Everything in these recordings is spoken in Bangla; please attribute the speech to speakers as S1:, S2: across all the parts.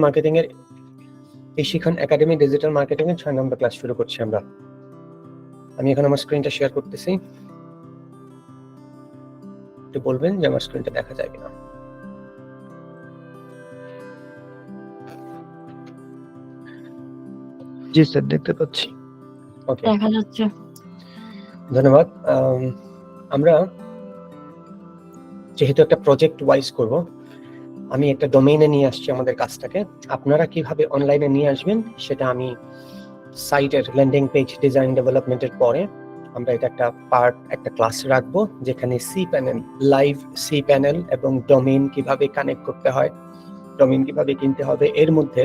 S1: মার্কেটিং এর এই শিখন একাডেমি ডিজিটাল মার্কেটিং এর 6 নম্বর ক্লাস শুরু করছি আমরা। আমি এখন আমার স্ক্রিনটা শেয়ার করতেছি, একটু বলবেন যে আমার স্ক্রিনটা দেখা যায় কিনা। জি স্যার, দেখতে পাচ্ছি। ওকে,
S2: দেখা যাচ্ছে।
S1: ধন্যবাদ। আমরা যেহেতু একটা প্রজেক্ট ওয়াইজ করব, আমি একটা ডোমেইনে নিয়ে আসছি আমাদের কাজটাকে। আপনারা কিভাবে অনলাইনে নিয়ে আসবেন সেটা আমি সাইটের ল্যান্ডিং পেজ ডিজাইন ডেভেলপমেন্টের পরে আমরা এটা একটা ক্লাস রাখবো, যেখানে cPanel, live cPanel এবং ডোমেইন কিভাবে কানেক্ট করতে হয়, ডোমেইন কিভাবে কিনতে হবে, এর মধ্যে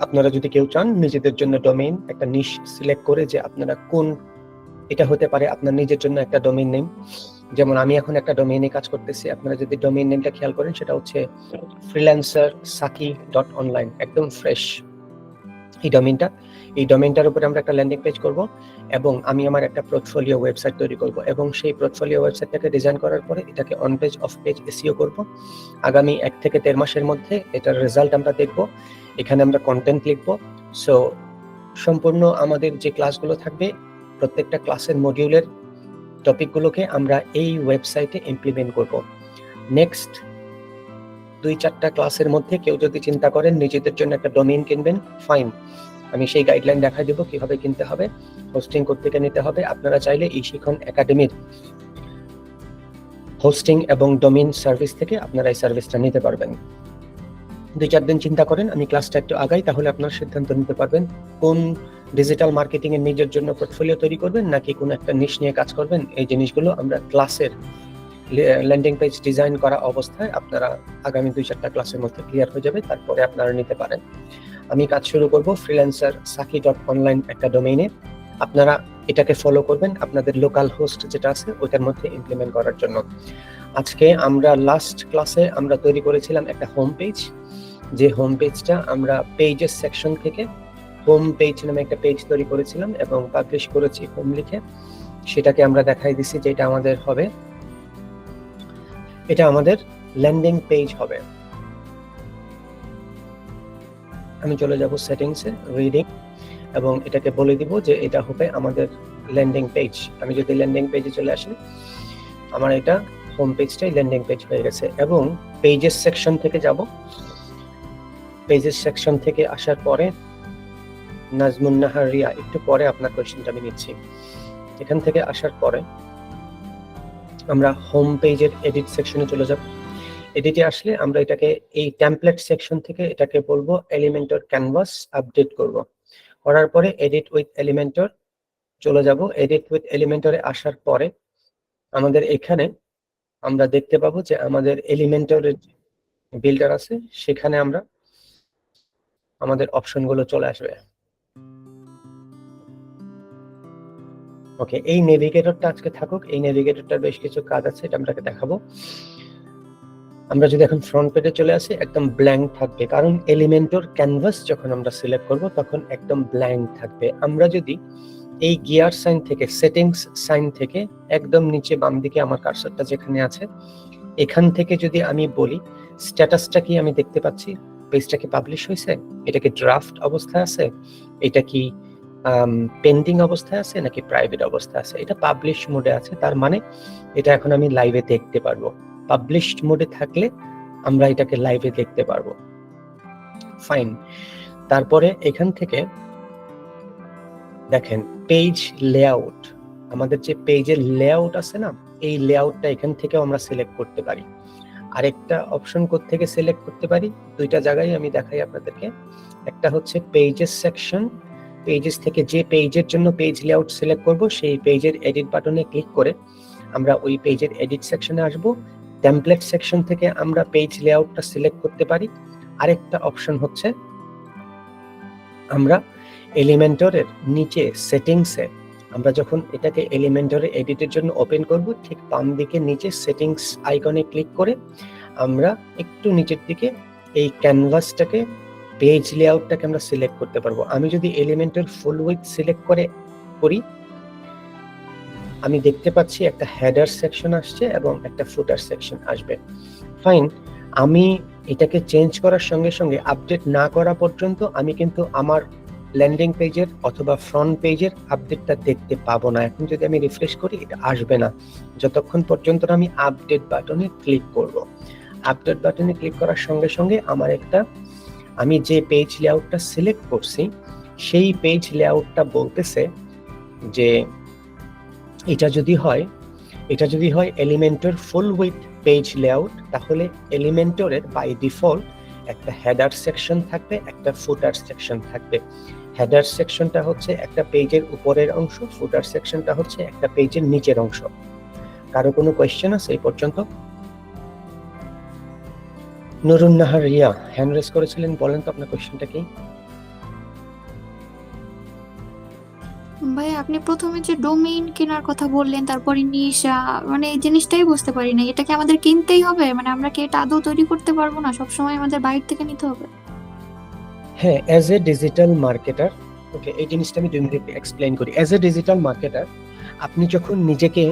S1: আপনারা যদি কেউ চান নিজেদের জন্য ডোমেইন একটা নিশ সিলেক্ট করে যে আপনারা কোন, এটা হতে পারে আপনার নিজের জন্য একটা ডোমেইন নেম। যেমন আমি এখন একটা ডোমেইনে কাজ করতেছি, আপনারা যদি ডোমেইন নেমটা খেয়াল করেন সেটা হচ্ছে freelancersaki.online, একদম ফ্রেশ এই ডোমেইনটার উপরে আমরা একটা ল্যান্ডিং পেজ করব এবং আমি আমার একটা পোর্টফোলিও ওয়েবসাইট তৈরি করব এবং সেই পোর্টফোলিও ওয়েবসাইটটাকে ডিজাইন করার পরে এটাকে on page of page SEO করব। আগামী 1 থেকে 1.5 মাসের মধ্যে এটার রেজাল্ট আমরা দেখব। এখানে আমরা কন্টেন্ট লিখব। সো সম্পূর্ণ আমাদের যে ক্লাসগুলো থাকবে, প্রত্যেকটা ক্লাসের মডিউলের টপিকগুলোকে আমরা এই ওয়েবসাইটে ইমপ্লিমেন্ট করব। নেক্সট 2-4টা ক্লাসের মধ্যে কেউ যদি চিন্তা করেন নিজেদের জন্য একটা ডোমেইন কিনবেন, ফাইন, আমি সেই গাইডলাইন দেখাই দেব কিভাবে কিনতে হবে, হোস্টিং কোত্থেকে নিতে হবে। আপনারা চাইলে এই শিখন একাডেমির হোস্টিং এবং ডোমেইন সার্ভিস থেকে আপনারা এই সার্ভিসটা নিতে পারবেন। 2-4 দিন চিন্তা করেন, আমি ক্লাসটা একটু আগাই, তাহলে আপনারা সিদ্ধান্ত নিতে পারবেন কোন ডিজিটাল মার্কেটিং এর নিজের জন্য পোর্টফোলিও তৈরি করবেন নাকি কোন একটা নিশ নিয়ে কাজ করবেন। এই জিনিসগুলো আমরা ক্লাসের ল্যান্ডিং পেজ ডিজাইন করা অবস্থায় আপনারা আগামী 2-4টা ক্লাসের মধ্যে ক্লিয়ার হয়ে যাবে, তারপরে আপনারা নিতে পারেন। আমি কাজ শুরু করব freelancersaki.online একটা ডোমেইনে। আপনারা এটাকে ফলো করবেন আপনাদের লোকাল হোস্ট যেটা আছে ওটার মধ্যে ইমপ্লিমেন্ট করার জন্য। আজকে আমরা লাস্ট ক্লাসে আমরা তৈরি করেছিলাম একটা হোম পেজ, যে হোম পেজটা আমরা পেজেস সেকশন থেকে হোম পেজ নামে একটা পেজ তৈরি করেছিলাম এবং পাবলিশ করেছি হোম লিখে। সেটাকে আমরা দেখাই দিছি যে এটা আমাদের হবে, এটা আমাদের ল্যান্ডিং পেজ হবে। আমি চলে যাব সেটিংসে, রিডিং, এবং এটাকে বলে দিব যে এটা হবে আমাদের ল্যান্ডিং পেজ। আমি যদি ল্যান্ডিং পেজে চলে আসি, আমার এটা হোম পেজটাই ল্যান্ডিং পেজ হয়ে গেছে। এবং পেজেস সেকশন থেকে যাব, পেজেস সেকশন থেকে আসার পরে নাজমুন নাহার রিয়া, একটু পরে আপনার কোয়েশ্চেনটা আমি নিচ্ছি। এখান থেকে আসার পরে আমরা হোম পেজের এডিট সেকশনে চলে যাব। এডিটে আসলে আমরা এটাকে এই টেমপ্লেট সেকশন থেকে এটাকে বলবো এলিমেন্টর ক্যানভাস আপডেট করব। করার পরে এডিট উইথ এলিমেন্টর চলে যাব। এডিট উইথ এলিমেন্টরে আসার পরে আমাদের এখানে আমরা দেখতে পাবো যে আমাদের এলিমেন্টরের বিল্ডার আছে, সেখানে আমরা আমাদের অপশনগুলো চলে আসবে। ওকে, এই নেভিগেটরটা আজকে থাকুক, এই নেভিগেটরটার বেশ কিছু কাজ আছে, এটা আমরা দেখাবো। আমরা যদি এখন ফ্রন্ট পেজে চলে আসি, একদম ব্ল্যাঙ্ক থাকবে, কারণ এলিমেন্টর ক্যানভাস যখন আমরা সিলেক্ট করব তখন একদম ব্ল্যাঙ্ক থাকবে। আমরা যদি এই গিয়ার সাইন থেকে, সেটিংস সাইন থেকে একদম নিচে বাম দিকে আমার কার্সারটা যেখানে আছে, এখান থেকে যদি আমি বলি স্ট্যাটাসটা কি আমি দেখতে পাচ্ছি, পেজটা কি পাবলিশ হয়েছে, এটা কি ড্রাফট অবস্থায় আছে, এটা কি পেন্ডিং অবস্থায় আছে নাকি প্রাইভেট অবস্থায় আছে, এটা পাবলিশ মোডে আছে, তার মানে এটা এখন আমি লাইভে দেখতে পারবো। পাবলিশড মোডে থাকলে আমরা এটাকে লাইভে দেখতে পারবো। ফাইন, তারপরে এখান থেকে দেখেন পেজ লেআউট, আমাদের যে পেজের লেআউট আছে না, এই লেআউটটা এখান থেকে আমরা সিলেক্ট করতে পারি। আরেকটা অপশন কোথা থেকে সিলেক্ট করতে পারি, দুইটা জায়গায় আমি দেখাই আপনাদেরকে। একটা হচ্ছে পেজেস সেকশন, পেজেস থেকে যে পেজের জন্য পেজ লেআউট সিলেক্ট করব সেই পেজের এডিট বাটনে ক্লিক করে আমরা ওই পেজের এডিট সেকশনে আসব। টেমপ্লেট সেকশন থেকে আমরা পেজ লেআউটটা সিলেক্ট করতে পারি। আরেকটা অপশন হচ্ছে আমরা এলিমেন্টরের নিচে সেটিংসে, আমরা যখন এটাকে এলিমেন্টরে এডিটের জন্য ওপেন করব, ঠিক বাম দিকে নিচে সেটিংস আইকনে ক্লিক করে আমরা একটু নিচের দিকে এই ক্যানভাসটাকে, পেজ লেআউটটাকে আমরা সিলেক্ট করতে পারবো। আমি যদি এলিমেন্টর ফুল উইডথ সিলেক্ট করি, আমি দেখতে পাচ্ছি একটা হেডার সেকশন আসছে এবং একটা ফুটার সেকশন আসবে। ফাইন, আমি এটাকে চেঞ্জ করার সঙ্গে সঙ্গে আপডেট না করা পর্যন্ত আমি কিন্তু আমার ল্যান্ডিং পেজের অথবা ফ্রন্ট পেজের আপডেটটা দেখতে পাবো না। এখন যদি আমি রিফ্রেশ করি এটা আসবে না যতক্ষণ পর্যন্ত আমি আপডেট বাটনে ক্লিক করব। আপডেট বাটনে ক্লিক করার সঙ্গে সঙ্গে আমার একটা, আমি যে পেজ লেআউটটা সিলেক্ট করছি সেই পেজ লেআউটটা বলতেছে যে এটা যদি হয় Elementor full with page layout, তাহলে এলিমেন্টরের বাই ডিফল্ট একটা হেডার সেকশন থাকবে, একটা ফুটার সেকশন থাকবে। হেডার সেকশনটা হচ্ছে একটা পেজের উপরের অংশ, ফুটার সেকশনটা হচ্ছে একটা পেজের নিচের অংশ। কারো কোনো কোয়েশ্চেন আছে এই পর্যন্ত? নুরুন নাহার রিয়া হ্যান্ড রেজ করেছিলেন, বলেন তো আপনার কোয়েশ্চেনটা কি?
S2: ভাই আপনি প্রথমে যে ডোমেইন কেনার কথা বললেন, তারপরে নিশা, মানে এই জিনিসটাই বুঝতে পারি না, এটা কি আমাদের কিনতেই হবে? মানে আমরা কি এটা আদৌ তৈরি করতে পারবো না, সবসময় আমাদের বাইরে থেকে নিতে হবে?
S1: হ্যাঁ, অ্যাজ এ ডিজিটাল মার্কেটার, ওকে এই জিনিসটা আমি 2 মিনিট এক্সপ্লেইন করি। অ্যাজ এ ডিজিটাল মার্কেটার আপনি যখন নিজেকে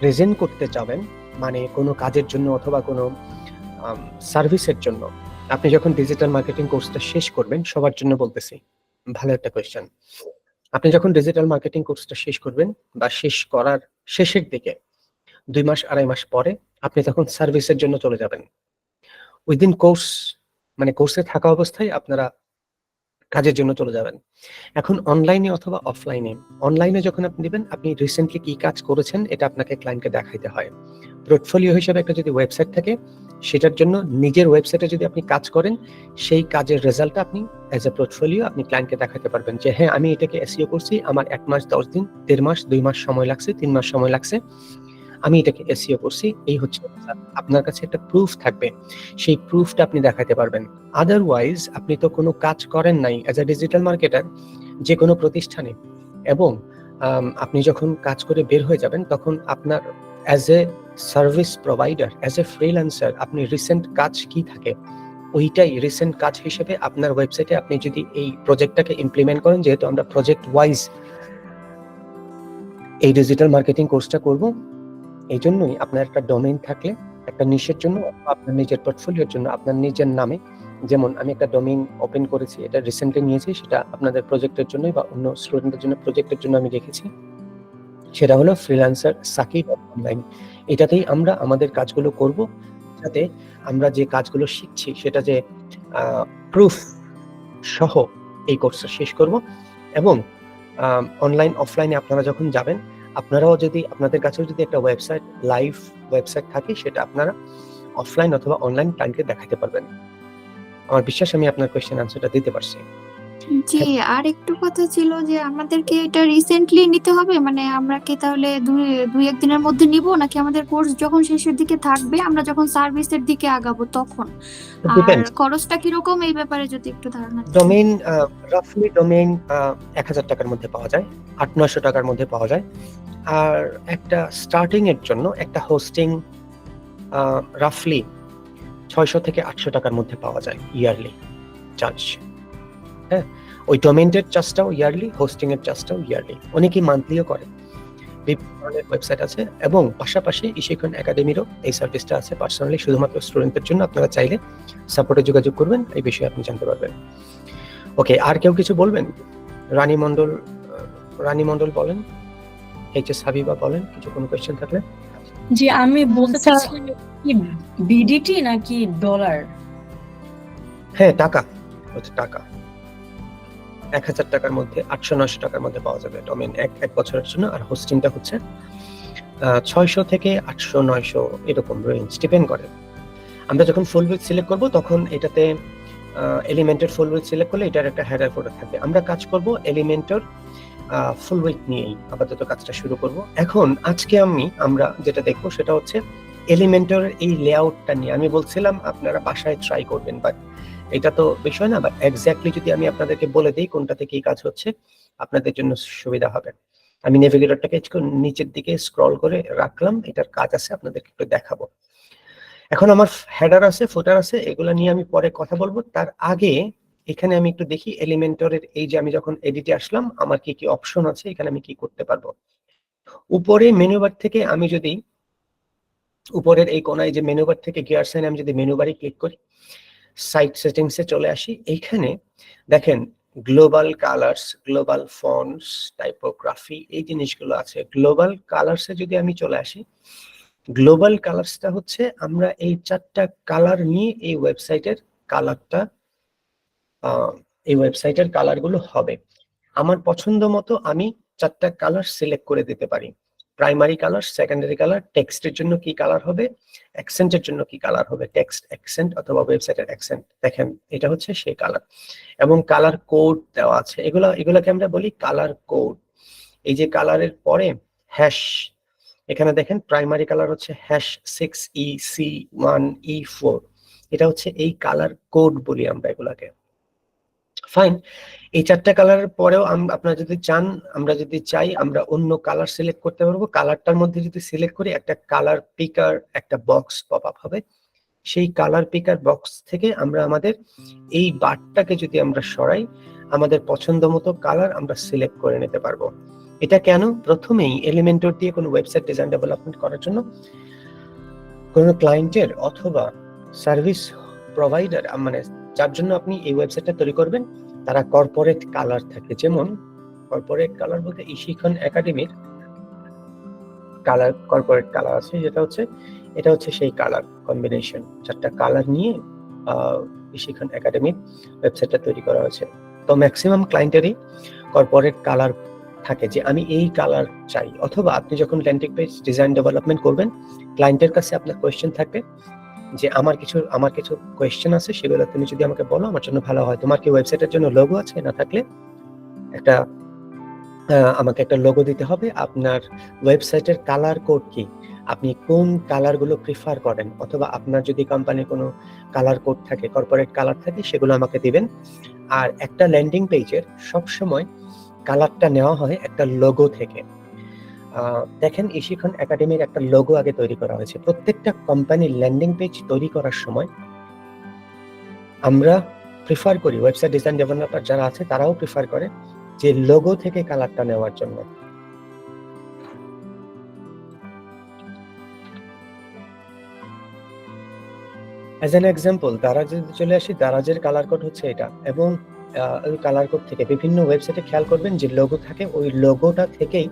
S1: প্রেজেন্ট করতে চাবেন, মানে কোনো কাজের জন্য অথবা কোনো সার্ভিসের জন্য, আপনি যখন ডিজিটাল মার্কেটিং কোর্সটা শেষ করবেন, সবার জন্য বলতেছি, ভালো একটা কোয়েশ্চেন। আপনি যখন ডিজিটাল মার্কেটিং কোর্সটা শেষ করবেন বা শেষ করার শেষের দিকে 2 মাস 2.5 মাস পরে আপনি তখন সার্ভিসের জন্য চলে যাবেন। উইদিন কোর্স, মানে কোর্সে থাকা অবস্থায় আপনারা কাজের জন্য চলে যাবেন। এখন অনলাইনে অথবা অফলাইনে, অনলাইনে যখন আপনি দিবেন, আপনি রিসেন্টলি কি কাজ করেছেন এটা আপনাকে ক্লায়েন্টকে দেখাইতে হয়। পোর্টফোলিও হিসেবে একটা যদি ওয়েবসাইট থাকে, সেটার জন্য নিজের ওয়েবসাইটে যদি আপনি কাজ করেন, সেই কাজের রেজাল্টটা আপনি অ্যাজ এ পোর্টফোলিও আপনি ক্লায়েন্টকে দেখাতে পারবেন যে হ্যাঁ আমি এটাকে এসইও করছি, আমার 1 মাস 10 দিন, 1.5 মাস, 2 মাস সময় লাগছে, 3 মাস সময় লাগছে, আমি এটাকে এসইও করছি, এই হচ্ছে আপনার কাছে একটা প্রুফ থাকবে, সেই প্রুফটা আপনি দেখাতে পারবেন। আদারওয়াইজ আপনি তো কোনো কাজ করেন নাই অ্যাজ এ ডিজিটাল মার্কেটার যে কোনো প্রতিষ্ঠানে, এবং আপনি যখন কাজ করে বের হয়ে যাবেন তখন আপনার as a service provider, as a freelancer আপনি রিসেন্ট কাজ কি থাকে ওইটাই রিসেন্ট কাজ হিসেবে আপনার ওয়েবসাইটে আপনি যদি এই প্রজেক্টটাকে ইমপ্লিমেন্ট করেন, যেহেতু আমরা প্রজেক্ট ওয়াইজ এই ডিজিটাল মার্কেটিং কোর্সটা করব, এই জন্যই আপনার একটা ডোমেইন থাকলে একটা নিশের জন্য, আপনার নিজের পোর্টফোলিওর জন্য, আপনার নিজের নামে, যেমন আমি একটা ডোমেইন ওপেন করেছি, এটা রিসেন্টলি নিয়েছি, সেটা আপনাদের প্রজেক্টের জন্য বা অন্য স্টুডেন্টদের জন্য প্রজেক্টের জন্য আমি রেখেছি, সেটা হলো ফ্রিল্যান্সার সাকিব অনলাইন। এটাতেই আমরা আমাদের কাজগুলো করব, যাতে আমরা যে কাজগুলো শিখছি সেটা যে প্রুফ সহ এই কোর্সটা শেষ করব। এবং অনলাইন অফলাইনে আপনারা যখন যাবেন, আপনারাও যদি আপনাদের কাছেও যদি একটা ওয়েবসাইট, লাইভ ওয়েবসাইট থাকে, সেটা আপনারা অফলাইন অথবা অনলাইন ক্লায়েন্টকে দেখাতে পারবেন। আমার বিশ্বাস আমি আপনার কোয়েশ্চেন আনসারটা দিতে পারছি।
S2: জি, আর একটু কথা ছিল যে আমাদেরকে এটা রিসেন্টলি নিতে হবে, মানে আমরা কি তাহলে দুই একদিনের মধ্যে নিব, নাকি আমাদের কোর্স যখন শেষের দিকে থাকবে, আমরা যখন সার্ভিসের দিকে আগাবো তখন? আর
S1: ডিপেন্ডস।
S2: খরচটা কিরকম এই ব্যাপারে যদি একটু ধারণা দিতেন।
S1: ডোমেইন রাফলি ডোমেইন 1000 টাকার মধ্যে পাওয়া যায়, 800-900 টাকার মধ্যে পাওয়া যায়। আর একটা স্টার্টিং এর জন্য একটা হোস্টিং রাফলি 600 থেকে 800 টাকার মধ্যে পাওয়া যায় ইয়ারলি চার্জ। হ্যাঁ, ওই ডোমেইনের চার্জটাও ইয়ারলি, হোস্টিং এর চার্জটাও ইয়ারলি, অনেকেই মান্থলিও করে। বিভিন্ন ধরনের ওয়েবসাইট আছে, এবং পাশাপাশি ইশিখন একাডেমিরও এই সার্ভিসটা আছে পার্সোনালি শুধুমাত্র স্টুডেন্টদের জন্য। আপনারা চাইলে সাপোর্টে যোগাযোগ করবেন, এই বিষয়ে আপনি জানতে পারবেন। ওকে, আর কেউ কিছু বলবেন? রানী মন্ডল বলেন, এইচএস হাবিবা বলেন, কিছু কোনো কোয়েশ্চেন থাকলে।
S3: জি, আমি বলতে চাচ্ছিলাম কি বিডিটি নাকি ডলার?
S1: হ্যাঁ, টাকা হচ্ছে টাকা। 1000 টাকার মধ্যে 800-900 টাকার মধ্যে পাওয়া যাবে ডোমেইন এক বছরের জন্য। আর হোস্টিংটা হচ্ছে 600 থেকে 800-900 এরকম রেঞ্জ, ডিপেন্ড করে। আমরা যখন ফুল উইথ সিলেক্ট করব তখন এটাতে এলিমেন্টের ফুল উইথ সিলেক্ট করলে এটার একটা হেডার ফটো থাকবে। আমরা কাজ করব এলিমেন্টের ফুল উইথ নিয়েই আপাতত কাজটা শুরু করব। এখন আজকে আমরা যেটা দেখবো সেটা হচ্ছে এলিমেন্টের এই লেআউটটা নিয়ে। আমি বলছিলাম আপনারা বাসায় ট্রাই করবেন, বাট এটা তো বিষয় না, বাট এক্স্যাক্টলি যদি আমি আপনাদেরকে বলে দিই কোনটাতে কি কাজ হচ্ছে, আপনাদের জন্য সুবিধা হবে। আমি নেভিগেটরটাকে নিচের দিকে স্ক্রল করে রাখলাম, এটার কাজ আছে, আপনাদেরকে একটু দেখাবো। এখন আমার হেডার আছে, ফুটার আছে, এগুলো নিয়ে আমি পরে কথা বলবো। তার আগে এখানে আমি একটু দেখি এলিমেন্টরের, এই যে আমি যখন এডিটে আসলাম আমার কি কি অপশন আছে, এখানে আমি কি করতে পারবো। উপরে মেনু বার থেকে আমি যদি উপরের এই কোনায় যে মেনু বার থেকে গিয়ার সাইন আমি যদি মেনু বারে ক্লিক করি, সাইট সেটিংসে চলে আসি, এইখানে দেখেন global colours, global fonts, typography এই জিনিসগুলো আছে। গ্লোবাল কালার্সে যদি আমি চলে আসি, গ্লোবাল কালার্সটা হচ্ছে আমরা এই 4টা কালার নিয়ে এই ওয়েবসাইটের কালারটা, এই ওয়েবসাইটের কালারগুলো হবে। আমার পছন্দ মতো আমি 4টা কালার সিলেক্ট করে দিতে পারি। প্রাইমারি কালার, সেকেন্ডারি কালার, টেক্সটের জন্য কি কালার হবে, অ্যাকসেন্টের জন্য কি কালার হবে, টেক্সট অ্যাকসেন্ট অথবা ওয়েবসাইটের অ্যাকসেন্ট। দেখেন এটা হচ্ছে সেই কালার, এবং কালার কোড দেওয়া আছে। এগুলাকে আমরা বলি কালার কোড। এই যে কালারের পরে হ্যাশ, এখানে দেখেন প্রাইমারি কালার হচ্ছে #6EC1E4, এটা হচ্ছে এই কালার কোড বলি আমরা এগুলাকে। ফাইন, এই 4টা কালারের পরেও আপনারা যদি চান, আমরা যদি চাই আমরা অন্য কালার সিলেক্ট করতে পারবো। কালারটার মধ্যে যদি সিলেক্ট করি, একটা কালার পিকার একটা বক্স পপ আপ হবে। সেই কালার পিকার বক্স থেকে আমরা আমাদের এই বারটাকে যদি আমরা সরাই, আমাদের পছন্দ মতো কালার আমরা সিলেক্ট করে নিতে পারবো। এটা কেন? প্রথমেই এলিমেন্টর দিয়ে কোনো ওয়েবসাইট ডিজাইন ডেভেলপমেন্ট করার জন্য কোনো ক্লায়েন্টের অথবা সার্ভিস প্রোভাইডার, মানে যার জন্য আপনি এই ওয়েবসাইটটা তৈরি করবেন, তারা কর্পোরেট কালার থাকে। যেমন কর্পোরেট কালার বলতে ইশিখন একাডেমির কালার, কর্পোরেট কালার আছে, এটা হচ্ছে সেই কালার কম্বিনেশন। 4টা কালার নিয়ে ইশিখন একাডেমির ওয়েবসাইটটা তৈরি করা হয়েছে। তো ম্যাক্সিমাম ক্লায়েন্টেরই কর্পোরেট কালার থাকে যে আমি এই কালার চাই। অথবা আপনি যখন ল্যান্ডিং পেজ ডিজাইন ডেভেলপমেন্ট করবেন, ক্লায়েন্টের কাছে আপনার কোয়েশ্চেন থাকবে যে আমার কিছু কোয়েশ্চেন আছে, সেগুলো তুমি যদি আমাকে বলো আমার জন্য ভালো হয়। তোমার কি ওয়েবসাইটের জন্য লোগো আছে? না থাকলে আমাকে একটা লোগো দিতে হবে। আপনার ওয়েবসাইটের কালার কোড কি, আপনি কোন কালারগুলো প্রিফার করেন, অথবা আপনার যদি কোম্পানির কোনো কালার কোড থাকে, কর্পোরেট কালার থাকে, সেগুলো আমাকে দিবেন। আর একটা ল্যান্ডিং পেজের সবসময় কালারটা নেওয়া হয় একটা লোগো থেকে। দেখেন ইশিখন একাডেমির একটা লোগো আগে তৈরি করা হয়েছে। প্রত্যেকটা কোম্পানির ল্যান্ডিং পেজ তৈরি করার সময় আমরা প্রিফার করি, ওয়েবসাইট ডিজাইন ডেভেলপার যারা আছে তারাও প্রিফার করে যে লোগো থেকে কালারটা নেওয়ার জন্য। অ্যাজ অ্যান এক্সাম্পল, দারাজ যদি চলে আসি, দারাজের কালার কোড হচ্ছে এটা, এবং ওই কালার কোড থেকে বিভিন্ন ওয়েবসাইটে খেয়াল করবেন যে লোগো থাকে, ওই লোগোটা থেকেই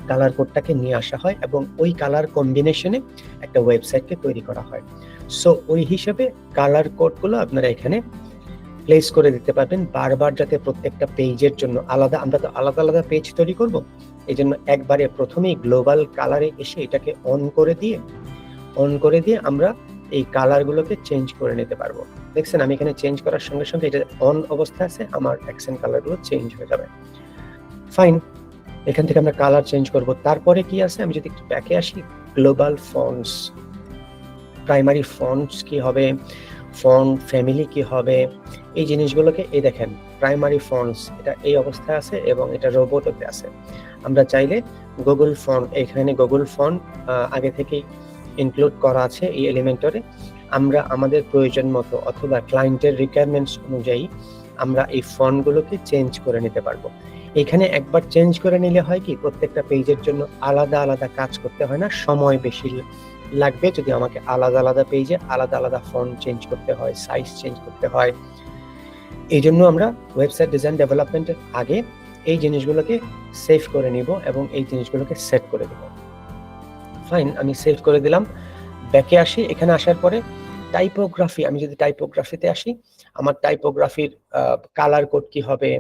S1: কালার কোডটাকে নিয়ে আসা হয় এবং ওই কালার কম্বিনেশনে একটা ওয়েবসাইটকে তৈরি করা হয়। সো ওই হিসেবে কালার কোডগুলো আপনারা এখানে প্লেস করে দিতে পারবেন বারবার, যাতে প্রত্যেকটা পেজের জন্য আলাদা, আমরা তো আলাদা আলাদা পেজ তৈরি করব, এই জন্য একবারে প্রথমেই গ্লোবাল কালারে এসে এটাকে অন করে দিয়ে আমরা এই কালারগুলোকে চেঞ্জ করে নিতে পারবো। দেখছেন আমি এখানে চেঞ্জ করার সঙ্গে সঙ্গে এটা অন অবস্থা আছে, আমার অ্যাকসেন্ট কালারগুলো চেঞ্জ হয়ে যাবে। ফাইন, এখান থেকে আমরা কালার চেঞ্জ করব। তারপরে কি আছে, আমি যদি একটু ব্যাকে আসি, গ্লোবাল ফন্টস, প্রাইমারি ফন্টস কি হবে, ফন্ট ফ্যামিলি কি হবে, এই জিনিসগুলোকে এই দেখেন প্রাইমারি ফন্টস এটা এই অবস্থায় আছে এবং এটা রোবটতে আছে। আমরা চাইলে গুগল ফন্ট, এখানে গুগল ফন্ট আগে থেকেই ইনক্লুড করা আছে এই এলিমেন্টরে। আমরা আমাদের প্রয়োজন মতো অথবা ক্লায়েন্টের রিকোয়ারমেন্টস অনুযায়ী আমরা এই ফন্টগুলোকে চেঞ্জ করে নিতে পারবো। এখানে একবার চেঞ্জ করে নিলে হয় কি, প্রত্যেকটা পেজের জন্য আলাদা আলাদা কাজ করতে হয় না, সময় বেশি লাগবে যদি আমাকে আলাদা আলাদা পেজে আলাদা আলাদা ফন্ট চেঞ্জ করতে হয়, সাইজ চেঞ্জ করতে হয়। এই জন্য আমরা ওয়েবসাইট ডিজাইন ডেভেলপমেন্টের আগে এই জিনিসগুলোকে সেভ করে নিব এবং এই জিনিসগুলোকে সেট করে দেব। ফাইন, আমি সেভ করে দিলাম। ব্যাকে আসি, এখানে আসার পরে টাইপোগ্রাফি, আমি যদি টাইপোগ্রাফিতে আসি, আমার টাইপোগ্রাফির কালার কোড কি হবে,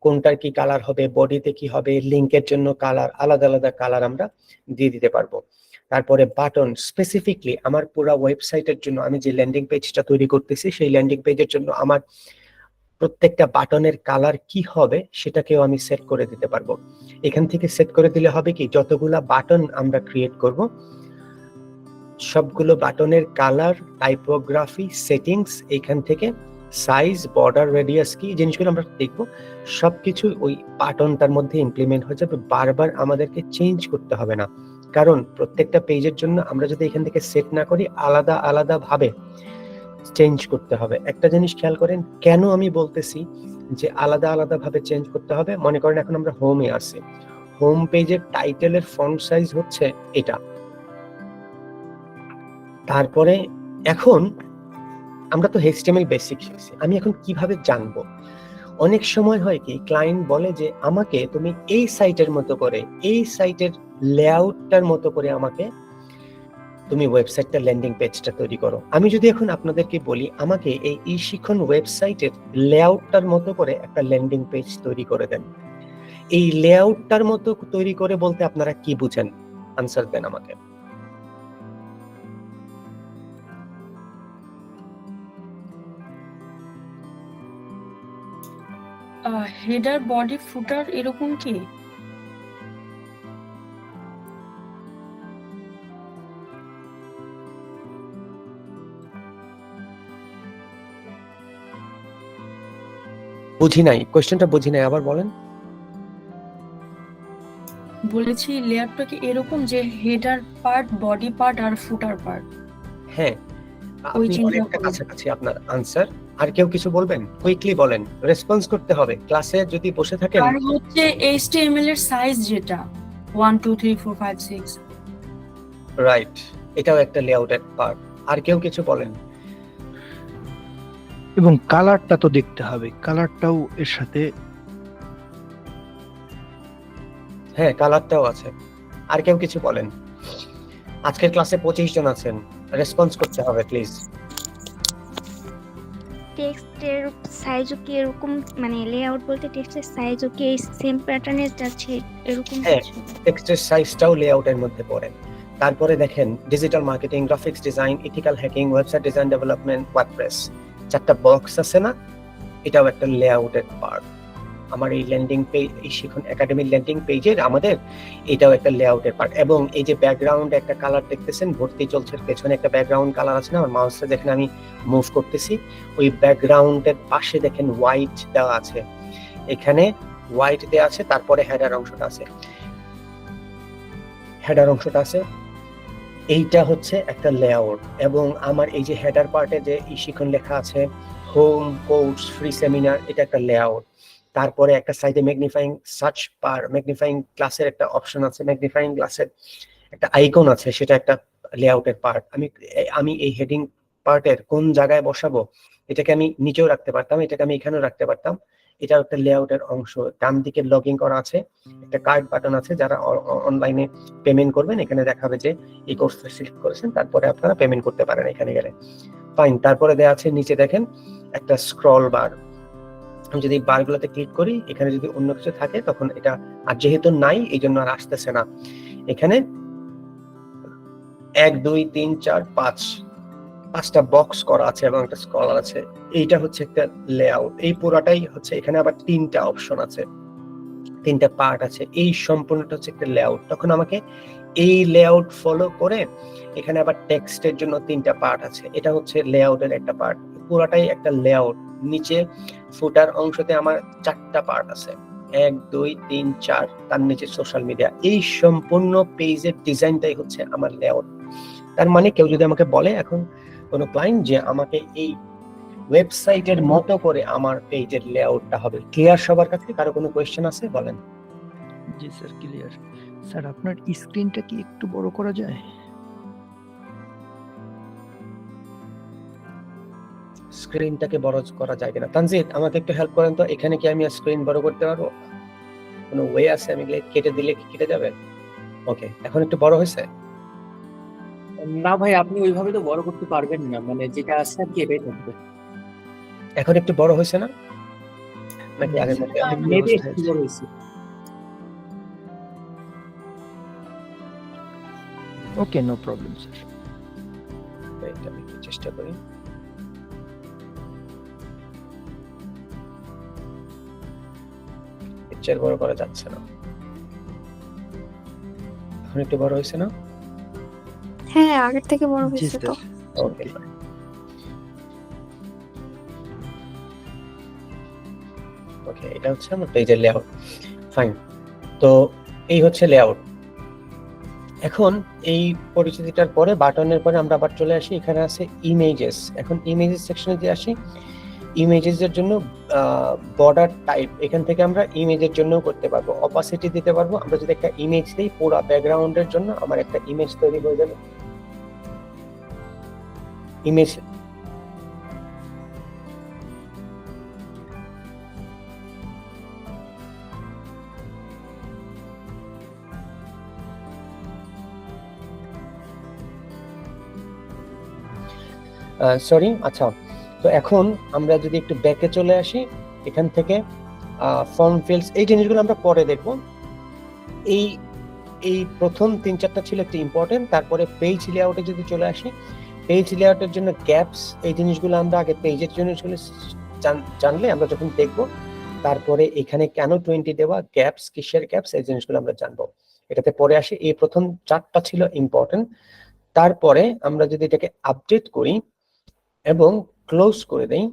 S1: কোনটার কি কালার হবে, বডিতে কি হবে, লিংকের জন্য কালার, আলাদা আলাদা কালার আমরা দিয়ে দিতে পারবো। তারপরে বাটন, স্পেসিফিকলি আমার পুরো ওয়েবসাইটের জন্য আমি যে ল্যান্ডিং পেজটা তৈরি করতেছি সেই ল্যান্ডিং পেজের জন্য আমার প্রত্যেকটা বাটনের কালার কি হবে সেটাকেও আমি সেট করে দিতে পারবো। এখান থেকে সেট করে দিলে হবে কি, যতগুলা বাটন আমরা ক্রিয়েট করব সবগুলো বাটনের কালার, টাইপোগ্রাফি, সেটিংস, এখান থেকে সাইজ, বর্ডার, রেডিয়াস কি জিনিসগুলো আমরা দেখবো, সবকিছু ওই বাটনটার মধ্যে ইমপ্লিমেন্ট হয়ে যাবে। বারবার আমাদেরকে চেঞ্জ করতে হবে না, কারণ প্রত্যেকটা পেজের জন্য আমরা যদি এখান থেকে সেট না করি আলাদা আলাদা ভাবে চেঞ্জ করতে হবে। একটা জিনিস খেয়াল করেন, কেন আমি বলতেছি যে আলাদা আলাদা ভাবে চেঞ্জ করতে হবে। মনে করেন এখন আমরা হোমে আছি, হোম পেজের টাইটেলের ফন্ট সাইজ হচ্ছে এটা, তারপরে এখন আমরা তো HTML বেসিক শিখছি, আমি এখন কিভাবে জানবো? অনেক সময় হয় কি, ক্লায়েন্ট বলে যে আমাকে তুমি এই সাইটের মতো করে, এই সাইটের লেআউটটার মতো করে আমাকে তুমি ওয়েবসাইটটা ল্যান্ডিং পেজটা তৈরি করো। আমি যদি এখন আপনাদেরকে বলি আমাকে এই ই-শিখন ওয়েবসাইটের লেআউটটার মতো করে একটা ল্যান্ডিং পেজ তৈরি করে দেন, এই লেআউটটার মতো তৈরি করে বলতে আপনারা কি বুঝেন? আনসার দেন আমাকে।
S3: হেডার, বডি, ফুটার এরকম কি?
S1: বুঝি নাই, কোশ্চেনটা বুঝি নাই, আবার বলেন।
S3: বলেছি লেয়ারটা কি এরকম যে হেডার পার্ট, বডি পার্ট আর ফুটার পার্ট?
S1: হ্যাঁ,
S3: ওই
S1: আপনি
S3: চিন্তা
S1: অনেকটা
S3: করুন।
S1: কাছাকাছি আপনার আনসার। আর কেউ কিছু বলবেন? কুইকলি বলেন, রেসপন্স করতে হবে। ক্লাসে যদি বসে থাকেন,
S3: আর হচ্ছে HTML এর সাইজ যেটা 1 2 3 4 5 6,
S1: রাইট, এটাও একটা লেআউটের পার্ট। আর কেউ কিছু বলেন?
S4: এবং কালারটা তো দেখতে হবে, কালারটাও এর সাথে।
S1: হ্যাঁ, কালারটাও আছে। আর কেউ কিছু বলেন? আজকের ক্লাসে 25 জন আছেন, রেসপন্স করতে হবে প্লিজ।
S5: টেক্সটের সাইজও কি এরকম, মানে লেআউট বলতে টেক্সটের সাইজও কি এই সেম প্যাটার্নের যাচ্ছে এরকম
S1: হ্যাঁ,
S5: কিছু?
S1: টেক্সটের সাইজটাও লেআউটের মধ্যে পড়ে। তারপরে দেখেন digital marketing, graphics design, ethical hacking, website design development, WordPress, 4টা বক্স আছে না? এটাও একটা লেআউটের পার্ট। আমার এই ল্যান্ডিং পেজ, এই শিখন একাডেমির ল্যান্ডিং পেজের আমাদের এটাও একটা লেআউটের পার্ট। এবং এই যে ব্যাকগ্রাউন্ডে একটা কালার দেখতেছেন, ভর্তি চলছে, পেছনে একটা ব্যাকগ্রাউন্ড কালার আছে না? আমার মাউসটা যেখানে আমি মুভ করতেছি, ওই ব্যাকগ্রাউন্ডের পাশে দেখেন হোয়াইট দেওয়া আছে, এখানে হোয়াইট দেওয়া আছে, তারপরে হেডার অংশটা আছে, হেডার অংশটা আছে, এইটা হচ্ছে একটা লেআউট। এবং আমার এই যে হেডার পার্টে যে ই শিখন লেখা আছে হোম, কোর্স, ফ্রি সেমিনার, এটা একটা লেআউট। তারপরে একটা সাইডে ম্যাগনিফাইং সার্চ বার, ম্যাগনিফাইং গ্লাসের একটা অপশন আছে, ম্যাগনিফাইং গ্লাসের একটা আইকন আছে, সেটা একটা লেআউটের পার্ট। আমি এই হেডিং পার্টের কোন জায়গায় বসাবো, এটাকে আমি নিচেও রাখতে পারতাম, এটাকে আমি এখানেও রাখতে পারতাম, এটা একটা লেআউটের অংশ। ডান দিকে লগইন করা আছে, একটা কার্ড বাটন আছে, যারা অনলাইনে পেমেন্ট করবেন এখানে দেখাবে যে এই কোর্সটা সিলেক্ট করেছেন, তারপরে আপনারা পেমেন্ট করতে পারেন এখানে গেলে। ফাইন, তারপরে দেওয়া আছে নিচে দেখেন একটা স্ক্রল বার। আমি যদি বারগুলোতে ক্লিক করি, এখানে যদি অন্য কিছু থাকে তখন এটা, আর যেহেতু নাই এই জন্য আর আসতেছে না। এখানে 1 2 3 4 5 5টা বক্স করা আছে এবং একটা স্ক্রলার আছে। এইটা হচ্ছে একটা লেআউট। এই পুরাটাই হচ্ছে, এখানে আবার 3টা অপশন আছে, 3টা পার্ট আছে, এই সম্পূর্ণটা হচ্ছে একটা লেআউট। তখন আমাকে এই লেআউট ফলো করে এখানে আবার টেক্সটের জন্য 3টা পার্ট আছে, এটা হচ্ছে লেআউটের একটা পার্ট। পুরাটাই একটা লেআউট। নিচে ফুটার অংশতে আমার 4টা পার্ট আছে, 1 2 3 4, তার নিচে সোশ্যাল মিডিয়া। এই সম্পূর্ণ পেজের ডিজাইনটাই হচ্ছে আমার লেআউট। তার মানে কেউ যদি আমাকে বলে এখন কোনো ক্লায়েন্ট যে আমাকে এই ওয়েবসাইটের মতো করে আমার পেজের লেআউটটা হবে, ক্লিয়ার সবার কাছে? কারো কোনো কোয়েশ্চেন আছে? বলেন।
S4: জি স্যার, ক্লিয়ার। স্যার আপনার স্ক্রিনটা কি একটু বড় করা যায়?
S1: স্ক্রিনটাকে বড় করা যায় কিনা? তানজিদ আমাকে একটু হেল্প করেন তো, এখানে কি আমি স্ক্রিন বড় করতে পারবো? কোনো ওয়ে আছে? আমি কেটে দিলে কি কেটে যাবে? ওকে, এখন একটু বড় হয়েছে?
S6: না ভাই, আপনি ওইভাবে তো বড় করতে পারবেন না, মানে যেটা আছে আর কি এটাই থাকবে।
S1: এখন একটু বড় হয়েছে না, নাকি আগের মতো?
S6: মেবি একটু বড় হয়েছে।
S4: ওকে, নো প্রবলেম স্যার।
S1: এটা আমি একটু চেষ্টা করি। পিকচার বড় করা যাচ্ছে না। এখন একটু বড় হয়েছে না?
S2: হ্যাঁ, আগের থেকে বড়
S4: জি
S2: হয়েছে তো।
S4: স্যার।
S1: ওকে, ওকে, এটা হচ্ছে আমার পেজের লেআউট। ফাইন, তো এই হচ্ছে লেআউট। এখন এই পরিচিতিটার পরে, বাটনের পরে আমরা আবার চলে আসি, এখানে আছে ইমেজেস। এখন ইমেজেস সেকশনে যে আসি, ইমেজেস এর জন্য বর্ডার টাইপ, এখান থেকে আমরা ইমেজের জন্য করতে পারবো, অপাসিটি দিতে পারবো। আমরা যদি একটা ইমেজ দিই পুরো ব্যাকগ্রাউন্ডের জন্য, আমার একটা ইমেজ তৈরি হয়ে যাবে। ইমেজ সরি, আচ্ছা। তো এখন আমরা যদি একটু ব্যাকে চলে আসি, এখান থেকে ফর্ম ফিল্ডস, এই জিনিসগুলো আমরা পরে দেখব। এই এই প্রথম 3-4টা ছিল একটু ইম্পর্টেন্ট। তারপরে পেজ লেআউটে যদি চলে আসি, পেজ লেআউটের জন্য গ্যাপস, এই জিনিসগুলো আমরা আগে পেজের জন্য জানলে আমরা যখন দেখব, তারপরে এখানে কেন 20 দেওয়া, গ্যাপস, কিসের গ্যাপস, এই জিনিসগুলো আমরা জানবো। এটাতে পরে আসি। এই প্রথম 4টা ছিল ইম্পর্টেন্ট। তারপরে আমরা যদি এটাকে আপডেট করি এবং ক্লোজ করে দেই,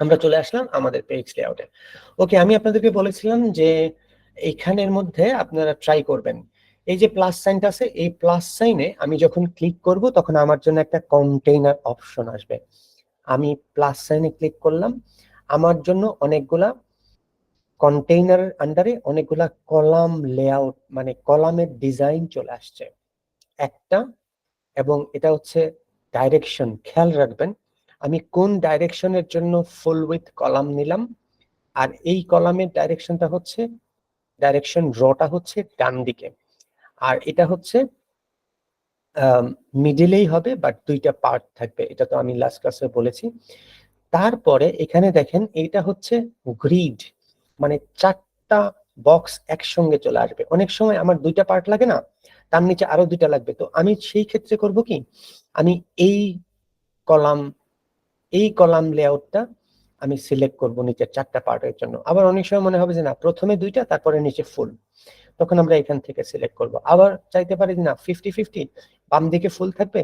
S1: আমরা চলে আসলাম আমাদের পেজ লেআউটে। ওকে, আমি আপনাদেরকে বলেছিলাম যে এখানের মধ্যে আপনারা ট্রাই করবেন। এই যে প্লাস সাইনটা আছে, এই প্লাস সাইনে আমি যখন ক্লিক করব তখন আমার জন্য একটা কন্টেইনার অপশন আসবে। আমি প্লাস সাইনে ক্লিক করলাম, আমার জন্য অনেকগুলা কন্টেইনার আন্ডারে অনেকগুলা কলাম লেআউট, মানে কলামের ডিজাইন চলে আসছে একটা। এবং এটা হচ্ছে ডাইরেকশন। খেয়াল রাখবেন আমি কোন ডাইরেকশনের জন্য ফুল উইথ কলাম নিলাম, আর এই কলামের ডাইরেকশনটা হচ্ছে, ডাইরেকশন রটা হচ্ছে ডান দিকে, আর এটা হচ্ছে মিডিলেই হবে, বাট 2টা পার্ট থাকবে। এটা তো আমি লাস্ট ক্লাসে বলেছি। তারপরে এখানে দেখেন এইটা হচ্ছে গ্রিড, মানে 4টা বক্স একসঙ্গে চলে আসবে। অনেক সময় আমার 2টা পার্ট লাগে না, তার নিচে আরো 2টা লাগবে। তো আমি সেই ক্ষেত্রে করব কি, আমি এই কলাম লেআউটটা আমি সিলেক্ট করব নিচের 4টা পার্টের জন্য। আবার অনেক সময় মনে হবে যে না, প্রথমে 2টা তারপরে নিচে ফুল, তখন আমরা এখান থেকে সিলেক্ট করব। আবার চাইতে পারি যে না, 50-50, বাম দিকে ফুল থাকবে,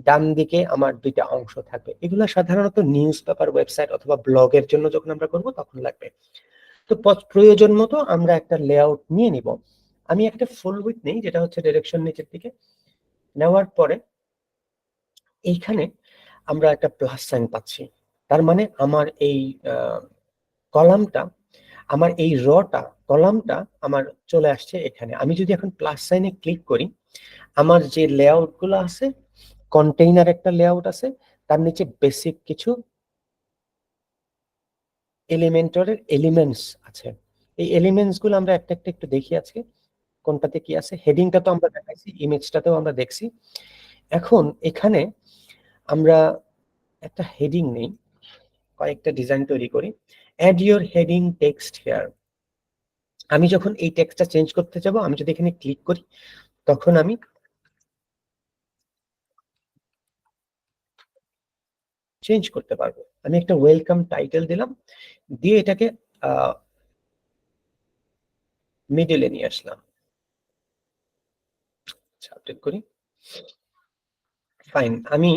S1: ডান দিকে আমার 2টা অংশ থাকবে। এগুলো সাধারণত নিউজ পেপার, ওয়েবসাইট অথবা ব্লগের জন্য যখন আমরা করব তখন লাগবে। তো প্রয়োজন মতো আমরা একটা লেআউট নিয়ে নিব। আমি একটা ফুল উইথ নেই, যেটা হচ্ছে ডাইরেকশন নিচের দিকে। নেওয়ার পরে এইখানে আমরা একটা প্লাস সাইন পাচ্ছি, তার মানে আমার এই কলামটা, আমার এই রটা, কলামটা আমার চলে আসছে এখানে। আমি যদি এখন প্লাস সাইনে ক্লিক করি, আমার যে লেআউট গুলো আছে, কন্টেইনার একটা লেআউট আছে, তার নিচে বেসিক কিছু এলিমেন্টরের এলিমেন্টস আছে। এই এলিমেন্টস গুলো আমরা একটা একটা একটু দেখি আজকে কোনটাতে কি আছে। হেডিংটা তো আমরা দেখাইছি, ইমেজটাতেও আমরা দেখছি। এখন এখানে আমরা একটা হেডিং নেই, কয়েকটা ডিজাইন তৈরি করি। Add your heading text here. আমি যখন এই টেক্সটটা চেঞ্জ করতে যাব, আমি যদি এখানে ক্লিক করি, তখন আমি চেঞ্জ করতে পারবো। আমি একটা ওয়েলকাম টাইটেল দিলাম, দিয়ে এটাকে মিডলে নিয়ে আসলাম। আপডেট করি, ফাইন। আমি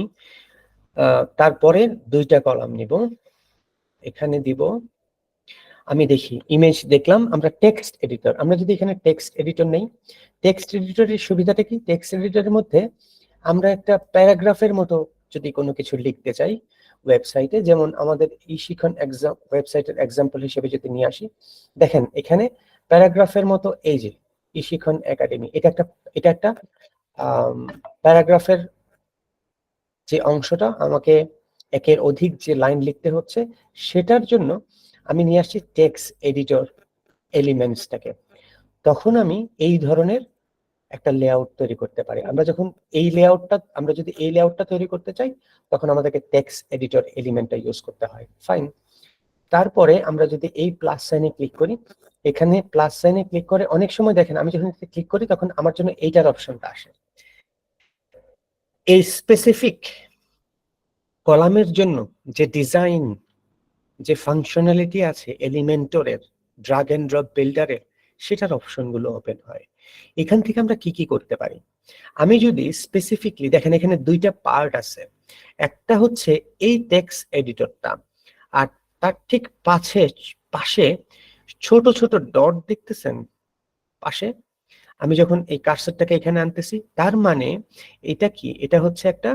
S1: তারপরে 2টা কলাম নিব, এখানে দিব। আমি দেখি ইমেজ দেখলাম, আমরা টেক্সট এডিটর। আমরা যদি এখানে টেক্সট এডিটর নেই, টেক্সট এডিটরের সুবিধাটা কি, টেক্সট এডিটরের মধ্যে আমরা একটা প্যারাগ্রাফের মতো যদি কোনো কিছু লিখতে চাই ওয়েবসাইটে, যেমন আমাদের ই-শিখন ওয়েবসাইটের এক্সাম্পল হিসেবে যদি নিয়ে আসি, দেখেন এখানে প্যারাগ্রাফের মতো এই যে ই-শিখন একাডেমি, এটা একটা প্যারাগ্রাফের যে অংশটা আমাকে একের অধিক যে লাইন লিখতে হচ্ছে, সেটার জন্য আমি নিয়ে আসছি টেক্সট এডিটর এলিমেন্টসটাকে। তখন আমি এই ধরনের একটা লেআউট তৈরি করতে পারি। আমরা যদি এই লেআউটটা তৈরি করতে চাই, তখন আমাদেরকে টেক্সট এডিটর এলিমেন্টটা ইউজ করতে হয়। ফাইন। তারপরে আমরা যদি এই প্লাস সাইনে ক্লিক করি, এখানে প্লাস সাইনে ক্লিক করে অনেক সময় দেখেন আমি যখন ক্লিক করি তখন আমার জন্য এইটার অপশনটা আসে। এই স্পেসিফিক কলামের জন্য যে ডিজাইন, যে ফাংশনালিটি আছে এলিমেন্টরের, ড্রাগ এন্ড ড্রপ বিল্ডারের, সেটার অপশনগুলো ওপেন হয়। এখান থেকে আমরা কি কি করতে পারি, আমি যদি স্পেসিফিকলি দেখেন, এখানে 2টা পার্ট আছে। একটা হচ্ছে এই টেক্সট এডিটরটা, আর তার ঠিক পাশে ছোট ছোট ডট দেখতেছেন পাশে। আমি যখন এই কার্সরটাকে এখানে আনতেছি, তার মানে এটা কি, এটা হচ্ছে একটা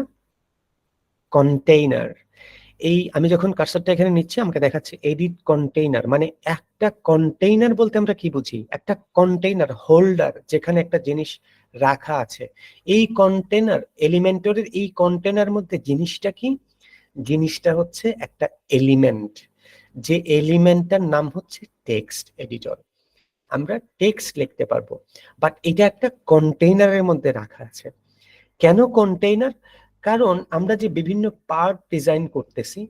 S1: কন্টেইনার। এই আমি যখন কার্সরটা এখানে নিচ্ছি, আমাকে দেখাচ্ছে এডিট কন্টেইনার, মানে একটা কন্টেইনার বলতে আমরা কি বুঝি, একটা কন্টেইনার হোল্ডার, যেখানে একটা জিনিস রাখা আছে। এই কন্টেনার, এলিমেন্টরের এই কন্টেনার মধ্যে জিনিসটা কি? জিনিসটা হচ্ছে একটা এলিমেন্ট, যে এলিমেন্টটার নাম হচ্ছে টেক্সট এডিটর। আমরা টেক্সট লিখতে পারবো, বাট এটা একটা কন্টেইনারের মধ্যে রাখা আছে। কেন কন্টেইনার? কারণ আমরা যে বিভিন্ন পার্ট ডিজাইন করতেছি,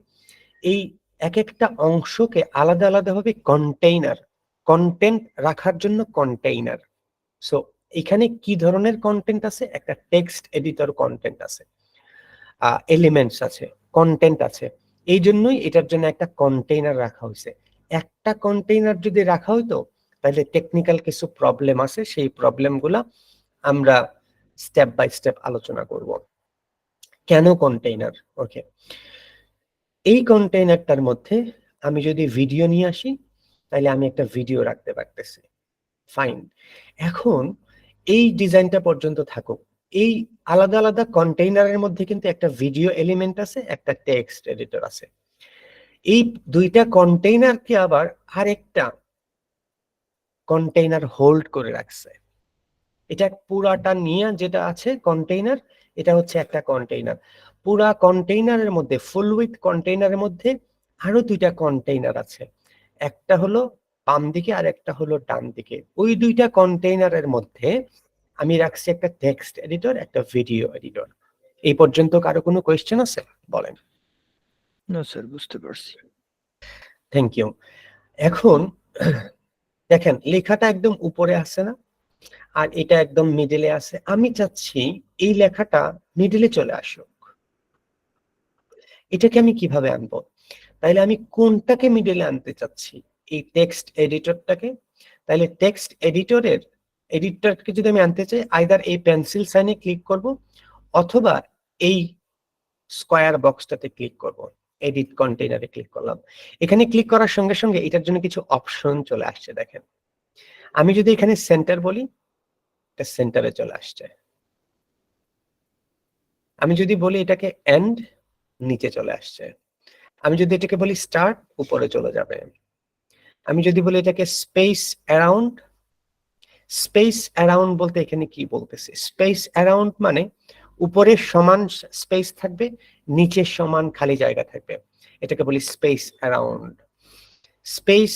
S1: এই এক একটা অংশকে আলাদা আলাদা ভাবে কন্টেইনার, কন্টেন্ট রাখার জন্য কন্টেইনার। সো এখানে কি ধরনের কন্টেন্ট আছে? একটা টেক্সট এডিটর কন্টেন্ট আছে, এলিমেন্টস আছে, কন্টেন্ট আছে। এই জন্যই এটার জন্য একটা কন্টেইনার রাখা হয়েছে। একটা কন্টেইনার যদি রাখা হইতো তাহলে টেকনিক্যাল কিছু প্রবলেম আছে, সেই প্রবলেমগুলো আমরা স্টেপ বাই স্টেপ আলোচনা করব। কেন কন্টেইনার? ওকে, এই কন্টেইনারটার মধ্যে আমি যদি ভিডিও নিয়ে আসি তাহলে আমি একটা ভিডিও রাখতে পারতেছি। ফাইন, এখন এই ডিজাইনটা পর্যন্ত থাকুক। এই আলাদা আলাদা কন্টেইনারের মধ্যে কিন্তু একটা ভিডিও এলিমেন্ট আছে, একটা টেক্সট এডিটর আছে। এই দুইটা কন্টেইনারকে আবার আরেকটা কন্টেইনার হোল্ড করে রাখছে। এটা পুরাটা নিয়ে যেটা আছে কন্টেইনার, এটা হচ্ছে একটা কন্টেইনার। পুরা কন্টেইনারের মধ্যে, ফুল উইথ কন্টেইনারের মধ্যে আরো দুইটা কন্টেইনার আছে, একটা হলো বাম দিকে আর একটা হলো ডান দিকে। ওই দুইটা কন্টেইনারের মধ্যে আমি রাখছি একটা টেক্সট এডিটর, একটা ভিডিও এডিটর। এই পর্যন্ত কারো কোনো কোয়েশ্চেন আছে? বলেন।
S4: না স্যার, বুঝতে পারছি।
S1: Thank you. এখন দেখেন লেখাটা একদম উপরে আছে না, আর এটা একদম মিডলে আছে। আমি চাচ্ছি এই লেখাটা মিডলে চলে আসুক। এটাকে আমি কিভাবে আনবো? তাইলে আমি কোনটাকে মিডলে আনতে চাচ্ছি? এই টেক্সট এডিটরটাকে। তাইলে টেক্সট এডিটরকে যদি আমি আনতে চাই, আইদার এই পেন্সিল সাইনে ক্লিক করব অথবা এই স্কয়ার বক্সটাতে ক্লিক করব। এডিট কন্টেইনারে ক্লিক করলাম। এখানে ক্লিক করার সঙ্গে সঙ্গে এটার জন্য কিছু অপশন চলে আসছে। দেখেন, আমি যদি এখানে সেন্টার বলি, এটা সেন্টারে চলে আসছে। আমি যদি বলি এটাকে এন্ড, নিচে চলে আসছে। আমি যদি এটাকে বলি স্টার্ট, উপরে চলে যাবে। আমি যদি বলি এটাকে স্পেস অ্যারাউন্ড, স্পেস অ্যারাউন্ড বলতে এখানে কি বলতেছে? স্পেস অ্যারাউন্ড মানে উপরে সমান স্পেস থাকবে, নিচে সমান খালি জায়গা থাকবে, এটাকে বলি স্পেস অ্যারাউন্ড। স্পেস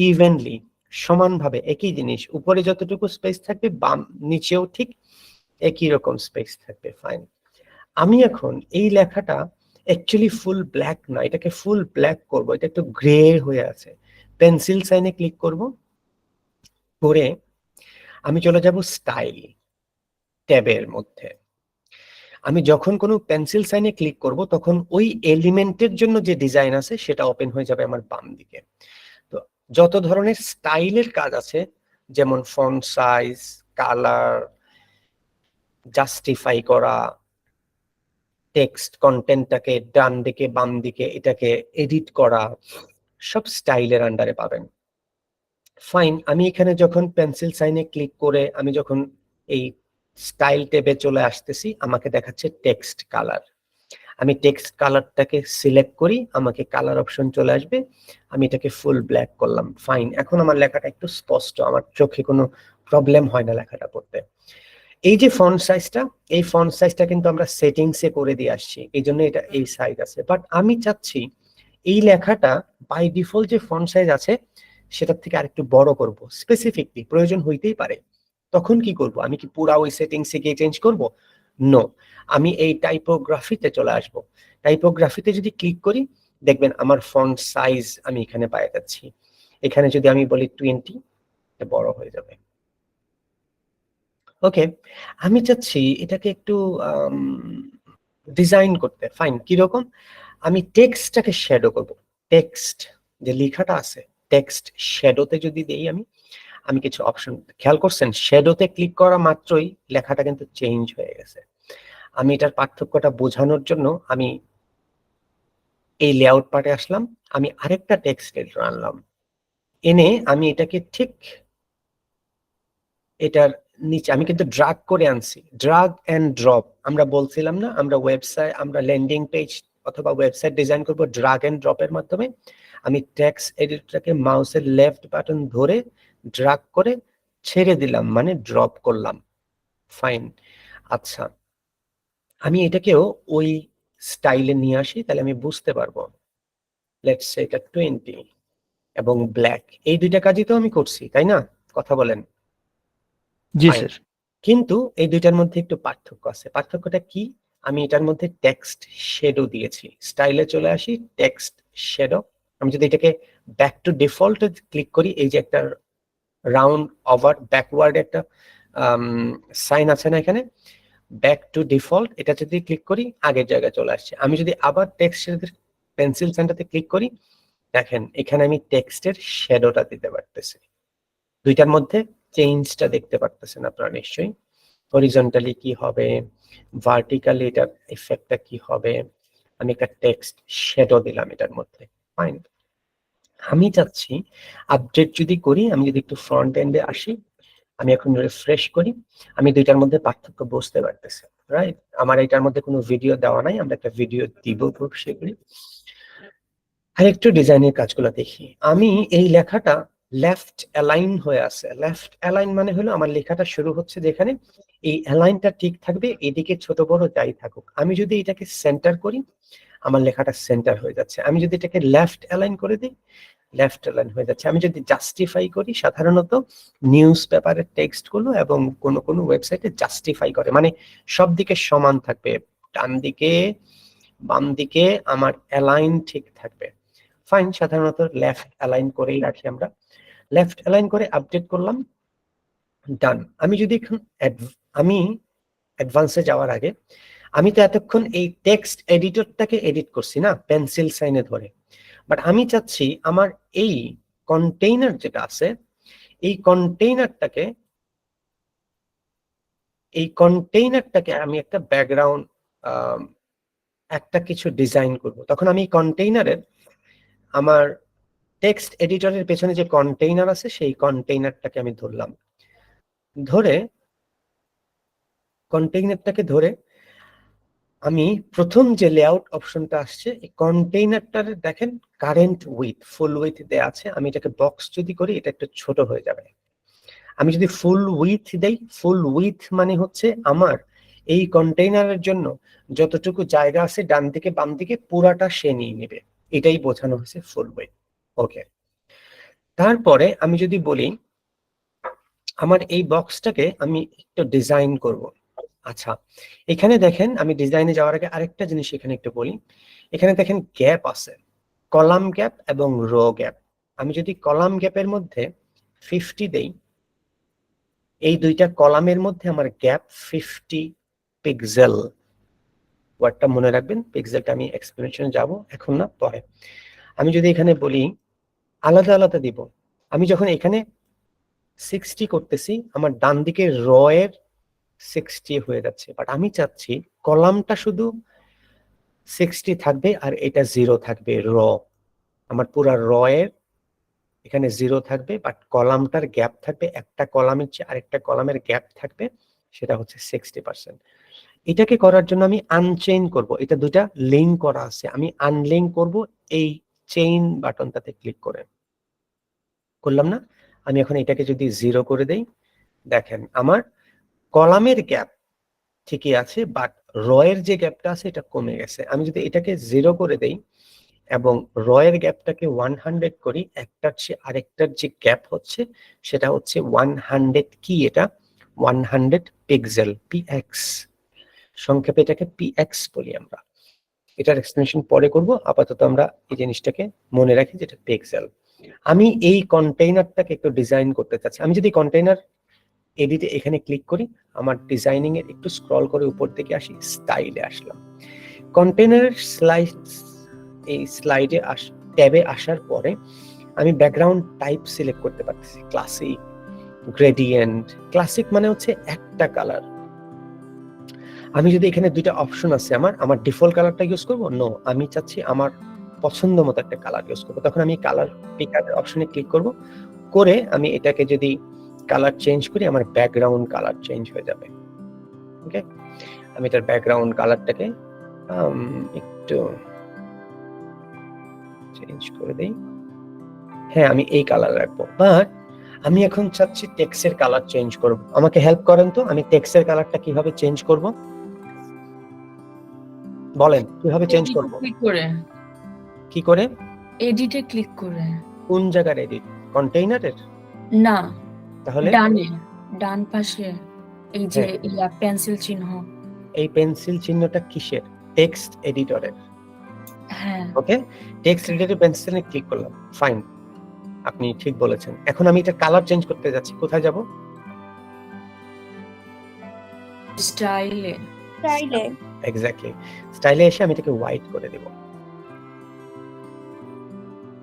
S1: ইভেনলি, সমানভাবে একই জিনিস, উপরে যতটুকু স্পেস থাকবে বাম নিচেও ঠিক একই রকম স্পেস থাকবে। ফাইন, আমি এখন এই লেখাটা অ্যাকচুয়ালি ফুল ব্ল্যাক না, এটাকে ফুল ব্ল্যাক করব। এটা একটু গ্রে হয়ে আছে। পেন্সিল সাইনে ক্লিক করব, করে আমি চলে যাব স্টাইল ট্যাবের মধ্যে। আমি যখন কোনো পেন্সিল সাইনে ক্লিক করব তখন ওই এলিমেন্টের জন্য যে ডিজাইন আছে সেটা ওপেন হয়ে যাবে আমার বাম দিকে। তো যত ধরনের স্টাইলের কাজ আছে, যেমন ফন্ট সাইজ, কালার, জাস্টিফাই করা, টেক্সট কন্টেন্টটাকে ডান দিকে বাম দিকে এটাকে এডিট করা, সব স্টাইলের আন্ডারে পাবেন। ফাইন, আমি এখানে যখন পেন্সিল সাইনে ক্লিক করে আমি যখন এই স্টাইল ট্যাবে চলে আসতেছি, আমাকে দেখাচ্ছে টেক্সট কালার। আমি টেক্সট কালারটাকে সিলেক্ট করি, আমাকে কালার অপশন চলে আসবে। আমি এটাকে ফুল ব্ল্যাক করলাম। ফাইন, এখন আমার লেখাটা একটু স্পষ্ট, আমার চোখে কোনো প্রবলেম হয় না লেখাটা পড়তে। এই যে ফন্ট সাইজটা, এই ফন্ট সাইজটা কিন্তু আমরা সেটিংসে করে দিয়ে আসছি, এই জন্য এটা এই সাইজ আছে। বাট আমি চাচ্ছি এই লেখাটা বাই ডিফল্ট যে ফন্ট সাইজ আছে সেটার থেকে আরেকটু বড় করব, স্পেসিফিকলি প্রয়োজন হইতেই পারে। তখন কি করব? আমি কি পুরা ওই সেটিংসে গিয়ে চেঞ্জ করব? নো, আমি এই টাইপোগ্রাফিতে চলে আসব। টাইপোগ্রাফিতে যদি ক্লিক করি, দেখবেন আমার ফন্ট সাইজ আমি এখানে পেয়ে যাচ্ছি। এখানে যদি আমি বলি 20, এটা বড় হয়ে যাবে। ওকে, আমি চাচ্ছি এটাকে একটু ডিজাইন করতে। ফাইন, কিরকম? আমি টেক্সটটাকে শ্যাডো করব। টেক্সট যে লেখাটা আছে, টেক্সট শ্যাডোতে যদি দেই আমি কিছু অপশন খেয়াল করছেন, শ্যাডোতে ক্লিক করা মাত্রই লেখাটা কিন্তু চেঞ্জ হয়ে গেছে। আমি এটার পার্থক্যটা বোঝানোর জন্য আমি এই লেআউট পার্টে আসলাম, আমি আরেকটা টেক্সট এডিটর আনলাম, এনে আমি এটাকে ঠিক এটার নিচে আমি কিন্তু ড্রাগ করে আনছি। ড্রাগ এন্ড ড্রপ, আমরা বলছিলাম না আমরা ওয়েবসাইট, আমরা ল্যান্ডিং পেজ অথবা ওয়েবসাইট ডিজাইন করব ড্রাগ এন্ড ড্রপের মাধ্যমে। আমি টেক্সট এডিটরটাকে মাউসের লেফট বাটন ধরে ড্রাগ করে ছেড়ে দিলাম, মানে ড্রপ করলাম। ফাইন। আচ্ছা, আমি এটাকেও ওই স্টাইলে নিয়ে আসি, তাহলে আমি বুঝতে পারবো। লেটস সে এটা 20 এবং ব্ল্যাক, এই দুইটা কাজই তো আমি করছি, তাই না? কথা বলেন।
S4: জি
S1: ফাইন।
S4: স্যার।
S1: কিন্তু এই দুইটার মধ্যে একটু পার্থক্য আছে। পার্থক্যটা কি? আমি এটার মধ্যে টেক্সট শেডো দিয়েছি। স্টাইলে চলে আসি, টেক্সট শেডো। আমি যদি এটাকে ব্যাক টু ডিফল্ট ক্লিক করি, এই যে একটা রাউন্ড ওভার ব্যাকওয়ার্ড একটা সাইন আছে না এখানে, ব্যাক টু ডিফল্ট, এটা যদি ক্লিক করি আগের জায়গায় চলে আসছে। আমি যদি আবার টেক্সট পেন্সিল সেন্টারতে ক্লিক করি, দেখেন এখানে আমি টেক্সটের শ্যাডোটা দিতে পারতেছি। দুইটার মধ্যে চেঞ্জটা দেখতে পারতেছেন আপনারা নিশ্চয়ই। হরিজন্টালি কি হবে, ভার্টিক্যালি এটার ইফেক্টটা কি হবে। আমি একটা টেক্সট শ্যাডো দিলাম এটার মধ্যে। ফাইন। আমি চাচ্ছি আপডেট যদি করি, আমি যদি একটু ফ্রন্ট এন্ডে আসি, আমি এখন রিফ্রেশ করি, আমি দুইটার মধ্যে পার্থক্য বুঝতে পারতেছি। রাইট, আমার এটার মধ্যে কোনো ভিডিও দেওয়া নাই, আমরা একটা ভিডিও দিব খুব শীঘ্রই। আর একটু ডিজাইনের কাজগুলো দেখি। আমি এই লেখাটা লেফট অ্যালাইন হয়ে আছে। লেফট অ্যালাইন মানে হলো আমার লেখাটা শুরু হচ্ছে যেখানে, এই অ্যালাইনটা ঠিক থাকবে, এদিকে ছোট বড় যাই থাকুক। আমি যদি এটাকে সেন্টার করি, আমার লেখাটা সেন্টার হয়ে যাচ্ছে। আমি যদি এটাকে লেফট অ্যালাইন করে দিই, লেফট অ্যালাইন হয়ে যাচ্ছে। আমি যদি জাস্টিফাই করি, সাধারণত নিউজ পেপারের টেক্সট গুলো এবং কোনো কোনো ওয়েবসাইটে জাস্টিফাই করে, মানে সব দিকে সমান থাকবে, ডান দিকে বাম দিকে আমার অ্যালাইন ঠিক থাকবে। ফাইন, সাধারণত লেফট অ্যালাইন করেই রাখি আমরা। লেফট অ্যালাইন করে আপডেট করলাম, ডান। আমি যদি এখন আমি অ্যাডভান্সে যাওয়ার আগে, আমি তো এতক্ষণ এই টেক্সট এডিটরটাকে এডিট করছি না পেন্সিল সাইনে ধরে, বাট আমি চাচ্ছি আমার এই কন্টেইনার যেটা আছে, এই কন্টেইনারটাকে আমি একটা ব্যাকগ্রাউন্ড একটা কিছু ডিজাইন করব। তখন আমি কন্টেইনারের আমার টেক্সট এডিটরের পেছনে যে কন্টেইনার আছে, সেই কন্টেইনারটাকে আমি ধরলাম। কন্টেইনারটাকে ধরে আমি প্রথম যে লেআউট অপশনটা আসছে, এই কন্টেইনারটার দেখেন কারেন্ট উইথ, ফুল উইথ দেয়া আছে। আমি এটাকে বক্স যদি করি, এটা একটু ছোট হয়ে যাবে। আমি যদি ফুল উইথ দেই, ফুল উইথ মানে হচ্ছে আমার এই কন্টেইনারের জন্য যতটুকু জায়গা আছে ডান দিকে বাম দিকে পুরাটা সে নিয়ে নেবে, এটাই বোঝানো হয়েছে ফুল উইথ। ওকে, তারপরে আমি যদি বলি আমার এই বক্সটাকে আমি একটু ডিজাইন করব। আচ্ছা, এখানে দেখেন, আমি ডিজাইনে যাওয়ার আগে আরেকটা জিনিস এখানে একটু বলি। এখানে দেখেন গ্যাপ আছে, কলাম গ্যাপ এবং রো গ্যাপ। আমি যদি কলাম গ্যাপের মধ্যে 50 দেই, এই দুইটা কলামের মধ্যে আমার গ্যাপ 50 পিক্সেল। ওয়ার্ডটা মনে রাখবেন, পিক্সেলটা আমি এক্সপ্লেনেশনে যাব, এখন না পরে। আমি যদি এখানে বলি আলাদা আলাদা দিব, আমি যখন এখানে 60 করতেছি, আমার ডান দিকে র এর 60 হয়ে যাচ্ছে, বাট আমি চাচ্ছি কলামটা শুধু 60 থাকবে আর এটা 0 থাকবে র। আমার পুরা র এর এখানে 0 থাকবে, বাট কলামটার গ্যাপ থাকবে, একটা কলামের চেয়ে আরেকটা কলামের গ্যাপ থাকবে, সেটা হচ্ছে 60%। এটাকে করার জন্য আমি আনচেইন করব। এটা দুটা লিঙ্ক করা আছে, আমি আনলিঙ্ক করব এই চেইন বাটনটাতে ক্লিক করে। করলাম না? আমি এখন এটাকে যদি 0 করে দেই, দেখেন আমার কলামের গ্যাপ ঠিকই আছে, বাট র এর যে গ্যাপটা আছে এটা কমে গেছে। আমি যদি এটাকে 0 করে দেই এবং র এর গ্যাপটাকে 100 করি, একটার চেয়ে আরেকটার যে গ্যাপ হচ্ছে সেটা হচ্ছে 100 কি, এটা 100 পিক্সেল, পিএক্স। সংক্ষেপে এটাকে পিএক্স বলি আমরা। এটার এক্সপ্লেনেশন পরে করব, আপাতত আমরা এই জিনিসটাকে মনে রাখি যেটা পিক্সেল। আমি এই কন্টেইনারটাকে একটু ডিজাইন করতে চাচ্ছি। আমি যদি কন্টেইনার এডিটে এখানে ক্লিক করি, আমার ডিজাইনিং এর একটু স্ক্রল করে উপর দিকে আসি, স্টাইলে আসলাম। কন্টেইনার এই স্লাইডে ট্যাবে আসার পরে আমি ব্যাকগ্রাউন্ড টাইপ সিলেক্ট করতে পারতেছি, ক্লাসিক, গ্রেডিয়েন্ট। ক্লাসিক মানে হচ্ছে একটা কালার। আমি যদি এখানে দুইটা অপশন আছে, আমার ডিফল্ট কালারটা ইউজ করব, নো, আমি চাচ্ছি আমার পছন্দ মতো একটা কালার ইউজ করব। তখন আমি কালার পিকার অপশনে ক্লিক করব, করে আমি এটাকে যদি কালার চেঞ্জ করি, আমার ব্যাকগ্রাউন্ড কালার চেঞ্জ হয়ে যাবে। ওকে, আমি এটার ব্যাকগ্রাউন্ড কালারটাকে একটু চেঞ্জ করে দেই। হ্যাঁ, আমি এই কালার রাখবো, বাট আমি এখন চাচ্ছি টেক্সটের কালার চেঞ্জ করব। আমাকে হেল্প করেন তো, আমি টেক্সটের কালারটা কিভাবে চেঞ্জ করব? বলেন কিভাবে চেঞ্জ করব?
S3: ক্লিক করে,
S1: কি করে?
S3: এডিটে ক্লিক করে।
S1: কোন জায়গার এডিট? কন্টেইনারের?
S3: না,
S1: তাহলে
S3: ডানে, ডান পাশে এই যে
S1: হ্যাঁ।
S3: ইয়া পেন্সিল চিহ্ন।
S1: এই পেন্সিল চিহ্নটা কিসের? টেক্সট এডিটরের।
S3: হ্যাঁ,
S1: ওকে, টেক্সট এডিটরে পেন্সিলে ক্লিক করলাম, ফাইন, আপনি ঠিক বলেছেন। এখন আমি এটা কালার চেঞ্জ করতে যাচ্ছি, কোথায় যাব?
S3: স্টাইলে।
S5: চাইলে
S1: এক্স্যাক্টলি, স্টাইলে এসে আমি এটাকে হোয়াইট করে দেব।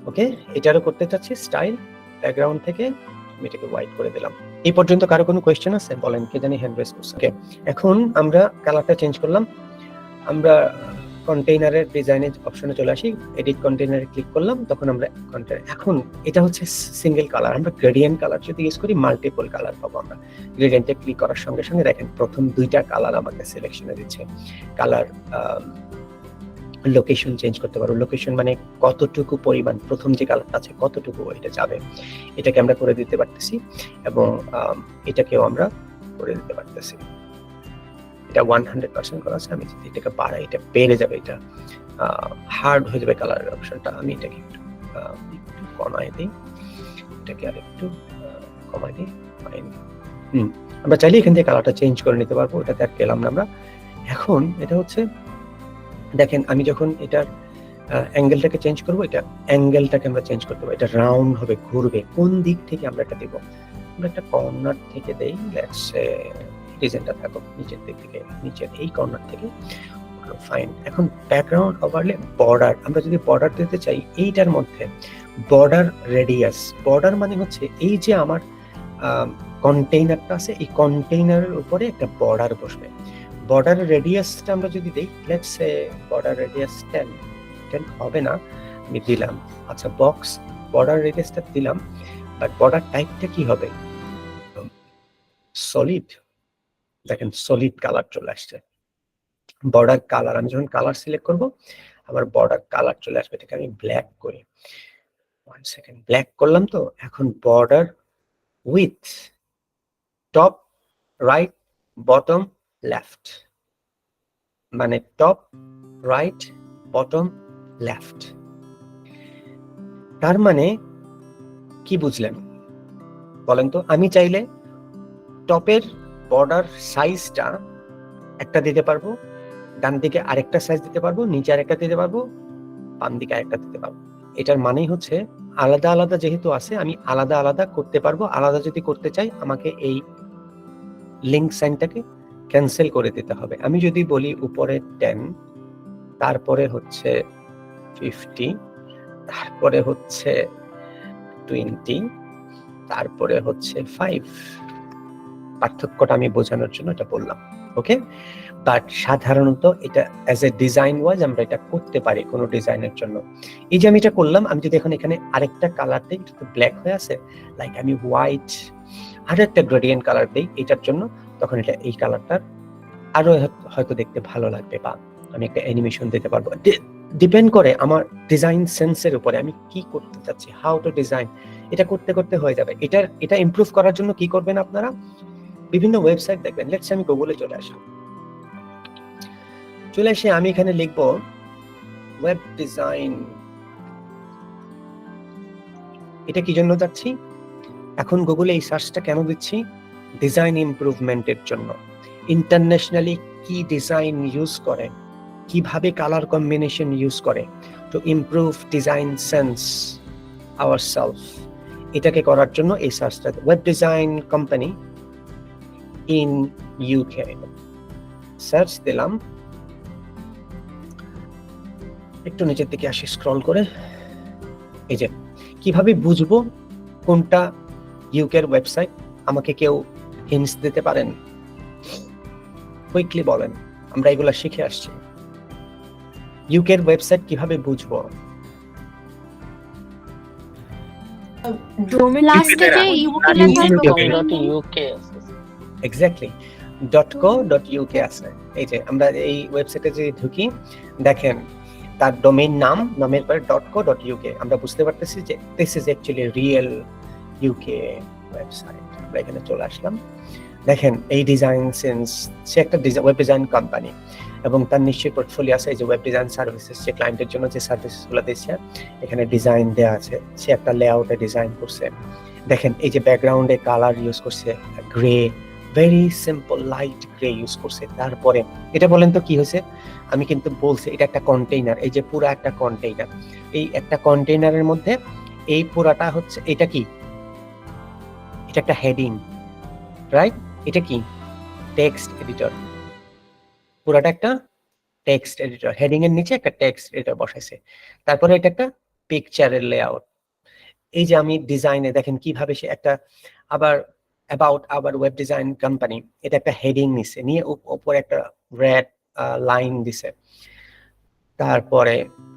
S1: ওকে, এটারও করতে চাচ্ছি স্টাইল, ব্যাকগ্রাউন্ড থেকে আমি এটাকে হোয়াইট করে দিলাম। এই পর্যন্ত কারো কোনো কোয়েশ্চেন আছে? বলেন, কে জানি হ্যান্ড রেজ করছে। ওকে, এখন আমরা কালারটা চেঞ্জ করলাম। আমরা কন্টেইনারের ডিজাইনের অপশনে চলে আসি, এডিট কন্টেইনারে ক্লিক করলাম, তখন আমরা এখন এটা হচ্ছে সিঙ্গেল কালার। আমরা গ্রেডিয়েন্ট কালার যদি ইউজ করি মাল্টিপল কালার পাবো। আমরা গ্রেডিয়েন্টে ক্লিক করার সঙ্গে সঙ্গে দেখেন প্রথম দুইটা কালার আমাকে সিলেকশনে দিচ্ছে। কালার লোকেশন চেঞ্জ করতে পারবো। লোকেশন মানে কতটুকু পরিমাণ, প্রথম যে কালারটা আছে কতটুকু এটা যাবে, এটাকে আমরা করে দিতে পারতেছি। এবং এটাকেও আমরা করে দিতে পারতেছি। এটা 100% করা আছে। আমি যদি এটাকে বাড়াই, এটা বেড়ে যাবে, এটা হার্ড হয়ে যাবে কালারের অপশনটা। আমি এটাকে একটু কমাই দিই, এটাকে আর একটু কমাই দিই। আমরা চাইলে এখান থেকে কালারটা চেঞ্জ করে নিতে পারবো, এটাতে আর গেলাম না আমরা। এখন এটা হচ্ছে দেখেন, আমি যখন এটার অ্যাঙ্গেলটাকে চেঞ্জ করবো, এটা অ্যাঙ্গেলটাকে আমরা চেঞ্জ করতে পারবো। এটা রাউন্ড হবে, ঘুরবে। কোন দিক থেকে আমরা এটা দেবো? আমরা একটা কর্নার থেকে দেই, লেটস সে ডিজাইনটা থাকো নিচের দিক থেকে, নিচের এই কর্নার থেকে, ফাইন। এখন ব্যাকগ্রাউন্ড ওভারলে বর্ডার, আমরা যদি বর্ডার দিতে চাই, এইটার মধ্যে বর্ডার রেডিয়াস, বর্ডার মানে হচ্ছে এই যে আমার কন্টেইনারটা আছে, এই কন্টেইনারের উপরে একটা বর্ডার বসবে। বর্ডার রেডিয়াসটা আমরা যদি দেই, লেটস সে বর্ডার রেডিয়াস 10 হবে না, আমি দিলাম। আচ্ছা, বক্স বর্ডার রেডিয়াসটা দিলাম, বাট বর্ডার টাইপটা কি হবে? সলিড। দেখেন সলিড কালার চলে আসছে। বর্ডার কালার, আমি যখন কালার সিলেক্ট করব, আমার বর্ডার কালার চলে আসবে। এটাকে আমি ব্ল্যাক করি, 1 সেকেন্ড, ব্ল্যাক করলাম। তো এখন border with top right bottom left, মানে টপ রাইট বটম লেফট। তার মানে কি বুঝলেন বলেন তো? আমি চাইলে টপের বর্ডার সাইজটা একটা দিতে পারবো, ডান দিকে আরেকটা সাইজ দিতে পারবো, নিচে আরেকটা দিতে পারবো, বাম দিকে আরেকটা দিতে পারবো। এটার মানেই হচ্ছে আলাদা আলাদা যেহেতু আছে, আমি আলাদা আলাদা করতে পারবো। আলাদা যদি করতে চাই, আমাকে এই লিঙ্ক সাইনটাকে ক্যান্সেল করে দিতে হবে। আমি যদি বলি উপরে 10, তারপরে হচ্ছে 50, তারপরে হচ্ছে 20, তারপরে হচ্ছে 5, পার্থক্যটা আমি বোঝানোর জন্য এটা বললাম। ওকে, বাট সাধারণত এটা অ্যাজ এ ডিজাইন ওয়াইজ আমরা এটা করতে পারি কোনো ডিজাইনের জন্য। এই যে আমি এটা করলাম, আমি যদি এখন এখানে আরেকটা কালার দিই, এটা তো ব্ল্যাক হয়ে আছে, লাইক আমি হোয়াইট আর একটা গ্রেডিয়েন্ট কালার দিই এটার জন্য, তখন এটা এই কালারটার আরো হয়তো দেখতে ভালো লাগবে, বা আমি একটা অ্যানিমেশন দিতে পারবো। ডিপেন্ড করে আমার ডিজাইন সেন্সের উপরে আমি কি করতে চাচ্ছি, হাউ টু ডিজাইন। এটা করতে করতে হয়ে যাবে। এটা ইমপ্রুভ করার জন্য কি করবেন আপনারা? বিভিন্ন ওয়েবসাইট দেখবেন। লেটস আমি গুগলে চলে আসি, চলে এসে আমি এখানে লিখবো ওয়েব ডিজাইন। এটা কি জন্য যাচ্ছি? এখন গুগলে এই সার্চটা কেন দিচ্ছি? ডিজাইন ইমপ্রুভমেন্টের জন্য। ইন্টারন্যাশনালি কি ডিজাইন ইউজ করে, কিভাবে কালার কম্বিনেশন ইউজ করে to improve design sense ourselves, এটাকে করার জন্য এই সার্চটা। Web design company in UK search দিলাম। একটু নিচের দিকে আসি স্ক্রল করে। এই যে কিভাবে বুঝবো কোনটা ইউকের ওয়েবসাইট, আমাকে কেউ হিন্টস দিতে পারেন? কুইকলি বলেন, আমরা এগুলা শিখে আসছি। ইউকের ওয়েবসাইট কিভাবে বুঝবো?
S3: ডোমেন
S2: লাস্টে যে ইউকে লেখা
S7: UK
S1: এক্স্যাক্টলি, .co.uk আছে। এই যে আমরা এই ওয়েবসাইটে যে ঢুকি, দেখেন তার ডোমেইন নামের পরে .co.uk, আমরা বুঝতে পারতেছি যে this is actually real UK website. আমরা এখানে চলে আসলাম। দেখেন এই ডিজাইন সেন্স, সে একটা ওয়েব ডিজাইন কোম্পানি এবং তার নিশ্চয়ই পোর্টফোলিও আছে। এই যে ওয়েব ডিজাইন সার্ভিসেস, যে ক্লায়েন্টের জন্য যে সার্ভিসগুলো দিচ্ছে এখানে ডিজাইন দেওয়া আছে। সে একটা লেআউটে ডিজাইন করছে। দেখেন এই যে ব্যাকগ্রাউন্ডে কালার ইউজ করছে grey, very simple light grey use করছে। তারপরে এটা বলেন তো কি হয়েছে, আমি কিন্তু বলছি এটা একটা কন্টেইনার। এই যে পুরো একটা কন্টেইনার, এই একটা কন্টেইনারের মধ্যে এই পুরাটা হচ্ছে, এটা কি, এটা একটা হেডিং, রাইট? এটা কি টেক্সট এডিটর, পুরাটা একটা টেক্সট এডিটর। হেডিং এর নিচে একটা টেক্সট এডিটর বসাইছে। তারপরে এটা একটা পিকচারের লেআউট। এই যে আমি ডিজাইনে দেখেন কিভাবে সে একটা আবার অ্যাবাউট আবার ওয়েব ডিজাইন কোম্পানি, এটা একটা হেডিং নিছে, নিয়ে উপরে একটা রেড লাইন দিছে। তারপরে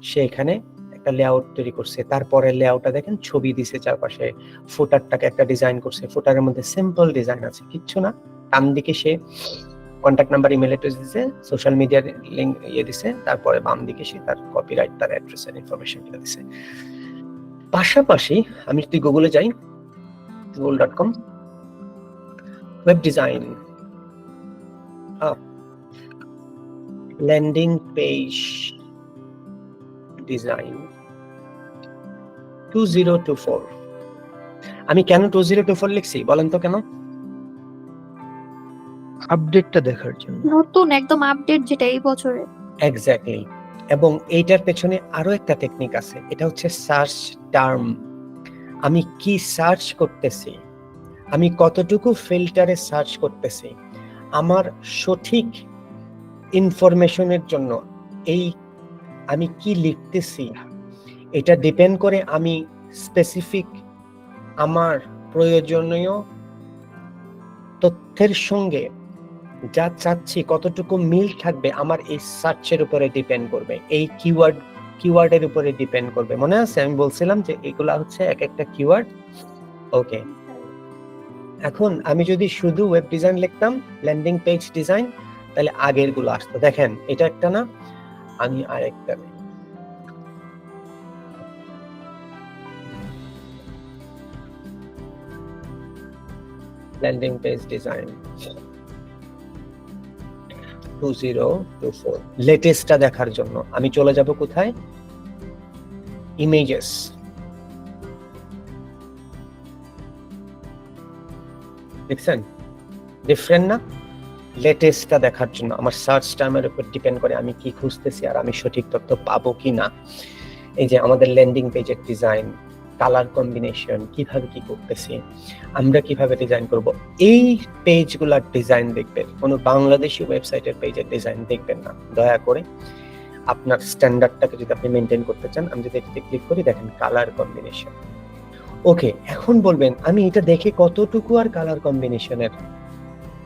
S1: সে এখানে একটা লেআউট তৈরি করছে। তারপরে লেআউটটা দেখেন ছবি দিছে চারপাশে। ফুটারটাকে একটা ডিজাইন করছে, ফুটারের মধ্যে সিম্পল ডিজাইন আছে, কিচ্ছু না। ডান দিকে সে কন্ট্যাক্ট নাম্বার, ইমেল অ্যাড্রেস দিছে, সোশ্যাল মিডিয়ার লিংক দিছে। তারপরে বাম দিকে সে তার কপিরাইট, তার অ্যাড্রেস এর ইনফরমেশন দিছে। পাশাপাশি আমি যদি গুগলে যাই, google.com, web design, landing page design 2024। আমি কেন 2024 লিখছি বলেন তো কেন?
S4: আপডেটটা দেখার জন্য।
S2: নতুন একদম আপডেট যেটা এই বছরে।
S1: এক্স্যাক্টলি। এবং এইটার পেছনে আরো একটা টেকনিক আছে, এটা হচ্ছে সার্চ টার্ম। আমি কি সার্চ করতেছি, আমি কতটুকু ফিল্টারে সার্চ করতেছি, আমার সঠিক ইনফরমেশনের জন্য এই আমি কি লিখতেছি এটা ডিপেন্ড করে আমি স্পেসিফিক আমার প্রয়োজনীয় তথ্যের সঙ্গে যা চাচ্ছি কতটুকু মিল থাকবে আমার এই সার্চের উপরে ডিপেন্ড করবে, এই কিওয়ার্ডের উপরে ডিপেন্ড করবে। মনে আছে আমি বলছিলাম যে এগুলা হচ্ছে এক একটা কিওয়ার্ড। ওকে, এখন আমি যদি শুধু ওয়েব ডিজাইন লিখতাম, ল্যান্ডিং পেজ ডিজাইন, তাহলে আগের গুলো আসতো। দেখেন এটা একটা না, আমি আরেকটা নেই, ল্যান্ডিং পেজ ডিজাইন 2024 লেটেস্টটা দেখার জন্য আমি চলে যাব কোথায়, ইমেজেস। দেখছেন ডিফারেন্ট না? লেটেস্টটা দেখার জন্য আমার সার্চ টার্মের উপর ডিপেন্ড করে আমি কি খুঁজতেছি আর আমি সঠিক তথ্য পাবো কি না। এই যে আমাদের ল্যান্ডিং পেজের ডিজাইন, কালার কম্বিনেশন, কিভাবে কি করতেছি, আমরা কিভাবে ডিজাইন করব, এই পেজগুলোর ডিজাইন দেখবেন। কোনো বাংলাদেশি ওয়েবসাইটের পেজের ডিজাইন দেখবেন না দয়া করে। আপনার স্ট্যান্ডার্ডটাকে যদি আপনি মেনটেন করতে চান, আমি যদি এটাতে ক্লিক করি, দেখেন কালার কম্বিনেশন। ওকে, এখন বলবেন আমি এটা দেখে কতটুকু আর কালার কম্বিনেশনের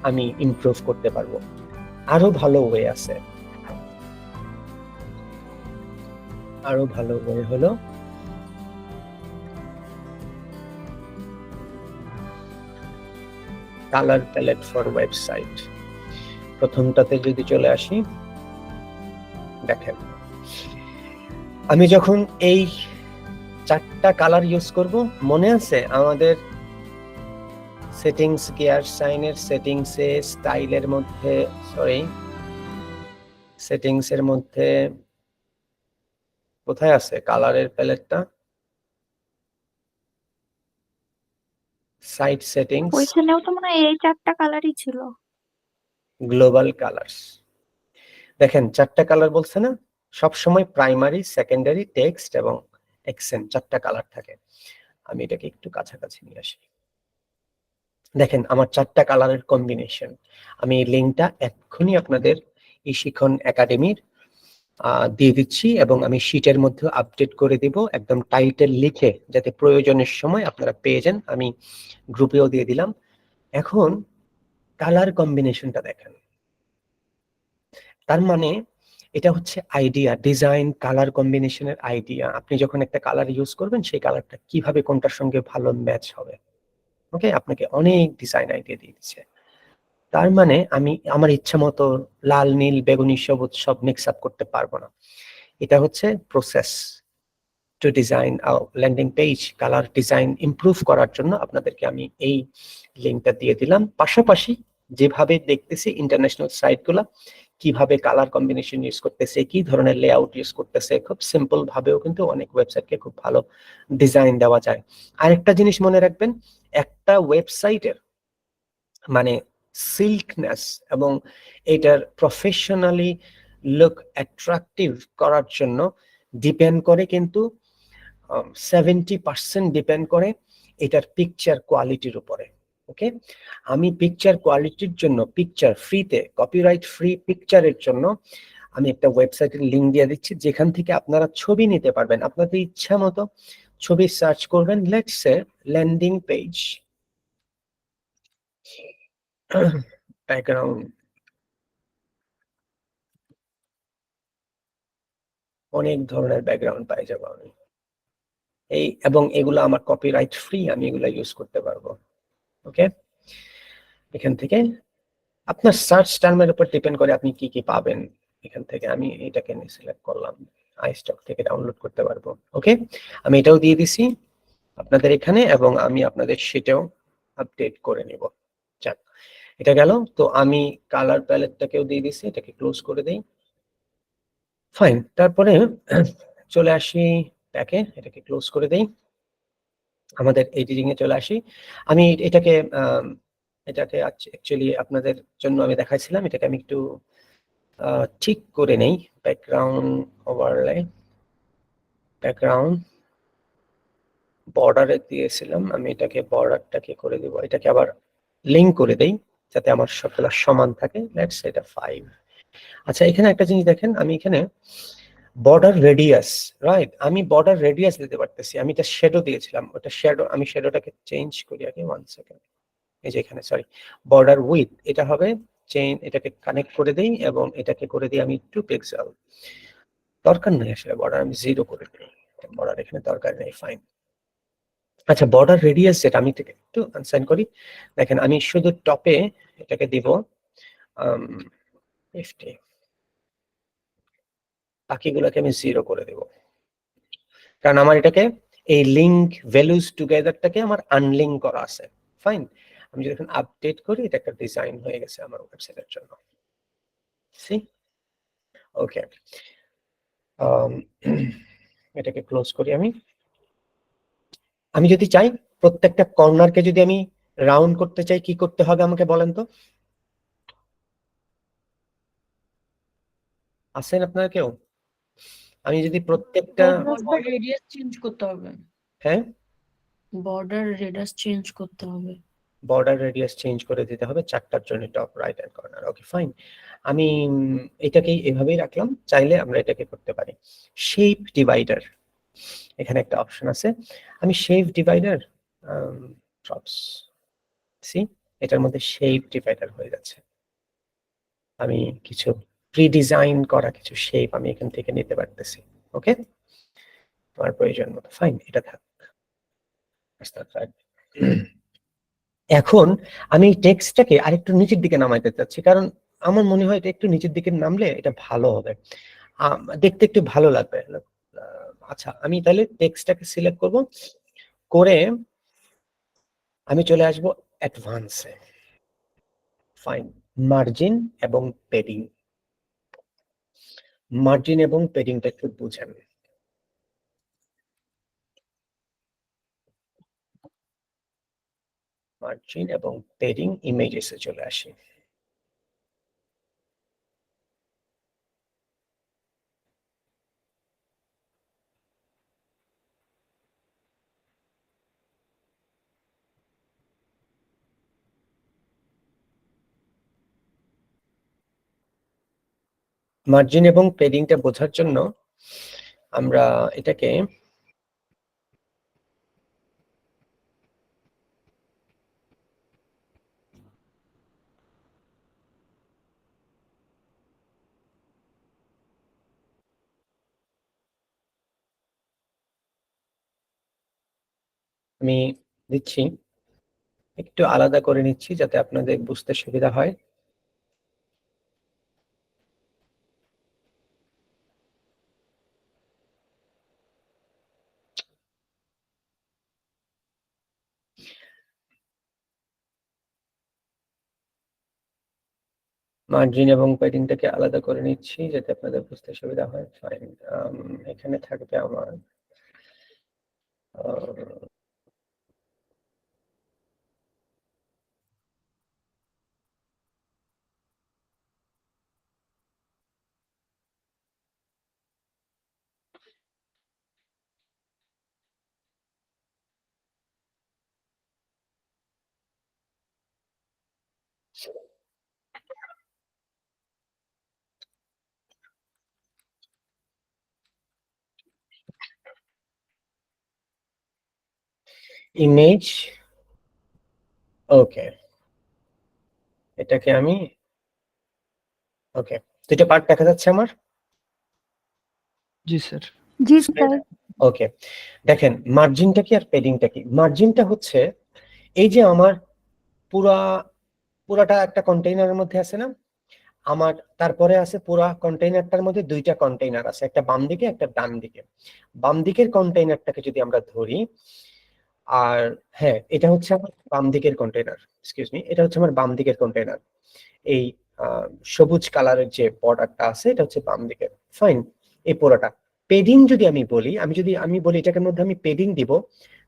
S1: আমি ইমপ্রুভ করতে পারবো। আরো ভালো ওয়ে আছে, আরো ভালো ওয়ে হলো কালার প্যালেট ফর ওয়েবসাইট। প্রথমটাতে যদি চলে আসি, দেখেন আমি যখন এই 4টা কালার ইউজ করব, মনে আছে আমাদের সেটিংস, গিয়ার সাইনের সেটিংসে স্টাইলের মধ্যে, সরি সেটিংসের মধ্যে কোথায় আছে কালারের প্যালেটটা, সাইট সেটিংস,
S2: ওইখানেও তো মনে হয় এই 4টা কালারই ছিল।
S1: Global colours. দেখেন 4টা কালার বলছে না, সব সময় প্রাইমারি, সেকেন্ডারি, টেক্সট এবং অ্যাকসেন্ট 4টা কালার থাকে। আমি এটাকে একটু কাছাকাছি নিয়ে আসি। দেখেন আমার 4টা কালারের কম্বিনেশন। আমি এই লিঙ্কটা এক্ষুনি আপনাদের এই শিখন একাডেমির দিয়ে দিচ্ছি এবং আমি শীটের মধ্যে আপডেট করে দিব, একদম টাইটেল লিখে, যাতে প্রয়োজনের সময় আপনারা পেয়ে যান। আমি গ্রুপেও দিয়ে দিলাম। এখন কালার কম্বিনেশনটা দেখেন, তার মানে এটা হচ্ছে আইডিয়া, ডিজাইন কালার কম্বিনেশনের আইডিয়া। আপনি যখন একটা কালার ইউজ করবেন, সেই কালারটা কিভাবে কোনটার সঙ্গে ভালো ম্যাচ হবে, ওকে, আপনাকে অনেক ডিজাইন আইডিয়া দিয়ে দিচ্ছে। তার মানে আমি আমার ইচ্ছা মতো লাল, নীল, বেগুনি, সবুজ সব মিক্স আপ করতে পারবো না। এটা হচ্ছে process, to design landing page colour design improve করার জন্য আপনাদেরকে আমি এই লিঙ্কটা দিয়ে দিলাম। পাশাপাশি যেভাবে দেখতেছি ইন্টারন্যাশনাল সাইটগুলো কিভাবে কালার কম্বিনেশন ইউজ করতেছে, কি ধরনের লেআউট ইউজ করতেছে, খুব সিম্পল ভাবেও কিন্তু অনেক ওয়েবসাইটকে খুব ভালো ডিজাইন দেওয়া যায়। আরেকটা জিনিস মনে রাখবেন, একটা ওয়েবসাইটের মানে সিল্কনেস এবং এটার প্রফেশনালি লুক অ্যাট্রাকটিভ করার জন্য ডিপেন্ড করে কিন্তু 70% ডিপেন্ড করে এটার পিকচার কোয়ালিটির উপরে। ওকে, আমি পিকচার কোয়ালিটির জন্য পিকচার ফ্রিতে, কপিরাইট ফ্রি পিকচারের জন্য আমি একটা ওয়েবসাইটের লিংক দিয়ে দিচ্ছি, যেখান থেকে আপনারা ছবি নিতে পারবেন। আপনাদের ইচ্ছা মতো ছবি সার্চ করবেন, let's say landing page background, অনেক ধরনের ব্যাকগ্রাউন্ড পাই যাবো আমি এই, এবং এগুলো আমার কপিরাইট ফ্রি, আমি এগুলো ইউজ করতে পারবো। ওকে, এখান থেকে আপনার সার্চ টার্মের উপর ডিপেন্ড করে আপনি কি কি পাবেন। এখান থেকে আমি এটাকে সিলেক্ট করলাম, আইস্টক থেকে ডাউনলোড করতে পারবো। ওকে, আমি এটাও দিয়ে দিছি আপনাদের এখানে, এবং আমি আপনাদের সেটাও আপডেট করে নিব। যাক, এটা গেল। তো আমি কালার প্যালেটটাকেও দিয়ে দিছি, এটাকে ক্লোজ করে দেই। ফাইন, তারপরে চলে আসি ব্যাকে, এটাকে ক্লোজ করে দেই, আমাদের এডিটিং এ চলে আসি। আমি এটাকে অ্যাকচুয়ালি আপনাদের জন্য আমি দেখাইছিলাম, এটাকে আমি একটু ঠিক করে নেই। ব্যাকগ্রাউন্ড ওভারলে, ব্যাকগ্রাউন্ড বর্ডারে দিয়েছিলাম, আমি এটাকে বর্ডারটাকে করে দিব, এটাকে আবার লিঙ্ক করে দেই যাতে আমার সবগুলো সমান থাকে। লেটস এটা 5। আচ্ছা, এখানে একটা জিনিস দেখেন, আমি এখানে বর্ডার রেডিয়াস, রাইট, আমি বর্ডার রেডিয়াস দিতে পারতেছি। আমি এটা শ্যাডো দিয়েছিলাম, ওটা শ্যাডো, আমি শ্যাডোটাকে চেঞ্জ করি আগে, 1 সেকেন্ড। এই যে এখানে, সরি, বর্ডার উইথ, এটা হবে চেইন, এটাকে কানেক্ট করে দেই এবং এটাকে করে দিই আমি 2 পিক্সেল। দরকার নেই আসলে বর্ডার, আমি 0 করে দিই, বর্ডার এখানে দরকার নেই। ফাইন। আচ্ছা, বর্ডার রেডিয়াস যেটা, আমি এটাকে একটু আনসাইন করি। দেখেন, আমি শুধু টপে এটাকে দিব 50, বাকিগুলোকে আমি 0 করে দেব, কারণ আমার এটাকে এই লিঙ্ক ভ্যালুজ টুগেদারটাকে আমার আনলিঙ্ক করা আছে। ফাইন, আমি যখন আপডেট করি, এটা একটা ডিজাইন হয়ে গেছে আমার ওয়েবসাইটের জন্য। সি, ওকে, এটাকে ক্লোজ করি আমি। আমি যদি চাই প্রত্যেকটা কর্নারকে যদি আমি রাউন্ড করতে চাই, কি করতে হবে আমাকে বলেন তো? আছেন আপনারা কেউ? আমি যদি প্রত্যেকটা,
S3: বর্ডার রেডিয়াস চেঞ্জ করতে হবে,
S1: হ্যাঁ,
S3: বর্ডার রেডিয়াস চেঞ্জ করতে হবে।
S1: বর্ডার রেডিয়াস চেঞ্জ করে দিতে হবে 4টার জন্য, টপ রাইট হ্যান্ড কর্নার। ওকে, ফাইন, আমি এটাকেই এভাবেই রাখলাম। চাইলে আমরা এটাকে করতে পারি শেপ ডিভাইডার, এখানে একটা অপশন আছে, আমি শেপ ডিভাইডার ড্রপস, সি, এটার মধ্যে শেপ ডিভাইডার হয়ে যাচ্ছে। আমি কিছু প্রি ডিজাইন করা কিছু শেপ আমি এখান থেকে নিতে পারতেছি। ওকে, তোমার প্রয়োজন মতো। ফাইন, এটা থাক। এখন আমি এই টেক্সটটাকে আরেকটু নিচের দিকে নামাইতে চাচ্ছি, কারণ আমার মনে হয় এটা একটু নিচের দিকে নামলে এটা ভালো হবে, দেখতে একটু ভালো লাগবে। আচ্ছা, আমি তাহলে টেক্সটটাকে সিলেক্ট করব, করে আমি চলে আসব অ্যাডভান্সে। ফাইন, মার্জিন এবং পেডিং, মার্জিন এবং পেডিংটা একটু বুঝেন। মার্জিন এবং পেডিং, ইমেজেসে চলে আসি। মার্জিন এবং পেডিংটা বোঝার জন্য আমরা এটাকে আমি দিচ্ছি, একটু আলাদা করে নিচ্ছি যাতে আপনাদের বুঝতে সুবিধা হয়। মার্জিন এবং প্যাডিংটাকে আলাদা করে নিচ্ছি যাতে আপনাদের বুঝতে সুবিধা হয়। ফাইন, এখানে থাকবে আমার ইমেজ। ওকে, এটাকে আমি ওকে, দুটো পার্ট দেখা যাচ্ছে আমার।
S4: জি স্যার।
S2: জি স্যার।
S1: ওকে, দেখেন মার্জিনটা কি আর প্যাডিংটা কি। মার্জিনটা হচ্ছে এই যে আমার পুরাটা একটা কন্টেইনারের মধ্যে আছে না, আমার তারপরে আছে পুরা কন্টেইনারটার মধ্যে দুইটা কন্টেইনার আছে, একটা বাম দিকে একটা ডান দিকে। বাম দিকের কন্টেইনারটাকে যদি আমরা ধরি, আর হ্যাঁ এটা হচ্ছে আমার বাম দিকের কন্টেইনার, এক্সকিউজ মি, এটা হচ্ছে আমার বাম দিকের কন্টেইনার। এই সবুজ কালারের যে বর্ডারটা আছে এটা হচ্ছে বাম দিকে। ফাইন, এই পুরোটা পেডিং যদি আমি বলি, আমি বলি এটার মধ্যে আমি পেডিং দিব,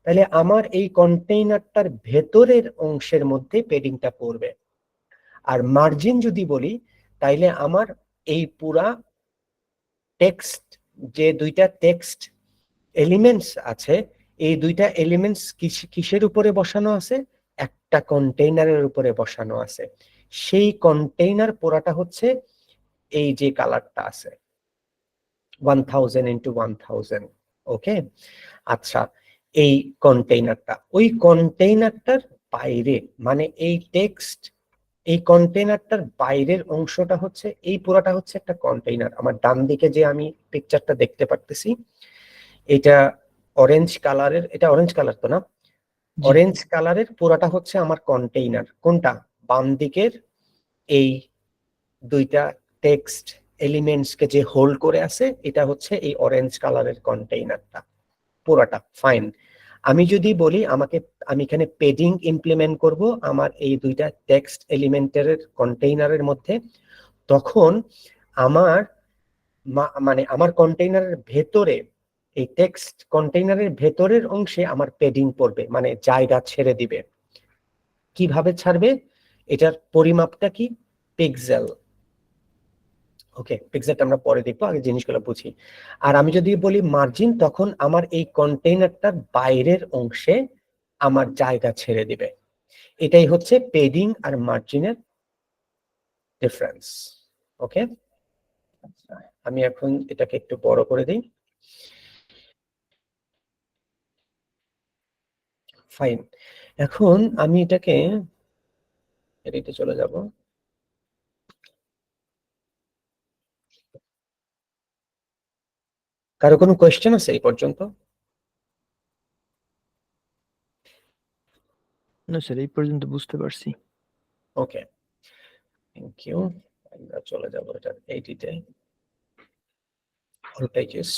S1: তাহলে আমার এই কন্টেইনারটার ভেতরের অংশের মধ্যে পেডিংটা পড়বে। আর মার্জিন যদি বলি, তাইলে আমার এই পুরা টেক্সট, যে দুইটা টেক্সট এলিমেন্টস আছে, এই দুইটা এলিমেন্টস কিসের উপরে বসানো আছে, একটা কন্টেইনারের উপরে বসানো আছে। সেই কন্টেইনার পুরাটা হচ্ছে এই যে কালারটা আছে 1000 into 1000। ওকে, আচ্ছা, এই কন্টেইনারটা, ওই কন্টেইনারটার বাইরে, মানে এই টেক্সট, এই কন্টেইনারটার বাইরের অংশটা হচ্ছে এই পুরাটা হচ্ছে একটা কন্টেইনার। আমার ডান দিকে যে আমি পিকচারটা দেখতে পারতেছি, এটা অরেঞ্জ কালারের, এটা অরেঞ্জ কালার তো না, অরেঞ্জ কালারের পুরাটা হচ্ছে আমার কন্টেইনার। কোনটা? বাম দিকের এই দুইটা টেক্সট এলিমেন্টস কে যে হোল্ড করে আছে, এটা হচ্ছে এই অরেঞ্জ কালারের কন্টেইনারটা পুরাটা। ফাইন, আমি যদি বলি আমি এখানে পেডিং ইমপ্লিমেন্ট করব আমার এই দুইটা টেক্সট এলিমেন্টের কন্টেইনারের মধ্যে, তখন আমার মানে আমার কন্টেইনারের ভেতরে, এই টেক্সট কন্টেইনারের ভেতরের অংশে আমার পেডিং পড়বে, মানে জায়গা ছেড়ে দিবে। কিভাবে ছাড়বে? এটার পরিমাপটা কি? পিক্সেল। ওকে, পিক্সেলটা আমরা পরে দেখবো, আগে জিনিসগুলো বুঝি। আর আমি যদি বলি মার্জিন, তখন আমার এই কন্টেইনারটার বাইরের অংশে আমার জায়গা ছেড়ে দিবে। এটাই হচ্ছে পেডিং আর মার্জিনের ডিফারেন্স। ওকে, আমি এখন এটাকে একটু বড় করে দিই। ফাইন, এখন আমি এটাকে এডিটে চলে যাব। কারো কোনো কোয়েশ্চেন আছে এই পর্যন্ত?
S4: না স্যার, এই পর্যন্ত বুঝতে পারছি।
S1: Okay, thank you. আমরা চলে যাব এটা এডিটে, all pages,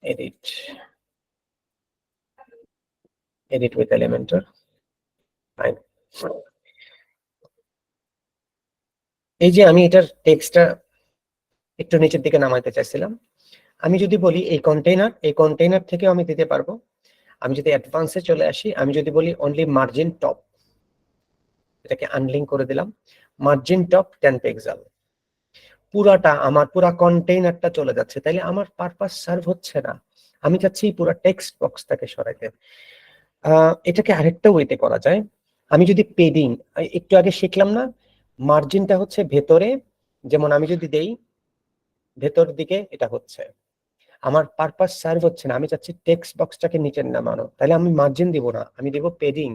S1: edit, edit with Elementor. Fine, এই যে আমি এটার টেক্সটটা একটু নিচের দিকে নামাইতে চাইছিলাম। আমি যদি বলি এই কন্টেইনার থেকেও আমি দিতে পারবো। আমি যদি অ্যাডভান্সে চলে আসি, আমি যদি বলি অনলি মার্জিন টপ, এটাকে আনলিঙ্ক করে দিলাম, মার্জিন টপ 10 পিক্সেল, পুরাটা আমার পুরা কন্টেইনারটা চলে যাচ্ছে, তাইলে আমার পারপাস সার্ভ হচ্ছে না। আমি চাচ্ছি পুরো টেক্সট বক্সটাকে সরাইতে। এটাকে আরেকটা ওয়েতে করা যায়। আমি যদি পেডিং, একটু আগে শিখলাম না, মার্জিনটা হচ্ছে ভেতরে, যেমন আমি যদি দেই ভেতর দিকে, এটা হচ্ছে আমার পারপাস সার্ভ হচ্ছে না, আমি চাচ্ছি টেক্সট বক্সটাকে নিচে নামানো, তাহলে আমি মার্জিন দিব না, আমি দেব পেডিং।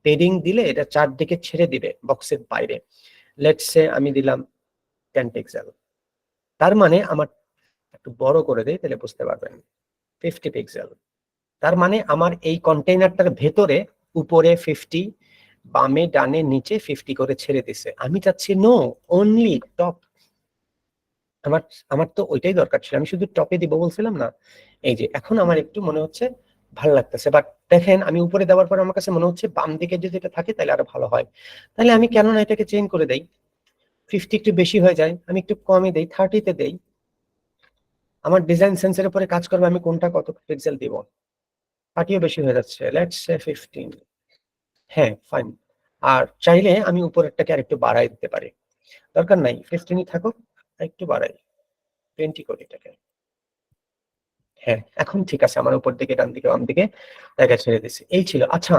S1: পেডিং দিলে এটা চারদিকে ছেড়ে দিবে বক্সের বাইরে। লেটস সে আমি দিলাম 10 পিক্সেল, তার মানে আমার, একটু বড় করে দেই তাহলে বুঝতে পারবেন, 50 পিক্সেল। তার মানে আমার এই কন্টেইনারটার ভেতরে উপরে 50, বামে ডানে নিচে 50 করে ছেড়ে দিছে। আমি চাচ্ছি নো, অনলি টপ। আমার আমার তো ওইটাই দরকার ছিল, আমি শুধু টপে দিব বলছিলাম না। এই যে এখন আমার একটু মনে হচ্ছে ভালো লাগতেছে, বাট দেখেন আমি উপরে দেওয়ার পর আমার কাছে মনে হচ্ছে বাম দিকে যদি এটা থাকে তাহলে আরো ভালো হয়। তাহলে আমি কেন না এটাকে চেঞ্জ করে দেই, 50 একটু বেশি হয়ে যায়, আমি একটু কমে দেই, 30-তে দেই। আমার ডিজাইন সেন্সের উপরে কাজ করবে, আমি কোনটা কত পিক্সেল দিব। 30ও বেশি হয়ে যাচ্ছে, লেটস সে 15। হ্যাঁ ফাইন। আর চাইলে আমি উপরেরটাকে আরেকটু বাড়াই দিতে পারি, দরকার নাই 15ই থাকুক, একটু বাড়াই 20 করি এটাকে। হ্যাঁ এখন ঠিক আছে, আমার উপর দিকে ডান দিকে বাম দিকে জায়গা ছেড়ে দিচ্ছি। এই ছিল। আচ্ছা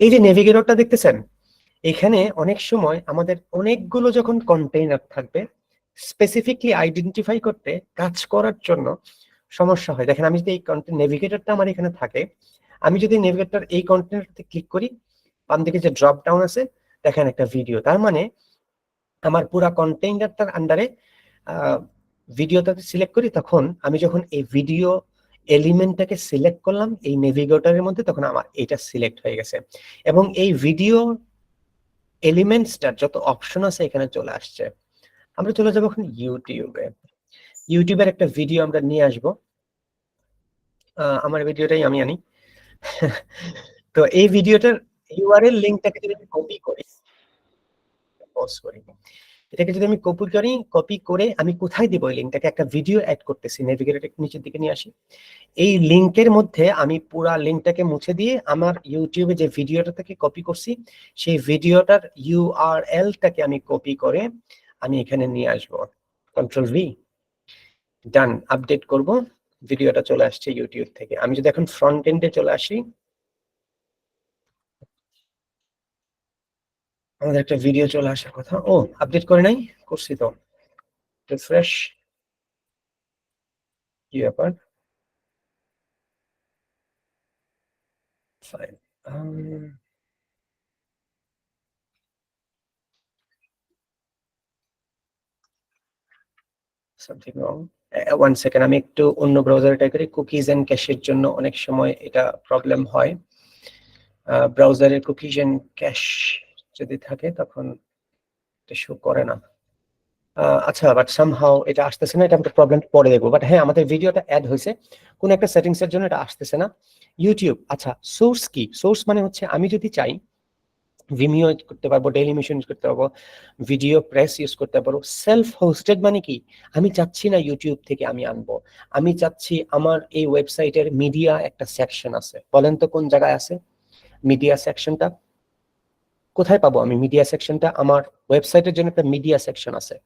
S1: এই যে নেভিগেটরটা দেখতেছেন, এখানে অনেক সময় আমাদের অনেকগুলো যখন কন্টেইনার থাকবে, স্পেসিফিকলি আইডেন্টিফাই করতে, কাজ করার জন্য সমস্যা হয়। দেখেন আমি যদি এই নেভিগেটরটা আমার এখানে থাকে, আমি যদি নেভিগেটর এই কন্টেইনারতে ক্লিক করি, বাম দিকে যে ড্রপ ডাউন আছে দেখেন একটা ভিডিও, তার মানে আমার পুরো কন্টেইনারটার আন্ডারে ভিডিওটাকে সিলেক্ট করি, তখন আমি যখন এই ভিডিও এলিমেন্টটাকে সিলেক্ট করলাম এই নেভিগেটরের মধ্যে, তখন আমার এটা সিলেক্ট হয়ে গেছে এবং এই ভিডিও এলিমেন্টসটার যত অপশন আছে এখানে চলে আসছে। আমরা চলে যাবো এখন ইউটিউবে। ইউটিউবের একটা ভিডিও আমরা নিয়ে আসবো, আমার ভিডিওটাই আমি আনি। তো এই ভিডিওটার ইউআরএল লিংকটাকে যদি আমি কপি করি, পজ করি, এটাকে যদি আমি কপি করে আমি কোথায় দিব এই লিংকটাকে, একটা ভিডিও অ্যাড করতেছি, নেভিগেটর নিচের দিকে নিয়ে আসি। এই লিংকের মধ্যে আমি পুরা লিংকটাকে মুছে দিয়ে আমার ইউটিউবে যে ভিডিওটা থেকে কপি করছি সেই ভিডিওটার ইউআরএলটাকে আমি কপি করে আমি এখানে নিয়ে আসবো, কন্ট্রোল ভি, ডান। আপডেট করব, ভিডিওটা চলে আসছে ইউটিউব থেকে। আমি যদি এখন ফ্রন্ট এন্ডে চলে আসি, আমাদের একটা ভিডিও চলে আসার কথা। ও আপডেট করে নাই, করছি তো, রিফ্রেশ, কি ব্যাপার, ফাইন। সামথিং রং, 1 সেকেন্ড, আমি একটু অন্য ব্রাউজারে ট্রাই করি। কুকিজ এন্ড ক্যাশের জন্য অনেক সময় এটা প্রবলেম হয়, ব্রাউজারের কুকিজ এন্ড ক্যাশ যদি থাকে তখন এটা শো করে না। আচ্ছা বাট সামহাউ এটা আসতেছে না, এটা আমরা প্রবলেম পরে দেখবো। বাট হ্যাঁ আমাদের ভিডিওটা অ্যাড হয়েছে, কোন একটা সেটিংস এর জন্য এটা আসতেছে না। ইউটিউব, আচ্ছা সোর্স কি? সোর্স মানে হচ্ছে আমি যদি চাই ভিমিও ইউজ করতে পারবো, ডেইলিমিশন ইউজ করতে পারবো, ভিডিও প্রেস ইউজ করতে পারবো। সেলফ হোস্টেড মানে কি? আমি চাচ্ছি না ইউটিউব থেকে আমি আনবো, আমি চাচ্ছি আমার এই ওয়েবসাইটের মিডিয়া একটা সেকশন আছে। বলেন তো কোন জায়গায় আছে মিডিয়া সেকশনটা? কোথায় পাবো আমি মিডিয়া সেকশনটা? আমার ওয়েবসাইটের জন্য একটা মিডিয়া সেকশন আছে,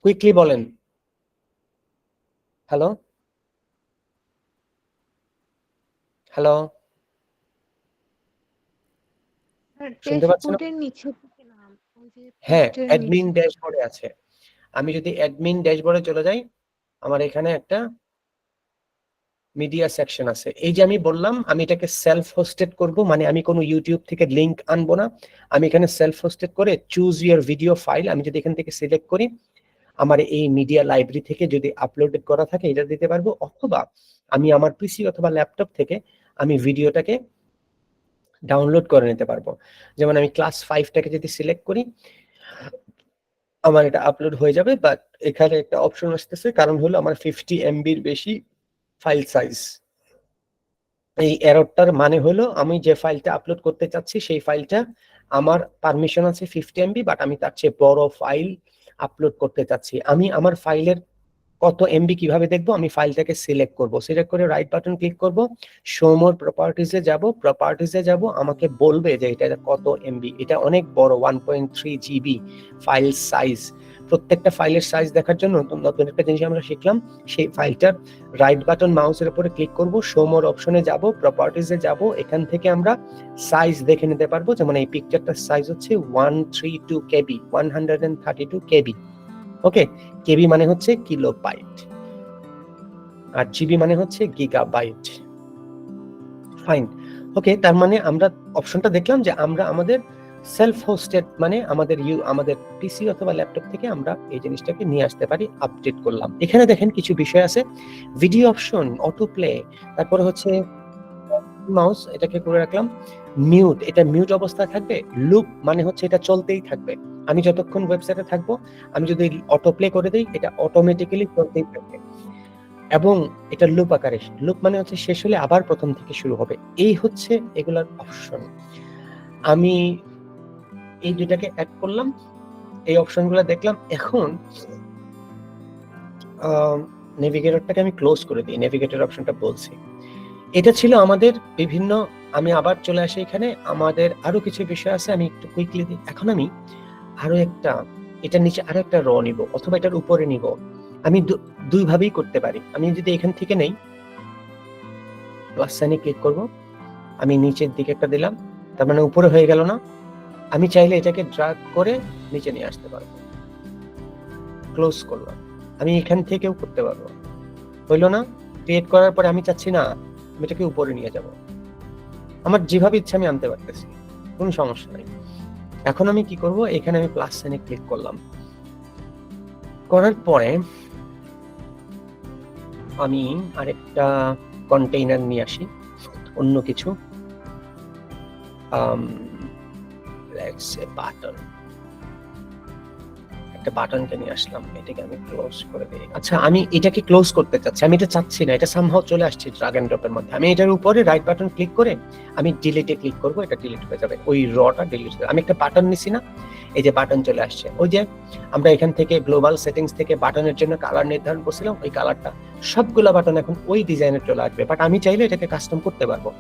S1: কুইকলি বলেন। হ্যালো হ্যালো, শুনতে পাচ্ছেন?
S7: ড্যাশবোর্ডের নিচে দিকে নাম, ওই যে
S1: হ্যাঁ
S7: পোস্টের
S1: অ্যাডমিন
S7: নিচে।
S1: ড্যাশবোর্ডে আছে। আমি যদি অ্যাডমিন ড্যাশবোর্ডে চলে যাই, আমার এখানে একটা মিডিয়া সেকশন আছে। এই যে আমি বললাম আমি এটাকে সেলফ হোস্টেড করব, মানে আমি কোনো ইউটিউব থেকে লিংক আনবো না, আমি এখানে সেলফ হোস্টেড করে চুজ ইউর ভিডিও ফাইল, আমি যদি এখান থেকে সিলেক্ট করি আমার এই মিডিয়া লাইব্রেরি থেকে যদি আপলোডেড করা থাকে এটা দিতে পারবো, অথবা আমি আমার পিসি অথবা ল্যাপটপ থেকে আমি ভিডিওটাকে ডাউনলোড করে নিতে পারবো। যেমন আমি ক্লাস 5টাকে যদি সিলেক্ট করি আমার এটা আপলোড হয়ে যাবে, বাট এখানে একটা অপশন আসতেছে, কারণ হলো আমার 50 MBর বেশি ফাইল সাইজ। এই এররটার মানে হলো আমি যে ফাইলটা আপলোড করতে চাচ্ছি সেই ফাইলটা আমার পারমিশন আছে 50 MB, বাট আমি তার চেয়ে বড় ফাইল আপলোড করতে চাচ্ছি। আমি আমার ফাইলের কত এমবি কিভাবে দেখবো? আমি ফাইলটাকে সিলেক্ট করব, সিলেক্ট করে রাইট বাটন ক্লিক করব, শো মোর প্রপার্টিজে যাব, প্রপার্টিজে যাব, আমাকে বলবে যে এটা কত এমবি। এটা অনেক বড় 1.3 GB ফাইল সাইজ। প্রত্যেকটা ফাইলের সাইজ দেখার জন্য নতুন একটা জিনিস আমরা শিখলাম, সেই ফাইলটার রাইট বাটন মাউসের উপরে ক্লিক করব, শো মোর অপশনে যাব, প্রপার্টিজে যাব, এখান থেকে আমরা সাইজ দেখে নিতে পারবো। যেমন এই পিকচারটার সাইজ হচ্ছে 132 KB, 132 KB। ওকে, কেবি মানে হচ্ছে কিলোবাইট আর জিবি মানে হচ্ছে গিগাবাইট। ফাইন, ওকে, তার মানে আমরা অপশনটা দেখলাম যে আমরা আমাদের সেলফ হোস্টেড মানে আমাদের পিসি অথবা ল্যাপটপ থেকে আমরা এই জিনিসটাকে নিয়ে আসতে পারি। আপডেট করলাম, এখানে দেখেন কিছু বিষয় আছে, ভিডিও অপশন, অটো প্লে, তারপরে হচ্ছে মাউস, এটাকে করে রাখলাম মিউট, এটা মিউট অবস্থায় থাকবে। লুপ মানে হচ্ছে এটা চলতেই থাকবে, আমি যতক্ষণ ওয়েবসাইটে থাকবো আমি যদি অটো প্লে করে দিই এটা অটোমেটিক্যালি চলতেই থাকবে। এবং এটা লুপ আকারে, লুপ মানে হচ্ছে শেষ হলে আবার প্রথম থেকে শুরু হবে। এই হচ্ছে এগুলার অপশন। আমি এই দুটাকে অ্যাড করলাম, এই অপশনগুলো দেখলাম। এখন নেভিগেটরটাকে আমি ক্লোজ করে দিই। নেভিগেটর অপশনটা বলছি, এটা ছিল আমাদের বিভিন্ন। আমি আবার চলে আসি এখানে, আমাদের আরো কিছু বিষয় আছে, আমি একটু কুইকলি দিই। এখন আমি আরো একটা, এটার নিচে আরো একটা র নিব অথবা এটার উপরে নিব। আমি দুই ভাবেই করতে পারি। আমি যদি এখান থেকে নেই, প্লাস সাইনে ক্লিক করব, আমি নিচের দিকে একটা দিলাম, তার মানে উপরে হয়ে গেল না। আমি চাইলে এটাকে ড্র্যাগ করে নিচে নিয়ে আসতে পারবো, ক্লোজ করলাম। আমি এখান থেকেও করতে পারবো, হইলো না? ক্রিয়েট করার পরে আমি চাচ্ছি না আমি এটাকে উপরে নিয়ে যাব, আমার যেভাবে ইচ্ছা আমি আনতে পারতেছি, কোনো সমস্যা নাই। এখন আমি কি করব, এখানে আমি প্লাস সাইনে ক্লিক করলাম, করার পরে আমি আরেকটা কন্টেইনার নিয়ে আসি, অন্য কিছু, let's say button, একটা বাটনকে নিয়ে আসলাম, এটাকে আমি ক্লোজ করে দিই। আচ্ছা, আমি এটাকে ক্লোজ করতে চাচ্ছি, আমি এটা চাচ্ছি না, এটা সামহাউ চলে আসছে ড্র্যাগ এন্ড ড্রপের মধ্যে। আমি এটার উপরে রাইট বাটন ক্লিক করে আমি ডিলিটে ক্লিক করব, এটা ডিলিট হয়ে যাবে, ওই রটা ডিলিট হয়ে যাবে। আমি একটা বাটন নিছি না, এই যে বাটন চলে আসছে, ওই যে আমরা এখান থেকে গ্লোবাল সেটিংস থেকে বাটনের জন্য কালার নির্ধারণ করছিলাম, ওই কালারটা সবগুলা বাটন এখন ওই ডিজাইনে চলে আসবে। বাট আমি চাইলে এটাকে কাস্টম করতে পারবো।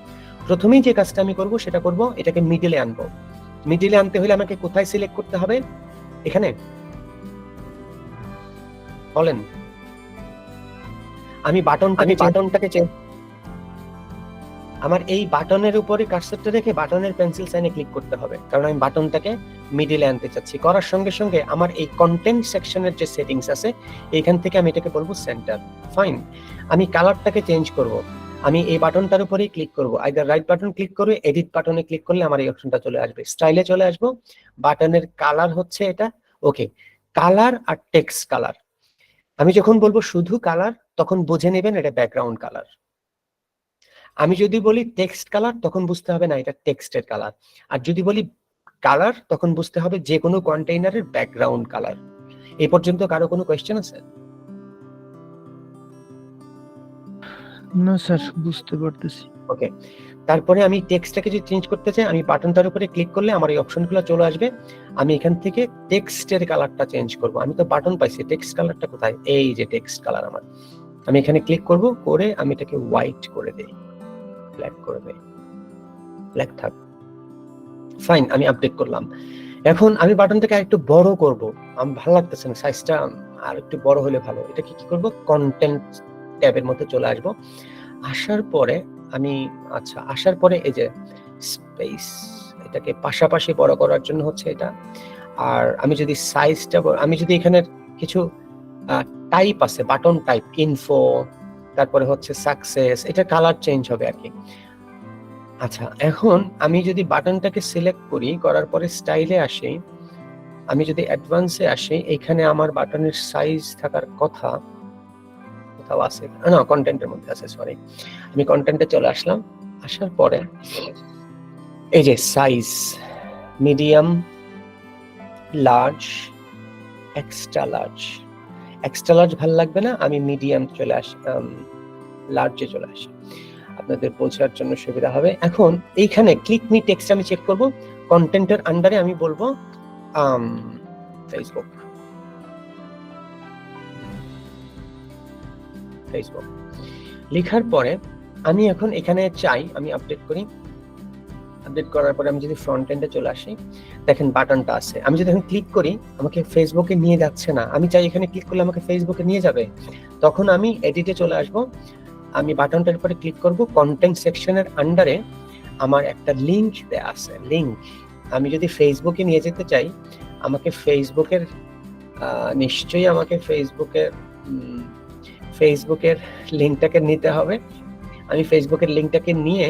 S1: প্রথমেই যে কাজটা আমি করব সেটা করব, এটাকে মিডলে আনবো। মিডলে আনতে হলে আমাকে কোথায় সিলেক্ট করতে হবে? এখানে বলেন। আমি বাটনটাকে চেঞ্জ, আমার এই বাটনের উপরে কার্সরটা রেখে বাটনের পেন্সিল সাইনে ক্লিক করতে হবে, কারণ আমি বাটনটাকে মিডলে আনতে চাচ্ছি। করার সঙ্গে সঙ্গে আমার এই কন্টেন্ট সেকশনের যে সেটিংস আছে, এইখান থেকে আমি এটাকে বলবো সেন্টার। ফাইন, আমি কালারটাকে চেঞ্জ করব। আমি এই বাটনটার উপরেই ক্লিক করব, আইদার রাইট বাটন ক্লিক করে এডিট বাটনে ক্লিক করলে আমার এই অপশনটা চলে আসবে, স্টাইলে চলে আসবো। বাটনের কালার হচ্ছে এটা, ওকে, কালার আর টেক্সট কালার। আমি যখন বলবো শুধু কালার, তখন বুঝে নেবেন এটা ব্যাকগ্রাউন্ড কালার। আমি যদি বলি টেক্সট কালার, তখন বুঝতে হবে না এটা টেক্সটের কালার। আর যদি বলি কালার, তখন বুঝতে হবে যে কোনো কন্টেইনারের ব্যাকগ্রাউন্ড কালার। এই পর্যন্ত কারো কোনো কোয়েশ্চেন আছে?
S4: না স্যার, বুঝতে পারতেছি।
S1: ওকে, তারপরে আমি টেক্সটটাকে যদি চেঞ্জ করতে চাই, আমি বাটনটার উপরে ক্লিক করলে আমার এই অপশনগুলো চলে আসবে। আমি এখান থেকে টেক্সটের কালারটা চেঞ্জ করব। আমি তো বাটন পাইছি, টেক্সট কালারটা কোথায়? এই যে টেক্সট কালার আমার। আমি এখানে ক্লিক করব, করে আমি এটাকে হোয়াইট করে দেই, ব্ল্যাক করে দেই, ব্ল্যাক থাক। ফাইন, আমি আপডেট করলাম। এখন আমি বাটনটাকে আরেকটু বড় করব, আমার ভালো লাগতেছে না, সাইজটা আর একটু বড় হলে ভালো। এটাকে কি করব, কন্টেন্ট ট্যাবের মধ্যে চলে আসব। আসার পরে আমি, আচ্ছা, আসার পরে এই যে স্পেস, এটাকে পাশাপাশি বড় করার জন্য হচ্ছে এটা। আর আমি যদি সাইজটা, আমি যদি এখানে কিছু টাইপ আছে, বাটন টাইপ, ইনফো, তারপরে হচ্ছে সাকসেস, এটা কালার চেঞ্জ হবে আর কি। আচ্ছা, এখন আমি যদি বাটনটাকে সিলেক্ট করি, করার পরে স্টাইলে আসি, আমি যদি অ্যাডভান্সে আসি, এখানে আমার বাটনের সাইজ থাকার কথা কোথাও আছে না, কন্টেন্টের মধ্যে আছে, সরি। আমি কন্টেন্টে চলে আসলাম, আসার পরে এই যে size, medium, large, extra large. Extra large ভালো লাগবে না, আমি মিডিয়াম চলে আসি, লার্জে চলে আসি, আপনাদের বোঝার জন্য সুবিধা হবে। এখন এইখানে ক্লিক মি টেক্সট আমি চেক করব, কন্টেন্টের আন্ডারে আমি বলবো ফেসবুক, ফেসবুক লেখার পরে আমি এখন এখানে চাই আমি আপডেট করি। আপডেট করার পরে আমি যদি ফ্রন্ট এন্ডে চলে আসি, দেখেন বাটনটা আছে। আমি যদি এখন ক্লিক করি, আমাকে ফেসবুকে নিয়ে যাচ্ছে না। আমি চাই এখানে ক্লিক করলে আমাকে ফেসবুকে নিয়ে যাবে। তখন আমি এডিটে চলে আসব, আমি বাটনটার উপরে ক্লিক করব, কন্টেন্ট সেকশনের আন্ডারে আমার একটা লিংক দেয়া আছে, লিংক। আমি যদি ফেসবুকে নিয়ে যেতে চাই, আমাকে ফেসবুকের নিশ্চয়ই আমাকে ফেসবুকের লিংকটাকে নিতে হবে। আমি ফেসবুকের লিংকটাকে নিয়ে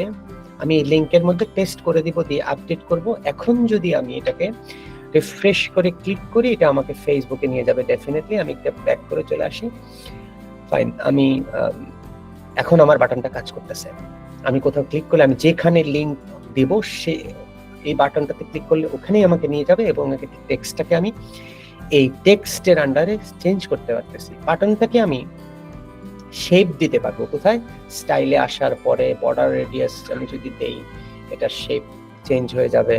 S1: আমি এই লিংকের মধ্যে পেস্ট করে দিব, দিয়ে আপডেট করব। এখন যদি আমি এটাকে রিফ্রেশ করে ক্লিক করি, এটা আমাকে ফেসবুকে নিয়ে যাবে ডেফিনেটলি। আমি একটা ব্যাক করে চলে আসি। ফাইন, আমি এখন আমার বাটনটা কাজ করতেছে। আমি কোথাও ক্লিক করলে, আমি যেখানে লিংক দেব সে এই বাটনটাতে ক্লিক করলে ওখানেই আমাকে নিয়ে যাবে, এবং টেক্সটটাকে আমি এই টেক্সটের আন্ডারে চেঞ্জ করতে পারতেছি। বাটনটাকে আমি শেপ দিতে পারবো কোথায়? স্টাইলে আসার পরে বর্ডার রেডিয়াস আমি যদি দেই, এটা শেপ চেঞ্জ হয়ে যাবে।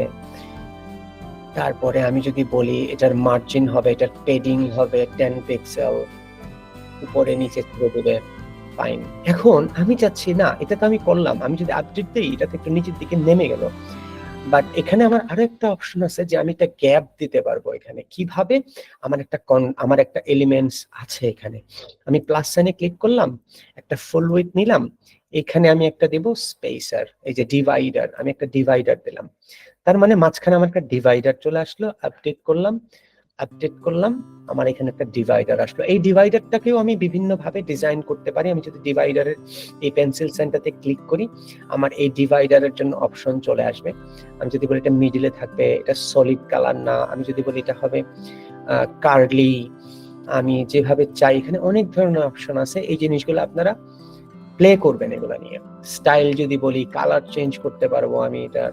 S1: তারপরে আমি যদি বলি এটার মার্জিন হবে, এটার পেডিং হবে 10 পিক্সেল, উপরে নিচে করে দেবে, ফাইন। এখন আমি চাচ্ছি না, এটা তো আমি করলাম, আমি যদি আপডেট দিই এটা তো একটু নিচের দিকে নেমে গেল, বাট এখানে আমার আরো একটা অপশন আছে যে আমি একটা গ্যাপ দিতে পারবো। এখানে কিভাবে, আমার একটা এলিমেন্টস আছে এখানে, আমি প্লাস সাইনে ক্লিক করলাম, একটা ফুল উইডথ নিলাম, এখানে আমি একটা দেব স্পেসার, এই যে ডিভাইডার, আমি একটা ডিভাইডার দিলাম, তার মানে মাঝখানে আমার একটা ডিভাইডার চলে আসলো। আপডেট করলাম, আমার এখানে একটা ডিভাইডার আসলো। এই ডিভাইডারটাকেও আমি বিভিন্ন ভাবে ডিজাইন করতে পারি। আমি যদি ডিভাইডারের এই পেন্সিল সাইনটাতে ক্লিক করি, আমার এই ডিভাইডারের জন্য অপশন চলে আসবে। আমি যদি বলি এটা মিডিলে থাকবে, এটা সলিড কালার না, আমি যদি বলি এটা হবে কার্লি, আমি যেভাবে চাই, এখানে অনেক ধরনের অপশন আছে। এই জিনিসগুলো আপনারা প্লে করবেন এগুলো নিয়ে। স্টাইল যদি বলি, কালার চেঞ্জ করতে পারবো আমি, এটা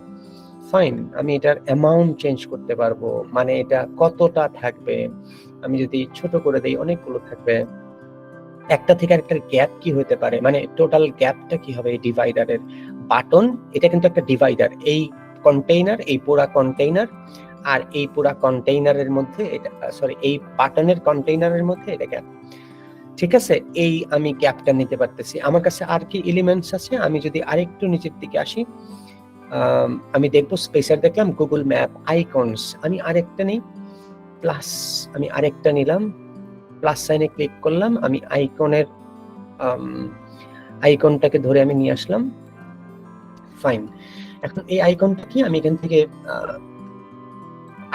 S1: ফাইন, আমি এটার অ্যামাউন্ট চেঞ্জ করতে পারবো, মানে এটা কতটা থাকবে, আমি যদি ছোট করে দেই অনেকগুলো থাকবে, একটা থেকে আরেকটার গ্যাপ কি হতে পারে, মানে টোটাল গ্যাপটা কি হবে। এই ডিভাইডারের বাটন, এটা কিন্তু একটা ডিভাইডার, এই কন্টেইনার, এই পুরা কন্টেইনার আর এই পুরা কন্টেইনারের মধ্যে এটা, সরি, এই বাটনের কন্টেইনারের মধ্যে এটা গ্যাপ, ঠিক আছে। এই আমি গ্যাপটা নিতে পারতেছি। আমার কাছে আর কি এলিমেন্টস আছে, আমি যদি আরেকটু নিচের দিকে আসি, আমি দেখবো স্পেসার দেখলাম, গুগল ম্যাপ, আইকনস, আমি আরেকটা নেই, প্লাস, আমি আরেকটা নিলাম, প্লাস সাইনে ক্লিক করলাম, আমি আইকনটাকে ধরে আমি নিয়ে আসলাম, ফাইন। এখন এই আইকনটা কি, আমি এখান থেকে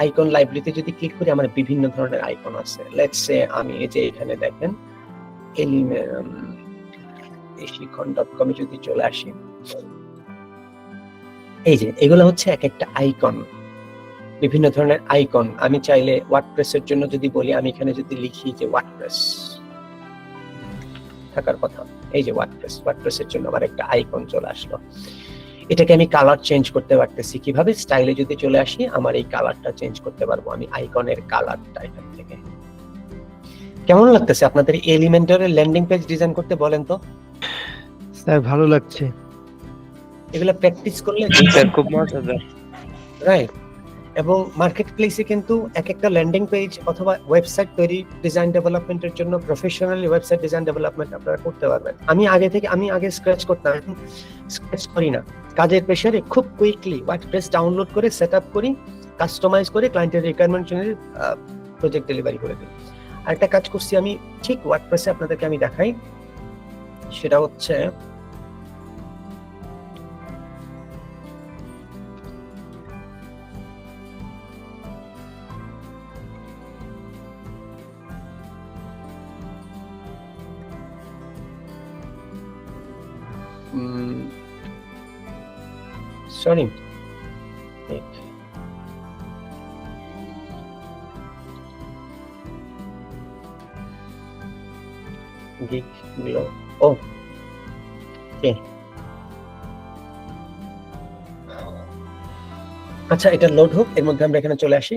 S1: আইকন লাইব্রেরিতে যদি ক্লিক করি, আমার বিভিন্ন ধরনের আইকন আছে। লেটস সে আমি এই যে এখানে দেখেন শিখন.com এ যদি চলে আসি, এই যে এগুলো হচ্ছে এক একটা আইকন, বিভিন্ন ধরনের আইকন। আমি চাইলে ওয়ার্ডপ্রেসের জন্য যদি বলি, আমি এখানে যদি লিখি যে ওয়ার্ডপ্রেস থাকার কথা, এই যে ওয়ার্ডপ্রেসের জন্য আমার একটা আইকন চলে আসলো। এটাকে আমি কালার চেঞ্জ করতে পারতেছি কিভাবে, স্টাইলে যদি চলে আসি, আমার এই কালারটা চেঞ্জ করতে পারবো আমি, আইকনের কালারটা এখান থেকে। কেমন লাগতেছে আপনাদের এলিমেন্টারের ল্যান্ডিং পেজ ডিজাইন করতে, বলেন তো?
S4: স্যার ভালো লাগছে।
S1: এগুলা প্র্যাকটিস করলে
S8: খুব মজাদার।
S1: রাইট। এবং মার্কেট প্লেসে কিন্তু এক একটা ল্যান্ডিং পেজ অথবা ওয়েবসাইট তৈরি, ডিজাইন ডেভেলপমেন্টের জন্য প্রফেশনালি ওয়েবসাইট ডিজাইন ডেভেলপমেন্ট আপনারা করতে পারবেন। আমি আগে স্ক্র্যাচ করতাম, এখন স্ক্র্যাচ করি না, কাজের প্রেসারে খুব কুইকলি ওয়ার্ডপ্রেস ডাউনলোড করে সেট আপ করি, কাস্টমাইজ করে ক্লায়েন্টের রিকোয়ারমেন্ট অনুযায়ী প্রজেক্ট ডেলিভারি করে দিই। আরেকটা কাজ করছি আমি, ঠিক ওয়ার্ডপ্রেসে আপনাদেরকে আমি দেখাই, সেটা হচ্ছে সরি, আচ্ছা, এটা লোড হোক, এর মধ্যে আমরা এখানে চলে আসি।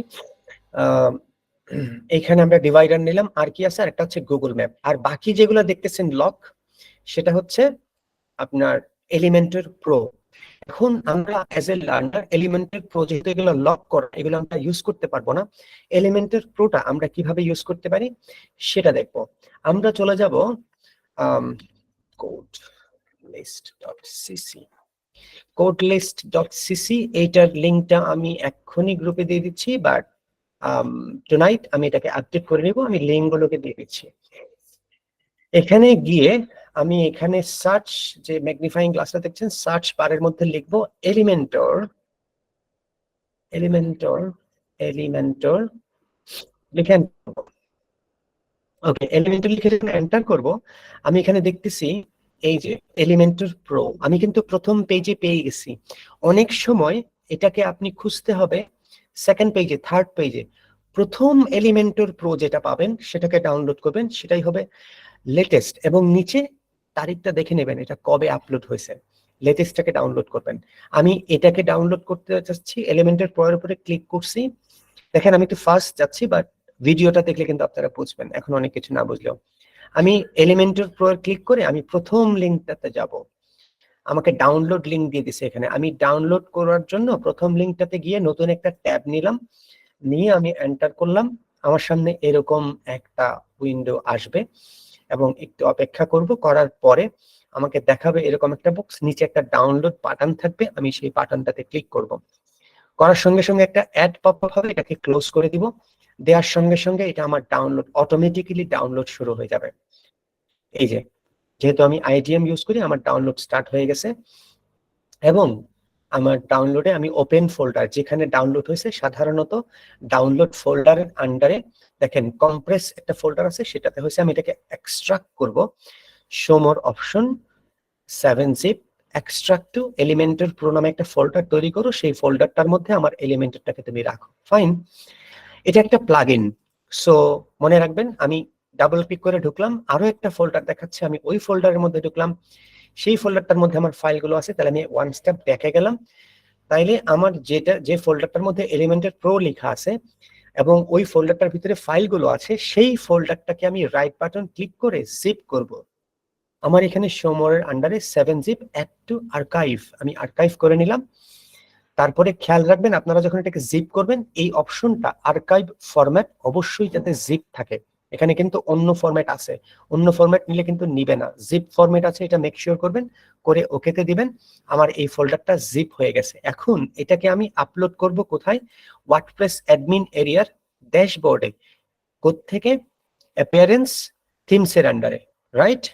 S1: এখানে আমরা ডিভাইডার নিলাম, আর কি আছে, আর একটা হচ্ছে গুগল ম্যাপ, আর বাকি যেগুলো দেখতেছেন লক, সেটা হচ্ছে আপনার এলিমেন্টর প্রো। এখন আমরা as a learner Elementor pro, যেহেতু এগুলো লক করা, এগুলো আমরা ইউজ করতে পারবো না, এলিমেন্টর প্রোটা আমরা কিভাবে ইউজ করতে পারি সেটা দেখবো। আমরা চলে যাব codelist.cc, এইটার লিঙ্কটা আমি এক্ষুনি গ্রুপে দিয়ে দিচ্ছি, বাট টুনাইট আমি এটাকে আপডেট করে নেব, আমি লিঙ্কগুলোকে দিয়ে দিচ্ছি। এখানে গিয়ে আমি এখানে সার্চ, যে ম্যাগনিফাইং গ্লাসটা দেখছেন, সার্চ বারের মধ্যে লিখবো এলিমেন্টর লিখে ওকে, এলিমেন্টর লিখে এন্টার করব। আমি এখানে দেখতেছি এই যে এলিমেন্টর প্রো, আমি কিন্তু প্রথম পেজে পেয়ে গেছি। অনেক সময় এটাকে আপনি খুঁজতে হবে সেকেন্ড পেজে, থার্ড পেজে। প্রথম এলিমেন্টর প্রো যেটা পাবেন সেটাকে ডাউনলোড করবেন, সেটাই হবে লেটেস্ট, এবং নিচে তারিখটা দেখে নেবেন এটা কবে আপলোড হয়েছে, লেটেস্টটাকে ডাউনলোড করবেন। আমি এটাকে ডাউনলোড করতে চাচ্ছি, এলিমেন্টর প্রো এর উপরে ক্লিক করছি, দেখেন আমি একটু ফাস্ট যাচ্ছি, বাট ভিডিওটা দেখলে কিন্তু আপনারা বুঝবেন, এখন অনেক কিছু না বুঝলেও। আমি এলিমেন্টর প্রো এর ক্লিক করে আমি প্রথম লিঙ্কটাতে যাব, আমাকে ডাউনলোড লিঙ্ক দিয়ে দিছে এখানে। আমি ডাউনলোড করার জন্য প্রথম লিঙ্কটাতে গিয়ে নতুন একটা ট্যাব নিলাম, নিয়ে আমি এন্টার করলাম, আমার সামনে এরকম একটা উইন্ডো আসবে এবং একটু অপেক্ষা করব, করার পরে আমাকে দেখাবে এরকম একটা বক্স, নিচে একটা ডাউনলোড বাটন থাকবে, আমি সেই বাটনটাতে ক্লিক করব। করার সঙ্গে সঙ্গে একটা অ্যাড পপ আপ হবে, এটাকে ক্লোজ করে দিব। দেওয়ার সঙ্গে সঙ্গে এটা আমার ডাউনলোড অটোমেটিক্যালি ডাউনলোড শুরু হয়ে যাবে। এই যে, যেহেতু আমি আইডিএম ইউজ করি, আমার ডাউনলোড স্টার্ট হয়ে গেছে এবং আমার ডাউনলোডে আমি ওপেন ফোল্ডার যেখানে ডাউনলোড হয়েছে, সাধারণত ডাউনলোড ফোল্ডারের আন্ডারে দেখেন কম্প্রেস একটা ফোল্ডার আছে, সেটাতে হয়েছে আমি এটাকে এক্সট্রাক্ট করব। শো মোর option 7-zip extract two Elementor pro নামে একটা ফোল্ডার তৈরি করো, সেই ফোল্ডারটার মধ্যে আমার এলিমেন্টরটাকে তুমি রাখো। ফাইন, এটা একটা প্লাগইন। সো মনে রাখবেন, আমি ডাবল ক্লিক করে ঢুকলাম, আরো একটা ফোল্ডার দেখাচ্ছে, আমি ওই ফোল্ডারের মধ্যে ঢুকলাম, সেই ফোল্ডারটার মধ্যে আমার ফাইলগুলো আছে। তাহলে আমি ওয়ান স্টেপ ব্যাকে গেলাম, তাইলে আমার যে ফোল্ডারটার মধ্যে এলিমেন্টর প্রো লেখা আছে এবং ওই ফোল্ডারটার ভিতরে ফাইলগুলো আছে, সেই ফোল্ডারটাকে আমি রাইট বাটন ক্লিক করে জিপ করব। আমার এখানে শো মোরের আন্ডারে 7-zip অ্যাড টু আর্কাইভ, আমি আর্কাইভ করে নিলাম। তারপরে খেয়াল রাখবেন, আপনারা যখন এটাকে জিপ করবেন, এই অপশনটা আর্কাইভ ফরম্যাট অবশ্যই যাতে জিপ থাকে। এখানে কিন্তু অন্য ফরম্যাট আছে, অন্য ফরম্যাট নিলে কিন্তু নিবে না, জিপ ফরম্যাট আছে, এটা মেক শিওর করবেন, করে ওকেতে দিবেন। আমার এই ফোল্ডারটা জিপ হয়ে গেছে। এখন এটাকে আমি আপলোড করব কোথায়? ওয়ার্ডপ্রেস অ্যাডমিন এরিয়ার ড্যাশবোর্ডে। কোত্থেকে? অ্যাপিয়ারেন্স থিমসের আন্ডারে, রাইট?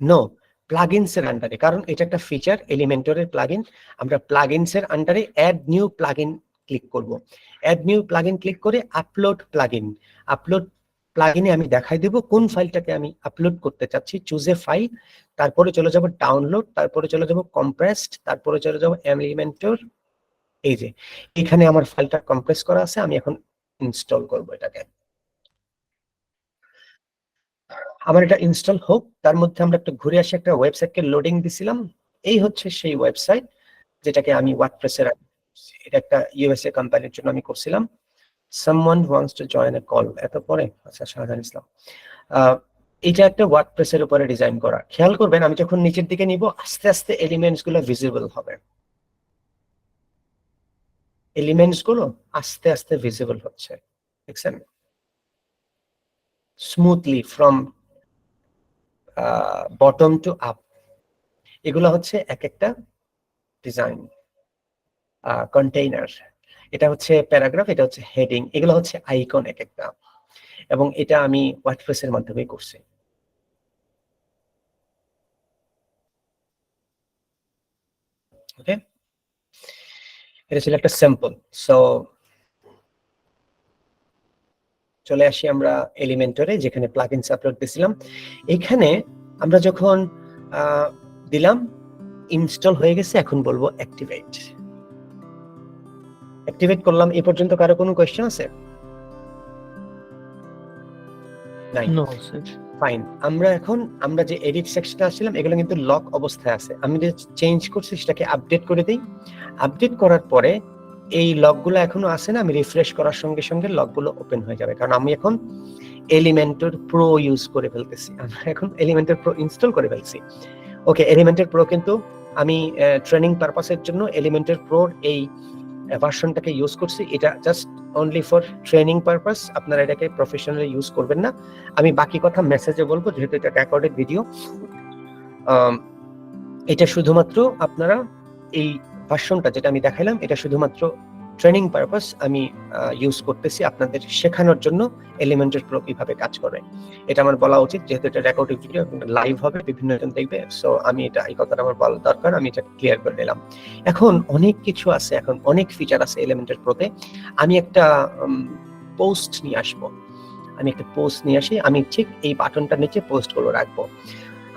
S1: নো, প্লাগইনস এর আন্ডারে, কারণ এটা একটা ফিচার এলিমেন্টরের প্লাগইন। আমরা প্লাগইনস এর আন্ডারে অ্যাড নিউ প্লাগইন ক্লিক করব। অ্যাড নিউ প্লাগইন ক্লিক করে আপলোড প্লাগইন, আপলোড প্লাগইনে আমি দেখাই দেব কোন ফাইলটাকে আমি আপলোড করতে চাচ্ছি। চুজ এ ফাইল, তারপরে চলে যাব ডাউনলোড, তারপরে চলে যাব কম্প্রেসড, তারপরে চলে যাব এলিমেন্টর। এই যে এখানে আমার ফাইলটা কম্প্রেস করা আছে, আমি এখন ইনস্টল করব এটাকে। আমার এটা ইনস্টল হোক, তার মধ্যে আমরা একটু ঘুরে আসি, একটা ওয়েবসাইটকে লোডিং দিছিলাম। এই হচ্ছে সেই ওয়েবসাইট যেটাকে আমি ওয়ার্ডপ্রেসের, এটা একটা ইউএসএ কোম্পানির জন্য আমি করছিলাম। someone wants to join a call, এত পরে আচ্ছা শাহজাহান ইসলাম। এটা একটা ওয়ার্ডপ্রেসের উপরে ডিজাইন করা। খেয়াল করবেন, আমি যখন নিচের দিকে নিব, আস্তে আস্তে এলিমেন্টস গুলো ভিজিবল হবে, এলিমেন্টস গুলো আস্তে আস্তে ভিজিবল হচ্ছে, দেখছেন? Smoothly from bottom to up. এগুলো হচ্ছে এক একটা ডিজাইন। কন্টেইনার, এটা হচ্ছে প্যারাগ্রাফ, এটা হচ্ছে হেডিং, এগুলো হচ্ছে আইকন এক একটা, এবং এটা আমি ওয়ার্ডপ্রেসের মাধ্যমে করছি। ওকে, এটা ছিল একটা স্যাম্পল। সো চলে আসি আমরা এলিমেন্টরে, যেখানে প্লাগইনস আপলোড দিয়েছিলাম। এখানে আমরা যখন দিলাম, ইনস্টল হয়ে গেছে। এখন বলবো অ্যাক্টিভেট। অ্যাক্টিভেট করলাম। এই পর্যন্ত কারো কোনো কোয়েশ্চেন আছে? নাই?
S4: No sir.
S1: ফাইন। আমরা যে এডিট সেকশনে আসছিলাম, এগুলো কিন্তু লক অবস্থায় আছে। আমি যে চেঞ্জ করছি সেটাকে আপডেট করে দিই। আপডেট করার পরে এই লকগুলো এখনো আছে না, আমি রিফ্রেশ করার সঙ্গে সঙ্গে লকগুলো ওপেন হয়ে যাবে, কারণ আমি এখন এলিমেন্টর প্রো ইউজ করে ফেলতেছি। আমরা এখন এলিমেন্টর প্রো ইনস্টল করে ফেলছি। ওকে, এলিমেন্টর প্রো কিন্তু আমি ট্রেনিং পারপাসের জন্য এলিমেন্টর প্রোর এই ভার্সনটাকে ইউজ করছি। এটা just only for training purpose, আপনারা এটাকে প্রফেশনালি ইউজ করবেন না। আমি বাকি কথা মেসেজে বলবো, যেহেতু এটা রেকর্ডেড ভিডিও। এটা শুধুমাত্র আপনারা এই ভার্সনটা যেটা আমি দেখাইলাম, এটা শুধুমাত্র ট্রেনিং পারপাস আমি ইউজ করতেছি, আপনাদের শেখানোর জন্য এলিমেন্টর প্রো কিভাবে কাজ করে। এটা আমার বলা উচিত, যেহেতু এটা রেকর্ডেড ভিডিও, লাইভ হবে, বিভিন্ন জন দেখবে। সো আমি এটা, এই কথাটা আমার বলা দরকার, আমি এটা ক্লিয়ার করে নিলাম। এখন অনেক কিছু আছে, এখন অনেক ফিচার আছে এলিমেন্টর প্রোতে। আমি একটা পোস্ট নিয়ে আসবো, আমি একটা পোস্ট নিয়ে আসি, আমি ঠিক এই বাটনটার নিচে পোস্ট গুলো রাখবো।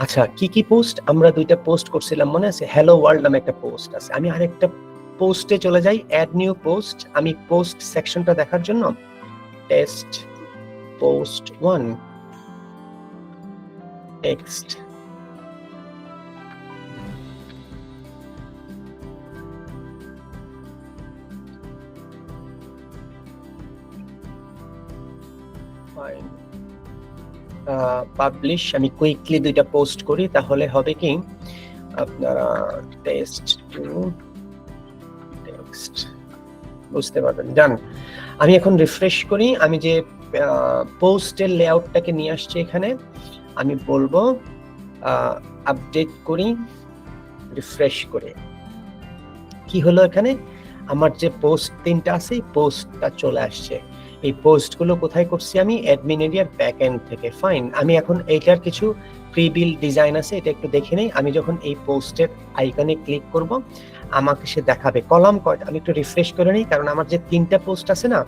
S1: আচ্ছা, কি কি পোস্ট? আমরা দুইটা পোস্ট করছিলাম, মনে আছে? হ্যালো ওয়ার্ল্ড নামে একটা পোস্ট আছে। আমি আরেকটা পোস্টে চলে যাই, অ্যাড নিউ পোস্ট। আমি পোস্ট সেকশনটা দেখার জন্য টেস্ট পোস্ট 1 টেক্সট, পাবলিশ। আমি কুইকলি দুইটা পোস্ট করি, তাহলে হবে কি, আপনারা টেস্ট টু টেক্সট বুঝতে পারবেন। ডান। আমি এখন রিফ্রেশ করি, আমি যে পোস্টের লেআউটটাকে নিয়ে আসছি এখানে, আমি বলবো আপডেট করি, রিফ্রেশ করে কি হলো এখানে আমার যে পোস্ট 3টা আছে এই পোস্টটা চলে আসছে। এই পোস্টগুলো কোথায় করছি আমি? অ্যাডমিন এরিয়ার ব্যাক এন্ড থেকে। ফাইন, আমি এখন এইটার কিছু প্রি বিল্ড ডিজাইন আছে, এটা একটু দেখে নেই। আমি যখন এই পোস্টের আইকনে ক্লিক করব আমাকে সে দেখাবে কলাম কয়টা। আমি একটু রিফ্রেশ করে নিই, কারণ আমার যে 3টা পোস্ট আছে না,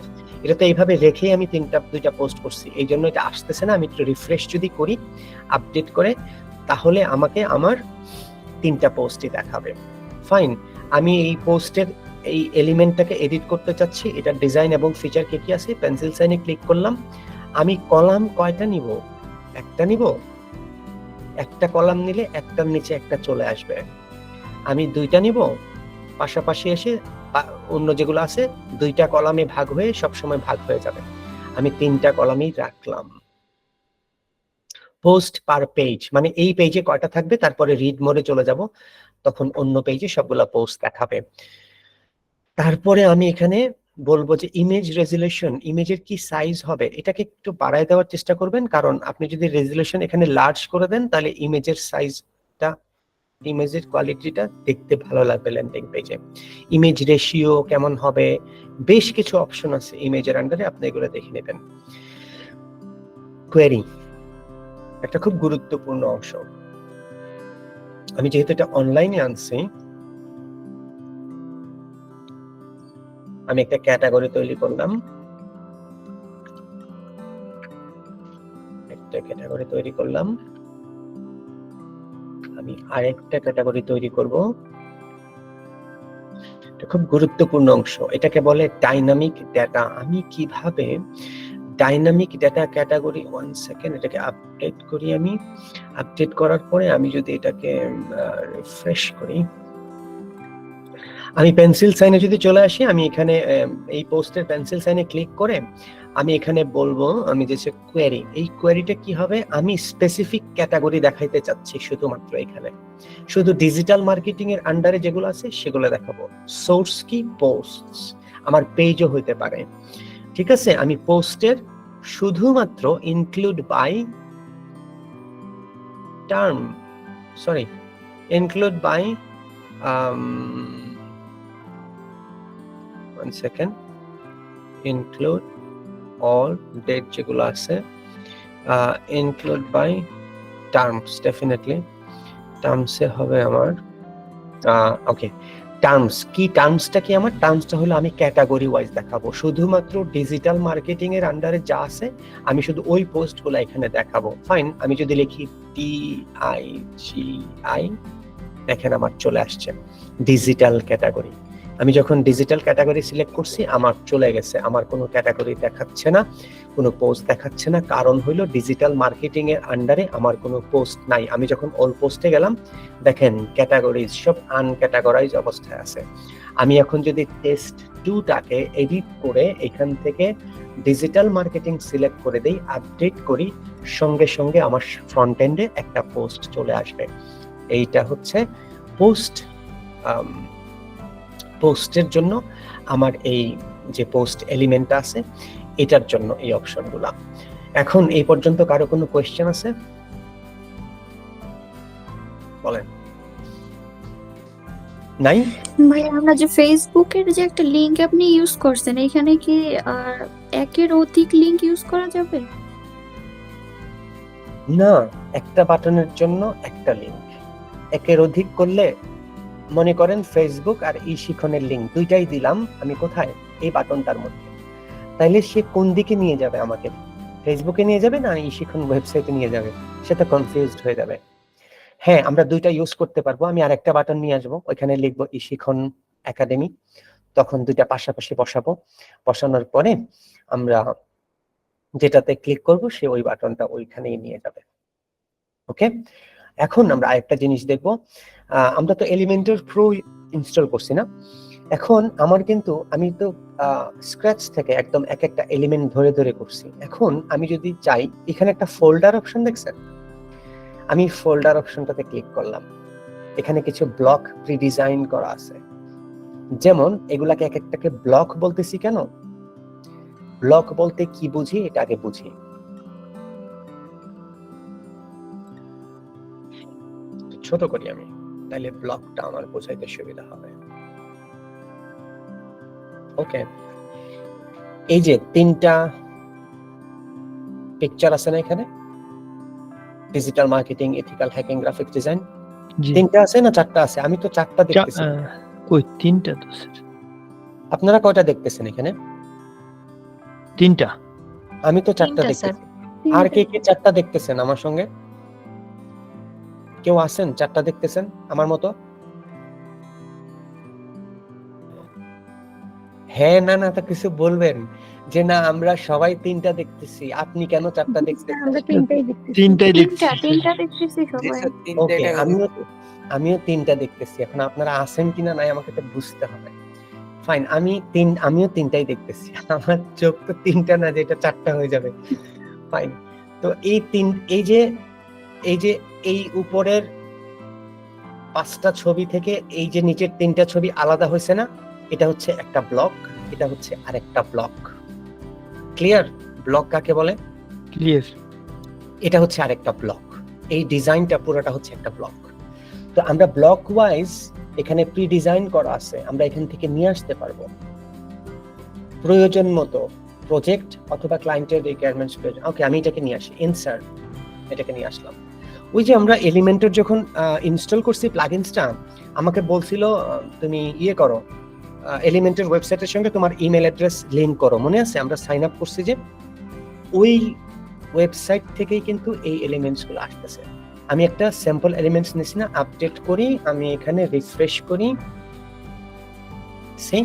S1: এটা তো এইভাবে রেখেই আমি 2টা পোস্ট করছি, এই জন্য এটা আসতেছে না। আমি একটু রিফ্রেশ যদি করি আপডেট করে, তাহলে আমাকে আমার 3টা পোস্টই দেখাবে। ফাইন, আমি এই পোস্টের এই এলিমেন্টটাকে এডিট করতে চাচ্ছি, এটা ডিজাইন এবং ফিচার কি কি আছে, পেন্সিল সাইনে ক্লিক করলাম। আমি কলাম কয়টা নিব? একটা নিব। একটা কলাম নিলে একটার নিচে একটা চলে আসবে। আমি 2টা নিব, পাশাপাশি এসে অন্য যেগুলো আছে 2টা কলামে ভাগ হয়ে সবসময় ভাগ হয়ে যাবে। আমি 3টা কলামই রাখলাম। পোস্ট পার পেজ, মানে এই পেজে কয়টা থাকবে, তারপরে রিড মোডে চলে যাব, তখন অন্য পেজে সবগুলা পোস্ট দেখাবে। তারপরে আমি এখানে বলবো যে ইমেজ রেজুলেশন, ইমেজের কি সাইজ হবে এটাকে একটু বাড়ায় দেওয়ার চেষ্টা করবেন, কারণ আপনি যদি রেজুলেশন এখানে লার্জ করে দেন তাহলে ইমেজের সাইজটা, ইমেজের কোয়ালিটিটা দেখতে ভালো লাগবে ল্যান্ডিং পেজে। ইমেজ রেশিও কেমন হবে, বেশ কিছু অপশন আছে ইমেজের আন্ডারে, আপনি এগুলো দেখে নেবেন। কোয়েরি একটা খুব গুরুত্বপূর্ণ অংশ। আমি যেহেতু এটা অনলাইনে আনছি, আমি একটা ক্যাটাগরি তৈরি করলাম, আমি আরেকটা ক্যাটাগরি তৈরি করব। এটা খুব গুরুত্বপূর্ণ অংশ, এটাকে বলে ডাইনামিক ডেটা। আমি কিভাবে ডাইনামিক ডেটা ক্যাটাগরি, 1 সেকেন্ড, এটাকে আপডেট করি। আমি আপডেট করার পরে আমি যদি এটাকে রিফ্রেশ করি, আমি পেন্সিল সাইনে যদি চলে আসি, আমি এখানে এই পোস্টের পেন্সিল সাইনে ক্লিক করে আমি এখানে বলবো, আমি যে কোয়েরি, এই কোয়েরিটা কি হবে, আমি স্পেসিফিক ক্যাটাগরি দেখাইতে চাচ্ছি শুধুমাত্র এখানে, শুধু ডিজিটাল মার্কেটিং এর আন্ডারে যেগুলো আছে সেগুলো দেখাবো। সোর্স কি? পোস্টস, আমার পেজও হইতে পারে, ঠিক আছে। আমি পোস্টের শুধুমাত্র include by term, sorry, include by 1 second, include all date যেগুলো আছে, ইনক্লুড বাই টার্মস, ডেফিনেটলি টার্মসে হবে আমার। ওকে, টার্মস কি? টার্মসটা কি আমার? টার্মসটা হলো আমি ক্যাটাগরি ওয়াইজ দেখাবো, শুধুমাত্র ডিজিটাল মার্কেটিং এর আন্ডারে যা আছে আমি শুধু ওই পোস্টগুলো এখানে দেখাবো। ফাইন, আমি যদি লিখি DIGI, দেখেন আমার চলে আসছে ডিজিটাল ক্যাটাগরি। আমি যখন ডিজিটাল ক্যাটাগরি সিলেক্ট করছি আমার চলে গেছে, আমার কোনো ক্যাটাগরি দেখাচ্ছে না, কোনো পোস্ট দেখাচ্ছে না, কারণ হইলো ডিজিটাল মার্কেটিং এর আন্ডারে আমার কোনো পোস্ট নাই। আমি যখন অল পোস্টে গেলাম, দেখেন ক্যাটাগরিজ সব আনক্যাটাগরাইজ অবস্থায় আছে। আমি এখন যদি টেস্ট 2টাকে এডিট করে এখান থেকে ডিজিটাল মার্কেটিং সিলেক্ট করে দেই, আপডেট করি, সঙ্গে সঙ্গে আমার ফ্রন্ট এন্ডে একটা পোস্ট চলে আসবে। এইটা হচ্ছে পোস্ট, পোস্টের জন্য আমার এই যে পোস্ট এলিমেন্টটা আছে এটার জন্য এই অপশনগুলা। এখন এই পর্যন্ত কারো কোনো কোয়েশ্চেন আছে? বলেন। নাই?
S2: ভাই আমরা যে ফেসবুকের যে একটা লিংক আপনি ইউজ করছেন, এখানে কি একের অধিক লিংক ইউজ করা যাবে?
S1: না, একটা বাটনের জন্য একটা লিংক। একের অধিক করলে, মনে করেন ফেসবুক আর ই শিখনের লিংক দুইটাই দিলাম আমি, কোথায়? এই বাটনটার মধ্যে। তাইলে সে কোন দিকে নিয়ে যাবে আমাকে? ফেসবুকে নিয়ে যাবে না ই শিখন ওয়েবসাইটে নিয়ে যাবে? সেটা কনফিউজড হয়ে যাবে। হ্যাঁ, আমরা দুইটা ইউজ করতে পারবো। আমি আরেকটা বাটন নিয়ে আসবো, ওইখানে লিখবো ই শিখন একাডেমি, তখন দুইটা পাশাপাশি বসাবো। বসানোর পরে আমরা যেটাতে ক্লিক করব সে ওই বাটনটা ওইখানেই নিয়ে যাবে। ওকে, এখন আমরা আরেকটা জিনিস দেখবো। আমরা তো এলিমেন্টর প্রো ইনস্টল করছি না, এখন আমার কিন্তু আমি তো স্ক্র্যাচ থেকে একদম এক একটা এলিমেন্ট ধরে ধরে করছি। এখন আমি যদি চাই, এখানে একটা ফোল্ডার অপশন দেখছেন, আমি ফোল্ডার অপশনটাতে ক্লিক করলাম, এখানে কিছু ব্লক প্রি ডিজাইন করা আছে। যেমন এগুলাকে এক একটাকে ব্লক বলতেছি কেন? ব্লক বলতে কি বুঝি এটা আগে বুঝি। ছোট করি আমি, তাহলে ব্লকটা আমার বোঝাইতে সুবিধা হবে। ওকে, এই যে 3টা পিকচার আছে না এখানে, digital marketing, ethical hacking, graphic design,
S4: জি
S1: 3টা আছে না 4টা আছে? আমি তো 4টা দেখতেছি।
S4: কই 3টা তো স্যার,
S1: আপনারা কয়টা দেখতেছেন এখানে?
S4: 3টা।
S1: আমি তো 4টা
S3: 3টা স্যার।
S1: দেখতেছি। আর কে কে 4টা দেখতেছেন আমার সঙ্গে? কেউ আছেন 4টা দেখতেছেন আমার মতো? হ্যাঁ না না তা কিছু বলবেন যে না আমরা সবাই 3টা দেখতেছি, আপনি কেন 4টা দেখতেছেন?
S5: আমরা তিনটাই দেখতেছি।
S4: 3টাই দেখছি
S2: তিনটা দেখতেছি সবাই।
S1: ওকে, আমিও 3টা দেখতেছি। এখন আপনারা আছেন কিনা নাই আমাকে তো বুঝতে হবে। ফাইন, আমিও 3টাই দেখতেছি। আমার চোখ তো 3টা না যে এটা 4টা হয়ে যাবে। ফাইন, তো এই যে এই উপরের 5টা ছবি থেকে এই যে নিচের 3টা ছবি আলাদা হয়েছে না, এটা হচ্ছে একটা ব্লক, এটা হচ্ছে আরেকটা ব্লক। ক্লিয়ার? ব্লক কাকে বলে?
S4: ক্লিয়ার।
S1: এটা হচ্ছে আরেকটা ব্লক। এই ডিজাইনটা পুরোটা হচ্ছে একটা ব্লক। তো আমরা ব্লক ওয়াইজ এখানে প্রি ডিজাইন করা আছে, আমরা এখান থেকে নিয়ে আসতে পারবো প্রয়োজন মতো প্রজেক্ট অথবা ক্লায়েন্টের রিকোয়ারমেন্টস প্রয়োজন। ওকে, আমি এটাকে নিয়ে আসি, ইনসার্ট, এটাকে নিয়ে আসলাম। ওই যে আমরা এলিমেন্টের যখন ইনস্টল করছি প্লাগইনসটা, আমাকে বলছিল তুমি করো, এলিমেন্টের ওয়েবসাইটের সঙ্গে তোমার ইমেল অ্যাড্রেস লিংক করো, মনে আছে? আমরা সাইন আপ করছি যে ওই ওয়েবসাইট থেকেই কিন্তু এই এলিমেন্টস গুলো আসতেছে। আমি একটা স্যাম্পল এলিমেন্টস নিছি না, আপডেট করি, আমি এখানে রিফ্রেশ করি, সেই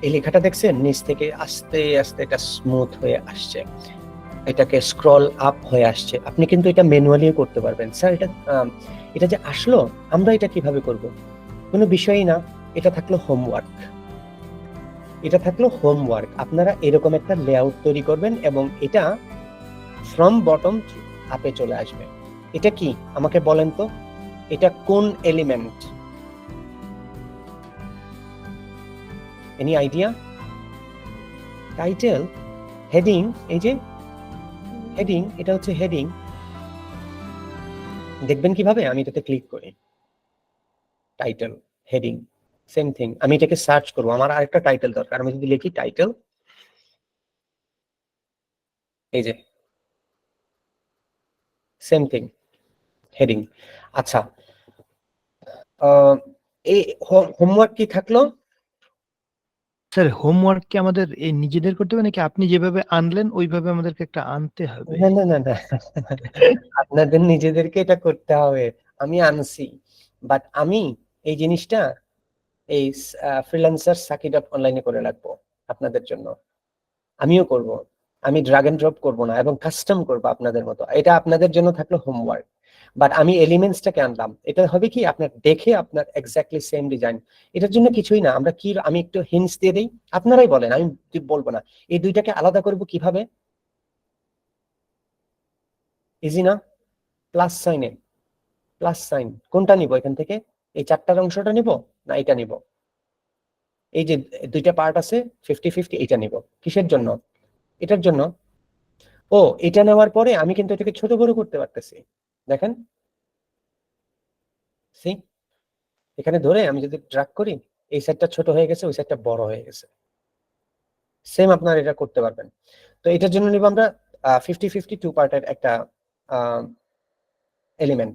S1: এই লেখাটা দেখছেন নিচ থেকে আস্তে আস্তে এটা স্মুথ হয়ে আসছে, এটাকে স্ক্রল আপ হয়ে আসছে। আপনি কিন্তু এটা ম্যানুয়ালিও করতে পারবেন। স্যার এটা যে আসলো, আমরা এটা কিভাবে করব? কোনো বিষয়ই না, এটা থাকলো হোমওয়ার্ক। আপনারা এরকম একটা লেআউট তৈরি করবেন এবং এটা ফ্রম বটম আপে চলে আসবে। এটা কি আমাকে বলেন তো, এটা কোন element? Any idea? Title, heading, এই যে হেডিং, এটা হচ্ছে হেডিং। দেখবেন কিভাবে? আমি এটাতে ক্লিক করি, টাইটেল, হেডিং, সেম থিং। আমি এটাকে সার্চ করবো, আমার আরেকটা টাইটেল দরকার। আমি যদি লিখি টাইটেল, এই যে সেম থিং, হেডিং। আচ্ছা, এই হোমওয়ার্ক কি থাকলো?
S4: স্যার হোমওয়ার্ক কি আমাদের এই নিজেদের করতে হবে নাকি আপনি যেভাবে আনলেন ওইভাবে আমাদেরকে একটা আনতে হবে?
S1: না না না না, আপনাদের নিজেদেরকে এটা করতে হবে। আমি আনছি, বাট আমি এই জিনিসটা এই ফ্রিল্যান্সার সাকিট অনলাইনে করে রাখবো আপনাদের জন্য। আমিও করব, আমি ড্রাগ এন্ড ড্রপ করব না এবং কাস্টম করব আপনাদের মতো। এটা আপনাদের জন্য থাকলো হোমওয়ার্ক, বাট আমি এলিমেন্টসটাকে আনলাম। এটা হবে কি আপনার দেখে আপনার এক্স্যাক্টলি সেম ডিজাইন। এটার জন্য কিছুই না, আমি একটু হিন্টস দিয়ে দেই, আপনারাই বলেন, আমি বলবো না। এই দুইটাকে আলাদা করব কিভাবে? ইজি না? প্লাস সাইন কোনটা নিব এখান থেকে? এই 4টার অংশটা নিব না এটা নিব? এই যে 2টা পার্ট আছে 50-50, এটা নিব। কিসের জন্য? এটার জন্য। ও, এটা নেওয়ার পরে আমি কিন্তু এটাকে ছোট বড় করতে পারতেছি। দেখেন, সি এখানে ধরে আমি যদি ড্র্যাগ করি, এই সাইডটা ছোট হয়ে গেছে, ওই সাইডটা বড় হয়ে গেছে। সেম আপনারা এটা করতে পারবেন। তো এটার জন্য নিব আমরা 50-50 2 পার্টের একটা এলিমেন্ট,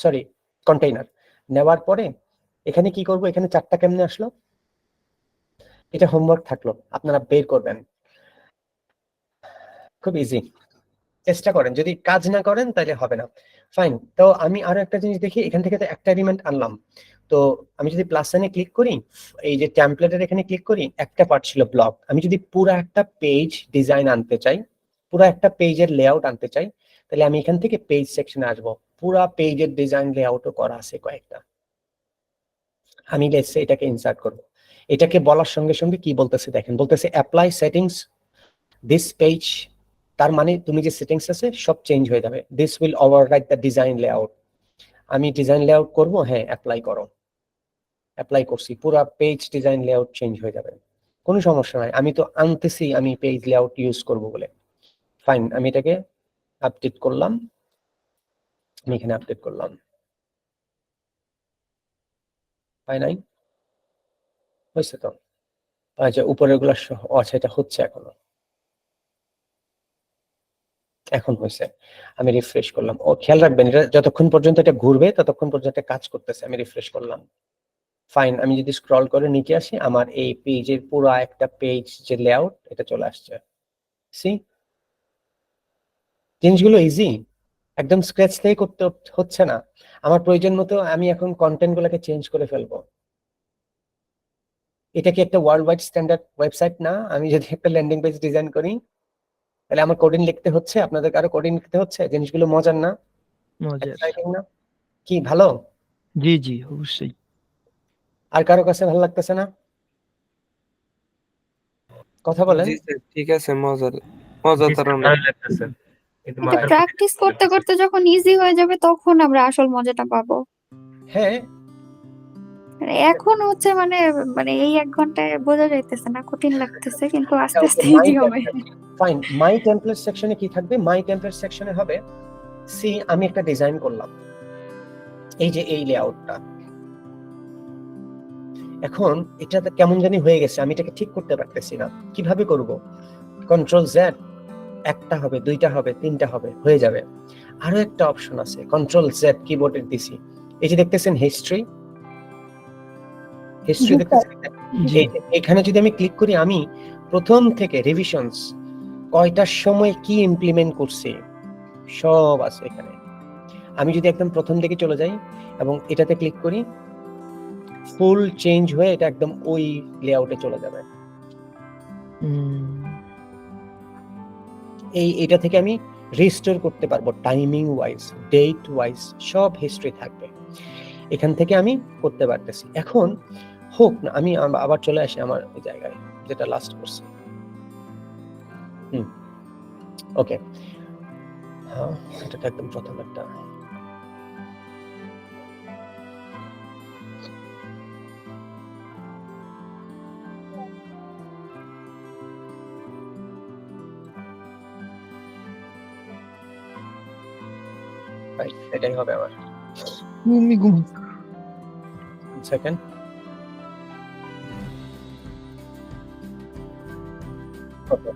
S1: সরি কন্টেইনার। নেওয়ার পরে এখানে কি করব? এখানে 4টা কেমনে আসলো? এটা হোমওয়ার্ক থাকলো, আপনারা বের করবেন। খুব ইজি, চেষ্টা করেন। যদি কাজ না করেন তাহলে হবে না। ফাইন, তো আমি আরো একটা জিনিস দেখি, এখান থেকে তো একটা এলিমেন্ট আনলাম। তো আমি যদি প্লাস সাইনে ক্লিক করি, এই যে টেমপ্লেটের এখানে ক্লিক করি, একটা পার্ট ছিল ব্লক। আমি যদি পুরো একটা পেজ ডিজাইন আনতে চাই, পুরো একটা পেজের লেআউট আনতে চাই, তাহলে আমি এখান থেকে পেজ সেকশনে আসবো। পুরো পেজের ডিজাইন লেআউটও করা আছে কয়েকটা। আমি লেটস এটাকে ইনসার্ট করব। এটাকে বলার সঙ্গে সঙ্গে কি বলতেছে দেখেন, বলতেছে অ্যাপ্লাই সেটিংস দিস পেজ। তার মানে তুমি যে সেটিংস আছে সব চেঞ্জ হয়ে যাবে। This will overwrite the design layout. আমি ডিজাইন লেআউট করব, হ্যাঁ অ্যাপ্লাই করো। অ্যাপ্লাই করছি, পুরা পেজ ডিজাইন লেআউট চেঞ্জ হয়ে যাবে। কোনো সমস্যা নাই, আমি তো আনতেছি আমি পেজ লেআউট ইউজ করব বলে। ফাইন, আমি এটাকে আপডেট করলাম, আমি এখানে আপডেট করলাম। হয় নাই? হয়েছে তো? আচ্ছা, উপরের গুলা আচ্ছা এটা হচ্ছে এখনো, এখন হয়েছে। আমি রিফ্রেশ করলাম। ও খেয়াল রাখবেন, এটা যতক্ষণ পর্যন্ত এটা ঘুরবে ততক্ষণ পর্যন্ত এটা কাজ করতেছে। আমি রিফ্রেশ করলাম। ফাইন, আমি যদি স্ক্রল করে নিচে আসি, আমার এই পেজের পুরো একটা পেজ যে লেআউট এটা চলে আসছে। সি, জিনিসগুলো ইজি, একদম স্ক্র্যাচ থেকে করতে হচ্ছে না। আমার প্রয়োজন মতো আমি এখন কন্টেন্ট গুলোকে চেঞ্জ করে ফেলবো। এটা কি একটা ওয়ার্ল্ড ওয়াইড স্ট্যান্ডার্ড ওয়েবসাইট না? আমি যদি একটা ল্যান্ডিং পেজ ডিজাইন করি তাহলে আমার কোডিং লিখতে হচ্ছে, আপনাদের কারো কোডিং লিখতে হচ্ছে। জিনিসগুলো মজার না?
S4: মজার।
S1: এক্সাইটিং না? কি ভালো?
S4: জি জি অবশ্যই।
S1: আর কারো কাছে ভালো লাগতেছে না? কথা বলেন।
S8: জি স্যার, ঠিক আছে, মজাদার অনেক।
S1: ভালো লাগতেছে, কিন্তু
S2: এটা
S1: মাথার
S2: প্র্যাকটিস করতে করতে যখন ইজি হয়ে যাবে তখন আমরা আসল মজাটা পাবো।
S1: হ্যাঁ,
S2: মানে এখন হচ্ছে মানে মানে এই 1 ঘন্টায় বোঝা যাইতেছে না, কঠিন লাগতেছে, কিন্তু আস্তে আস্তে ইজি হবে।
S1: ফাইন। মাই টেমপ্লেট সেকশনে কি থাকবে? মাই টেমপ্লেট সেকশনে হবে, সি আমি একটা ডিজাইন করলাম, এই যে এই লেআউটটা। এখন এটা কেমন জানি হয়ে গেছে, আমি এটাকে ঠিক করতে পারতেছি না। কিভাবে করব? কন্ট্রোল জেড, একটা হবে, দুইটা হবে, তিনটা হবে, হয়ে যাবে। আরো একটা অপশন আছে, কন্ট্রোল জেড কিবোর্ডের দিছি, এই যে দেখতেছেন হিস্ট্রি, হিস্ট্রি দেখতেছেন? এখানে যদি আমি ক্লিক করি, আমি প্রথম থেকে রিভিশনস, কয়টার সময় কি ইমপ্লিমেন্ট করছি সব আছে এখানে। আমি যদি একদম প্রথম দিকে চলে যাই এবং এটাতে ক্লিক করি, ফুল চেঞ্জ হয়ে এটা একদম ওই লেআউটে চলে যাবে। এটা থেকে আমি রিস্টোর করতে পারবো, টাইমিং ওয়াইজ, ডেট ওয়াইজ সব হিস্ট্রি থাকবে, এখান থেকে আমি করতে পারতেছি। এখন হোক না, আমি আবার চলে আসি আমার ওই জায়গায় যেটা লাস্ট করছি। ওকে, হ্যাঁ এটা একদম প্রথম একটা। এটাই হবে আমার সেকেন্ড। ওকে,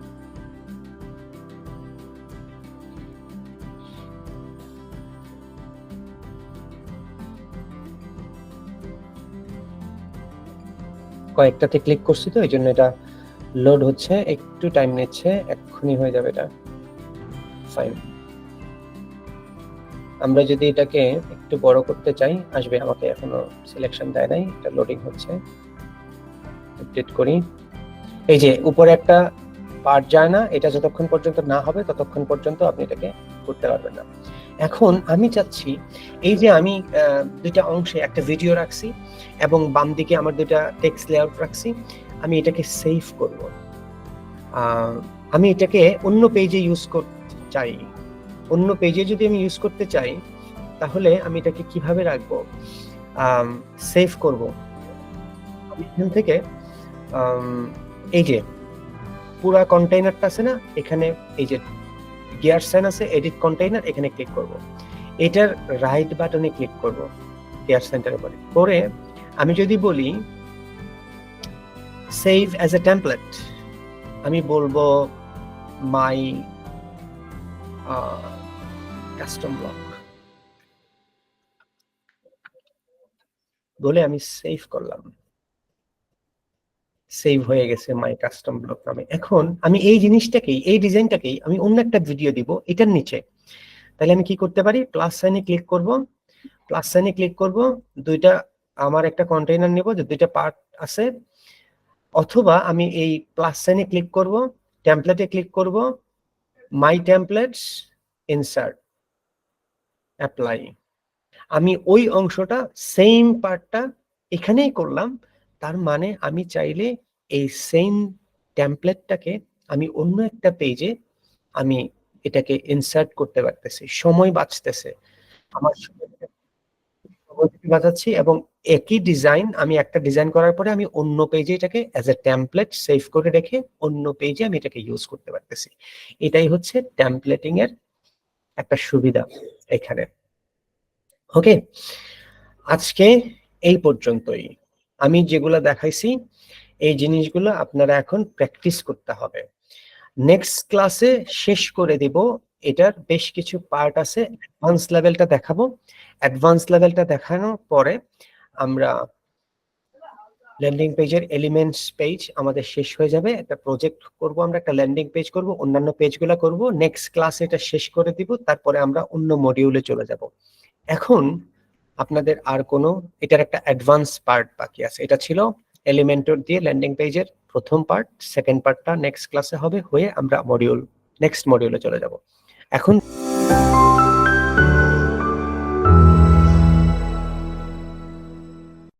S1: কয়েকটাতে ক্লিক করছি তো এই জন্য এটা লোড হচ্ছে, একটু টাইম নিচ্ছে, এক্ষুনি হয়ে যাবে এটা। ফাইন, আমরা যদি এটাকে একটু বড় করতে চাই আসবে, আমাকে এখনো সিলেকশন দেয় নাই, এটা লোডিং হচ্ছে। আপডেট করি, এই যে উপরে একটা পার্ট যায় না, এটা যতক্ষণ পর্যন্ত না হবে ততক্ষণ পর্যন্ত আপনি এটাকে করতে পারবেন না। এখন আমি চাচ্ছি এই যে আমি দুইটা অংশে একটা ভিডিও রাখছি এবং বাম দিকে আমার দুইটা টেক্সট লেআউট রাখছি, আমি এটাকে সেভ করব। আমি এটাকে অন্য পেজে ইউজ করতে চাই। অন্য পেজে যদি আমি ইউজ করতে চাই তাহলে আমি এটাকে কিভাবে রাখবো, সেভ করব। আমি এখান থেকে এই যে পুরা কন্টেইনারটা আছে না, এখানে এই যে গিয়ার সাইন আছে, এডিট কন্টেইনার, এখানে ক্লিক করব। এটার রাইট বাটনে ক্লিক করব গিয়ার সাইনটার উপরে করে, আমি যদি বলি সেভ অ্যাজ এ টেমপ্লেট, আমি বলবো মাই কাস্টম ব্লক বলে আমি সেভ করলাম। সেভ হয়ে গেছে মাই কাস্টম ব্লক নামে। এখন আমি এই জিনিসটাকেই, এই ডিজাইনটাকেই আমি অন্য একটা ভিডিও দিব এটার নিচে। তাহলে আমি কি করতে পারি, প্লাস সাইনে ক্লিক করব, প্লাস সাইনে ক্লিক করব, দুইটা আমার একটা কন্টেইনার নেব যে দুইটা পার্ট আছে, অথবা আমি এই প্লাস সাইনে ক্লিক করব, টেমপ্লেটে ক্লিক করব, মাই টেমপ্লেটস, ইনসার্ট, অ্যাপ্লাই। আমি ওই অংশটা সেম পার্টটা এখানেই করলাম, তার মানে আমি চাইলে এই সেম টেমপ্লেটটাকে আমি অন্য একটা পেজে আমি এটাকে ইনসার্ট করতে পারতেছি, সময় বাঁচতেছে আমার। বাজাচ্ছি এবং একই ডিজাইন আমি একটা ডিজাইন করার পরে আমি অন্য পেজে এটাকে অ্যাজ এ টেমপ্লেট সেভ করে রেখে অন্য পেজে আমি এটাকে ইউজ করতে পারতেছি। এটাই হচ্ছে টেমপ্লেটিং এর একটা সুবিধা এখানে। ওকে, আজকে এই পর্যন্তই। আমি যেগুলো দেখাইছি এই জিনিসগুলো আপনারা এখন প্র্যাকটিস করতে হবে। নেক্সট ক্লাসে শেষ করে দিব, এটার বেশ কিছু পার্ট আছে, অ্যাডভান্স লেভেলটা দেখাবো। অ্যাডভান্স লেভেলটা দেখানোর পরে আমরা ল্যান্ডিং পেজের এলিমেন্টস পেজ আমাদের শেষ হয়ে যাবে, একটা প্রজেক্ট করব, আমরা একটা ল্যান্ডিং পেজ করব, অন্যান্য পেজগুলো করব। নেক্সট ক্লাসে এটা শেষ করে দিব, তারপরে আমরা অন্য মডিউলে চলে যাব। এখন আপনাদের আর কোনো, এটার একটা অ্যাডভান্স পার্ট বাকি আছে। এটা ছিল এলিমেন্টর দিয়ে ল্যান্ডিং পেজের প্রথম পার্ট, সেকেন্ড পার্টটা নেক্সট ক্লাসে হবে, হয়ে আমরা নেক্সট মডিউলে চলে যাব। এখন